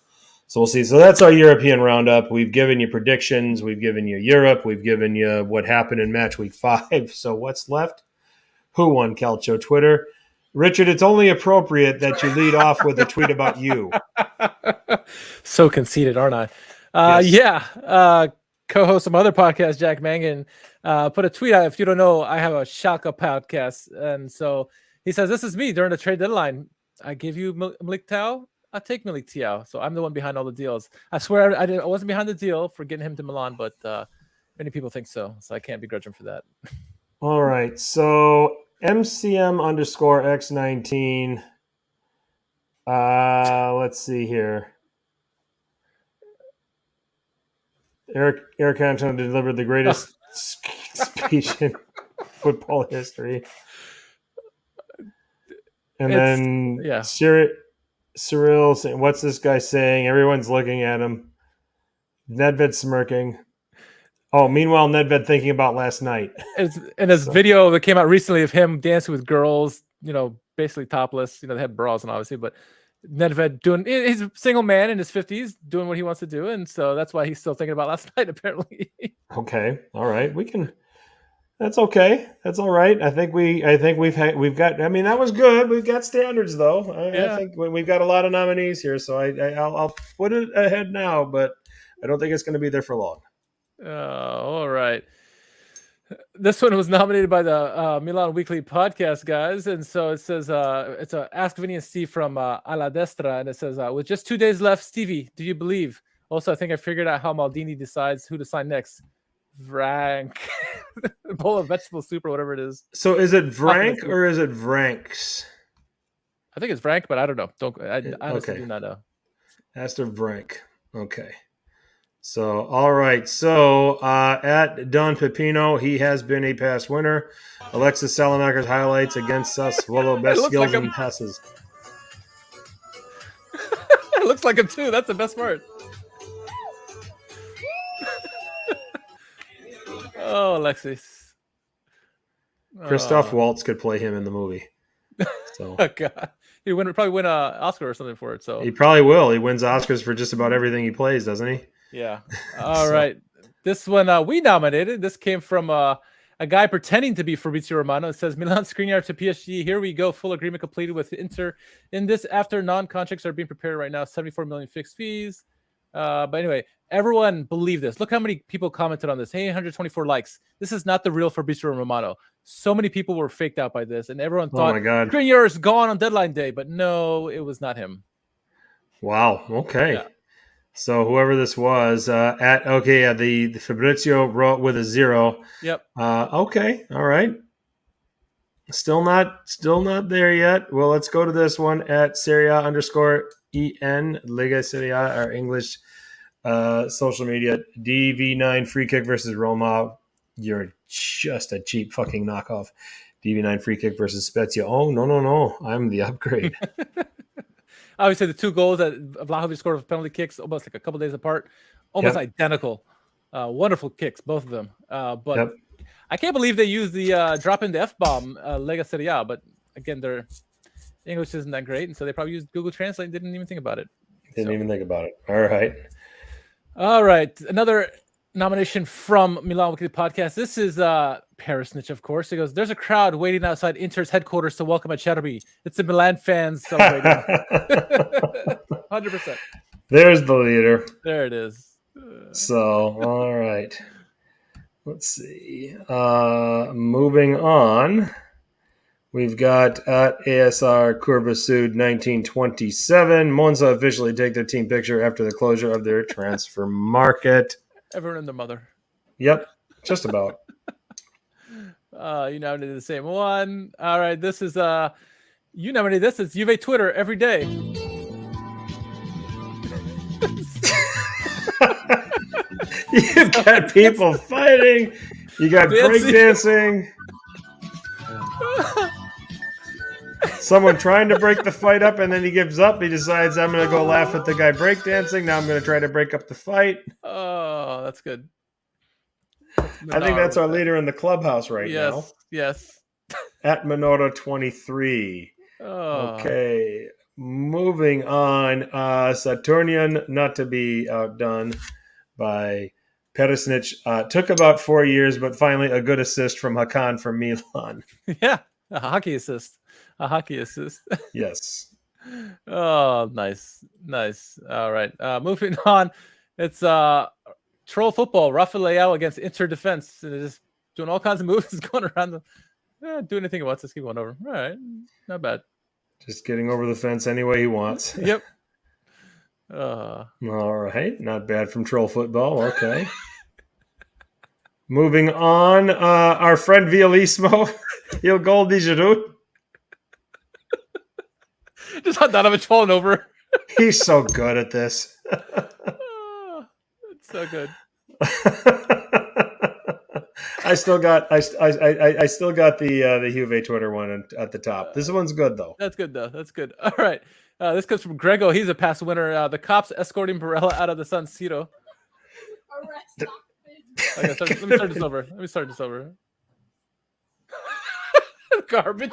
we'll see. So that's our European roundup. We've given you predictions. We've given you Europe. We've given you what happened in match week 5. So what's left? Who won Calcio Twitter? Richard, it's only appropriate that you lead off with a tweet about you. So conceited, aren't I? Yes. Yeah. Co-host some other podcast, Jack Mangan, put a tweet out. If you don't know, I have a Schalke podcast. And so he says, this is me during the trade deadline. I give you Malik Tao. I'll take Malik Tao. So I'm the one behind all the deals. I swear I wasn't behind the deal for getting him to Milan, but many people think so. So I can't begrudge him for that. All right. So MCM_X19. Let's see here. Eric Cantona delivered the greatest speech in football history. And then Cyril saying, what's this guy saying? Everyone's looking at him. Nedved smirking. Oh, meanwhile, Nedved thinking about last night. And this video that came out recently of him dancing with girls, basically topless. They had bras on, obviously, but Nedved he's a single man in his 50s doing what he wants to do. And so that's why he's still thinking about last night, apparently. Okay. All right. That's okay. That's all right. I think we've got. I mean, that was good. We've got standards, though. I think we've got a lot of nominees here, so I'll put it ahead now, but I don't think it's going to be there for long. All right. This one was nominated by the Milan Weekly Podcast guys, and so it says it's a Ask Vinny and Steve from Alla Destra, and it says with just 2 days left, Stevie, do you believe? Also, I think I figured out how Maldini decides who to sign next. Vrank, bowl of vegetable soup or whatever it is. So is it Vrank or is it Vranks? I think it's Vrank, but I don't know. I honestly do not know. Astor Vrank. Okay. So, all right. So, at Don Pepino, he has been a past winner. Alexis Salamaker's highlights against Sassuolo, best skills and passes. It looks like him too. That's the best part. Oh, Alexis. Christoph Waltz could play him in the movie. So. Oh, God. He probably win an Oscar or something for it. So he probably will. He wins Oscars for just about everything he plays, doesn't he? Yeah. All right. This one we nominated. This came from a guy pretending to be Fabrizio Romano. It says Milan Skriniar to PSG. Here we go. Full agreement completed with Inter. In this, after non-contracts are being prepared right now, 74 million fixed fees. But anyway, everyone believed this. Look how many people commented on this. Hey, 124 likes. This is not the real Fabrizio Romano. So many people were faked out by this, and everyone thought Skriniar is gone on deadline day, but no, it was not him. Wow. Okay. Yeah. So whoever this was, the Fabrizio wrote with a 0. Yep. Okay. All right. Still not there yet. Well, let's go to this one at Serie _EN, Lega Serie, our English social media. DV9 free kick versus Roma. You're just a cheap fucking knockoff. DV9 free kick versus Spezia. Oh, no. I'm the upgrade. Obviously, the 2 goals that Vlahovic scored with penalty kicks, almost like a couple days apart, almost identical. Wonderful kicks, both of them. But I can't believe they used the drop in the F-bomb, Lega Serie, but again, their English isn't that great, and so they probably used Google Translate and didn't even think about it. Didn't even think about it. All right. Another nomination from Milan Weekly Podcast. This is Paris Snitch, of course. He goes, there's a crowd waiting outside Inter's headquarters to welcome Acerbi. It's the Milan fans celebrating. 100%. There's the leader. There it is. So, all right. Let's see. Moving on. We've got at ASR Curva Sud 1927. Monza officially take their team picture after the closure of their transfer market. Everyone and their mother. Yep, just about. You nominated the same one. All right, this is you nominated this. It's Juve Twitter every day. You've got people fighting. You got breakdancing. Someone trying to break the fight up, and then he gives up. He decides, I'm going to go laugh at the guy breakdancing. Now I'm going to try to break up the fight. Oh, that's good. I think that's our leader in the clubhouse right now. Yes. At Minota 23. Oh. Okay. Moving on. Saturnian, not to be outdone by Perisnich. Took about 4 years, but finally a good assist from Hakan from Milan. Yeah. A hockey assist. Yes. Oh, nice. All right. Moving on. It's troll football. Rafa Leao against Inter defense. And they're just doing all kinds of moves, going around them. Do anything he wants. Let's keep going over. All right. Not bad. Just getting over the fence any way he wants. Yep. All right. Not bad from troll football. Okay. Moving on. Our friend Vialismo. Il gol di Giroud. Just Handanovic falling over. He's so good at this. It's so good. I still got the Juve Twitter one at the top. This one's good though. That's good. All right. This comes from Grego. He's a past winner. The cops escorting Barella out of the San Siro. Okay, let me start this over. Garbage.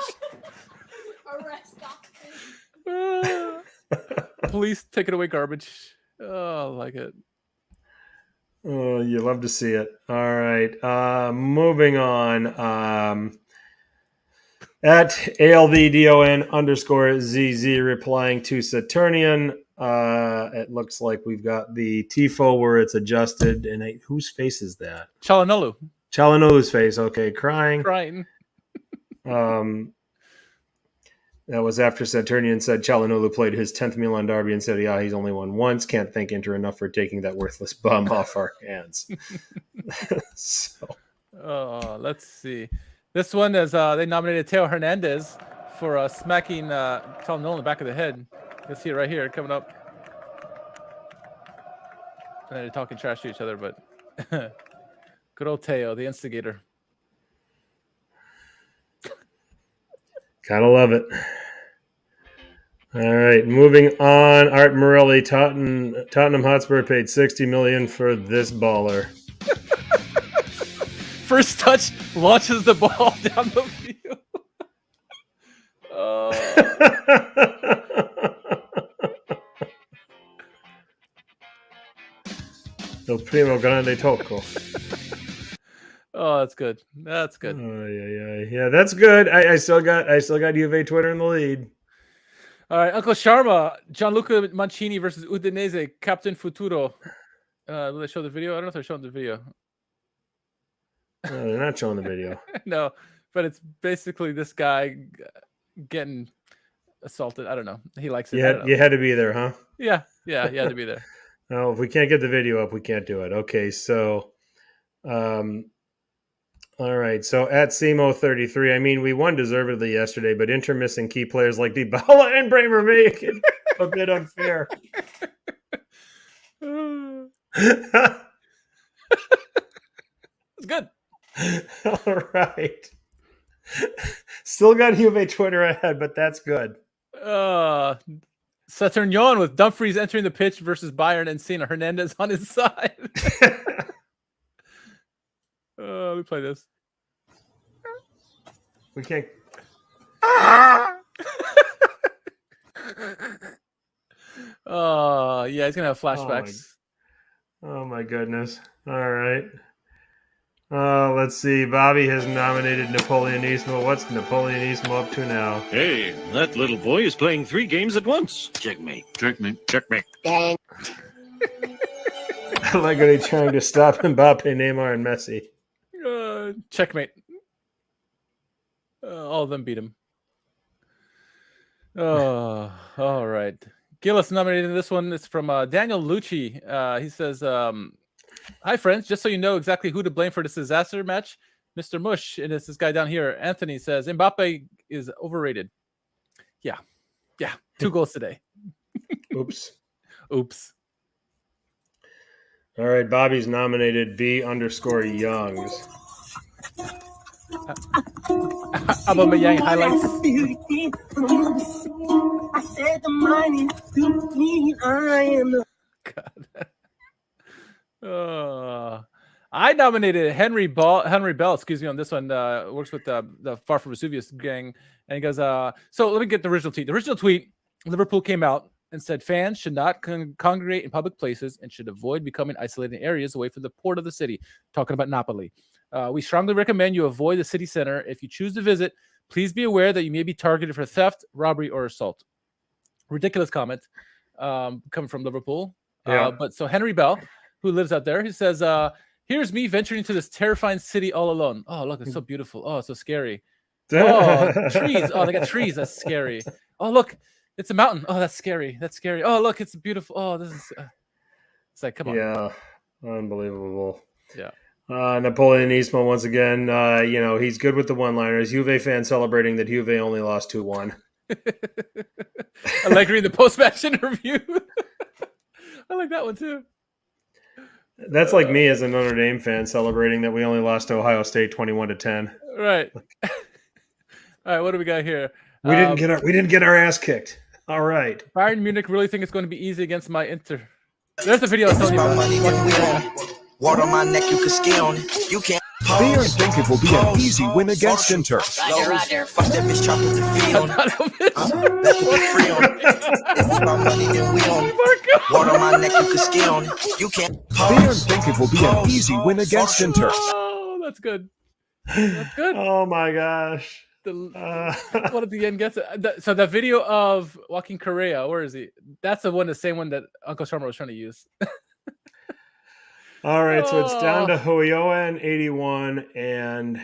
Police take it away, garbage. Oh, I like it. Oh, you love to see it. All right. Moving on. At ALVDON _ZZ replying to Saturnian. It looks like we've got the tifo where it's adjusted. And whose face is that? Çalhanoğlu. Çalhanoğlu's face. Okay, crying. That was after Saturnian said Çalhanoğlu played his 10th Milan derby in Serie A. He's only won once. Can't thank Inter enough for taking that worthless bum off our hands. Let's see. This one is they nominated Teo Hernandez for smacking Çalhanoğlu in the back of the head. Let's see it right here coming up. And they're talking trash to each other, but good old Teo, the instigator. Gotta love it. All right, moving on. Art Morelli, Tottenham Hotspur paid $60 million for this baller. First touch launches the ball down the field. El primo grande tocco. Oh, that's good. That's good. Yeah, that's good. I still got Juve Twitter in the lead. All right, Uncle Sharma, Gianluca Mancini versus Udinese, Captain Futuro. Will they show the video? I don't know if they're showing the video. No, they're not showing the video. No, but it's basically this guy getting assaulted. I don't know. He likes it. You had to be there, huh? Yeah, he had to be there. Oh, if we can't get the video up, we can't do it. Okay, so, all right. So at Simo33, I mean, we won deservedly yesterday, but Inter missing key players like Dybala and Bremer make it a bit unfair. It's good. All right. Still got Juve Twitter ahead, but that's good. Saturnion with Dumfries entering the pitch versus Bayern and Cena Hernandez on his side. Let me play this. We can't. Yeah, he's gonna have flashbacks. Oh my goodness. All right. Let's see. Bobby has nominated Napoleonismo. What's Napoleonismo up to now? Hey, that little boy is playing 3 games at once. Checkmate. Checkmate. Checkmate. I like when he's trying to stop Mbappe, Neymar, and Messi. Checkmate. All of them beat him. Oh, all right. Gillis nominated in this one. It's from Daniel Lucci. He says, hi, friends. Just so you know exactly who to blame for this disaster match, Mr. Mush. And it's this guy down here. Anthony says, Mbappe is overrated. Yeah. 2 goals today. Oops. All right. Bobby's nominated B_Youngs. Aubameyang highlights. I said the money to me, I am the God. I nominated Henry Bell, on this one. Works with the Far From Vesuvius gang. And he goes, so let me get the original tweet. The original tweet, Liverpool came out and said fans should not congregate in public places and should avoid becoming isolated areas away from the port of the city. Talking about Napoli. We strongly recommend you avoid the city center. If you choose to visit, please be aware that you may be targeted for theft, robbery, or assault. Ridiculous comment coming from Liverpool. Yeah. But so Henry Bell, who lives out there, he says, here's me venturing into this terrifying city all alone. Oh, look, it's so beautiful. Oh, it's so scary. Oh, trees. Oh, they got trees. That's scary. Oh, look, it's a mountain. Oh, that's scary. Oh, look, it's beautiful. Oh, this is... It's like, come on. Yeah, unbelievable. Yeah. Napoleonismo once again. He's good with the one-liners. Juve fan celebrating that Juve only lost 2-1. Allegri in the post-match interview. I like that one too. That's like me as a Notre Dame fan celebrating that we only lost to Ohio State 21-10. Right. All right. What do we got here? We didn't get our ass kicked. All right. Bayern Munich really think it's going to be easy against my Inter. There's the video I was telling you about. water on my neck, you can ski on it. You can't. Bayern think it will be an easy win against Inter. Roger. Fuck that bitch, chop with the feet on it. That could be free on it. If it's my money, then we on it. Water on my neck, you can ski on it. You can't. Bayern think it will be an easy win against Inter. Oh, that's good. That's good. Oh my gosh. One at the end gets it. So the video of Joaquin Correa, where is he? That's the same one that Uncle Sharma was trying to use. All right, so it's down to Hoyoan 81 and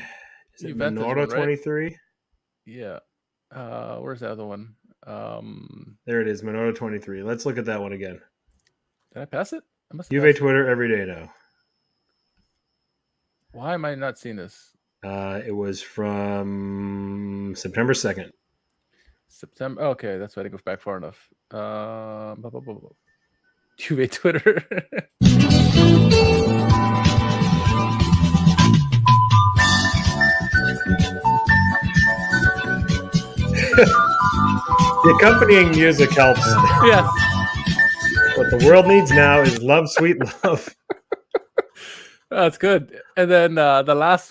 is it Juventus Minoro one, right? 23? Yeah. Where's the other one? There it is, Minoro 23. Let's look at that one again. Did I pass it? I must have Juve passed it. Twitter every day now. Why am I not seeing this? It was from September 2nd. September. Okay, that's why I didn't go back far enough. Juve Twitter. The accompanying music helps. Yes. What the world needs now is love, sweet love. That's good. And then the last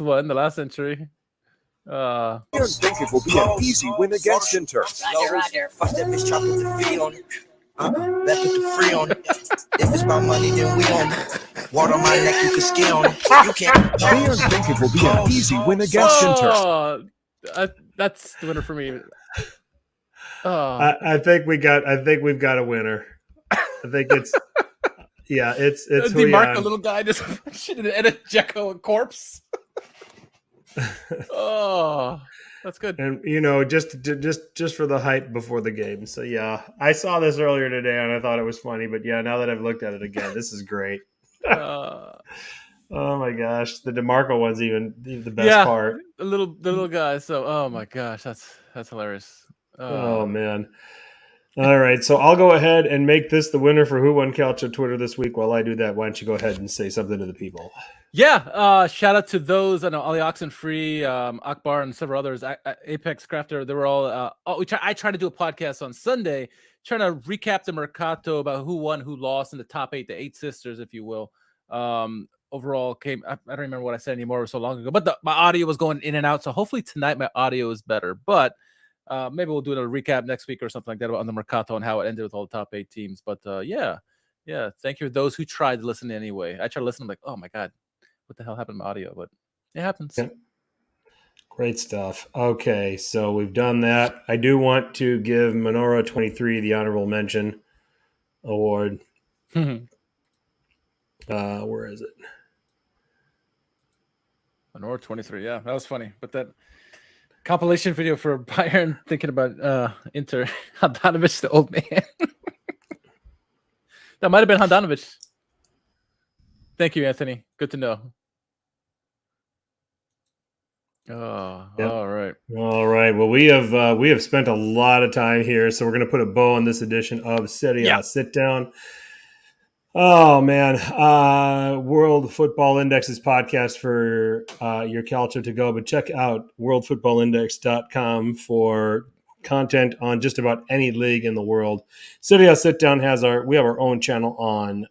entry. I don't think it will be an easy win against Inter. Roger. Fuck that bitch, chop with the fee on it. That put the free on it. If it's about money, then we on it. Water on my neck, you can ski on it. You can't. I don't think it will be an easy win against Inter. That's the winner for me. I think we've got a winner. I think it's it's DeMarco, a little guy just edit Jekko and corpse. Oh, that's good. And just for the hype before the game. So yeah, I saw this earlier today and I thought it was funny. But yeah, now that I've looked at it again, this is great. Oh my gosh, the DeMarco one's even the best part. The little guy. So oh my gosh, that's hilarious. Oh man. All right, so I'll go ahead and make this the winner for Who Won Calcio Twitter this week. While I do that, why don't you go ahead and say something to the people? Yeah, shout out to those. I know Ali Oxenfree, Akbar, and several others. Apex Crafter. They were all. I tried to do a podcast on Sunday, trying to recap the Mercato about who won, who lost in the top 8, the 8 sisters, if you will. Overall, I don't remember what I said anymore. It was so long ago, but my audio was going in and out. So hopefully tonight my audio is better. But maybe we'll do a recap next week or something like that on the Mercato and how it ended with all the top 8 teams. But yeah. Thank you for those who tried to listen anyway. I tried to listen. I'm like, oh my god, what the hell happened to my audio? But it happens. Yeah. Great stuff. Okay, so we've done that. I do want to give Minoro 23 the honorable mention award. Where is it? Minoro 23. Yeah, that was funny. But that compilation video for Bayern thinking about Inter, Handanovic, the old man. That might have been Handanovic. Thank you, Anthony. Good to know. Oh, yep. All right. Well, we have spent a lot of time here, so we're going to put a bow on this edition of Serie Sit Down. Oh man, World Football Index's podcast for your Calcio to go, but check out worldfootballindex.com for content on just about any league in the world. Serie Sit Down we have our own channel on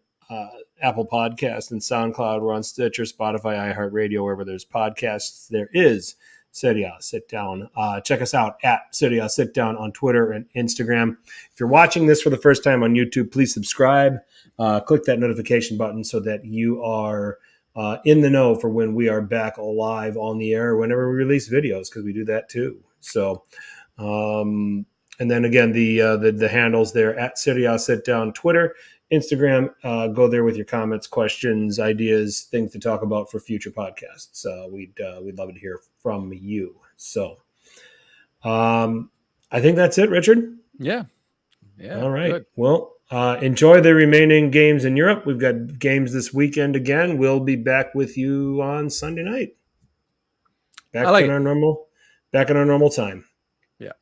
Apple Podcasts and SoundCloud. We're on Stitcher, Spotify, iHeartRadio, wherever there's podcasts. There is Serie Sit Down. Check us out at Serie Sit Down on Twitter and Instagram. If you're watching this for the first time on YouTube, please subscribe. Click that notification button so that you are in the know for when we are back live on the air, whenever we release videos, because we do that too. So, and then again, the handles there at Serie Sit Down, Twitter, Instagram. Go there with your comments, questions, ideas, things to talk about for future podcasts. We'd love to hear from you. So, I think that's it, Richard. Yeah. All right. Good. Well, enjoy the remaining games in Europe. We've got games this weekend again. We'll be back with you on Sunday night. Back in our normal time. Yeah.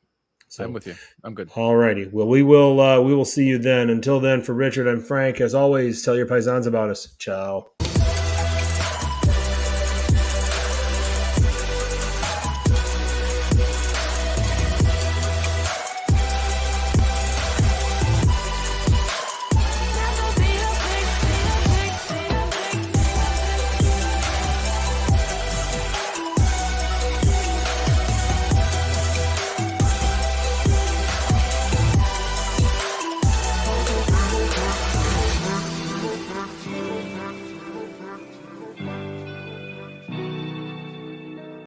So, I'm with you. I'm good. All righty. Well, we will see you then. Until then, for Richard and Frank, as always, tell your paisans about us. Ciao.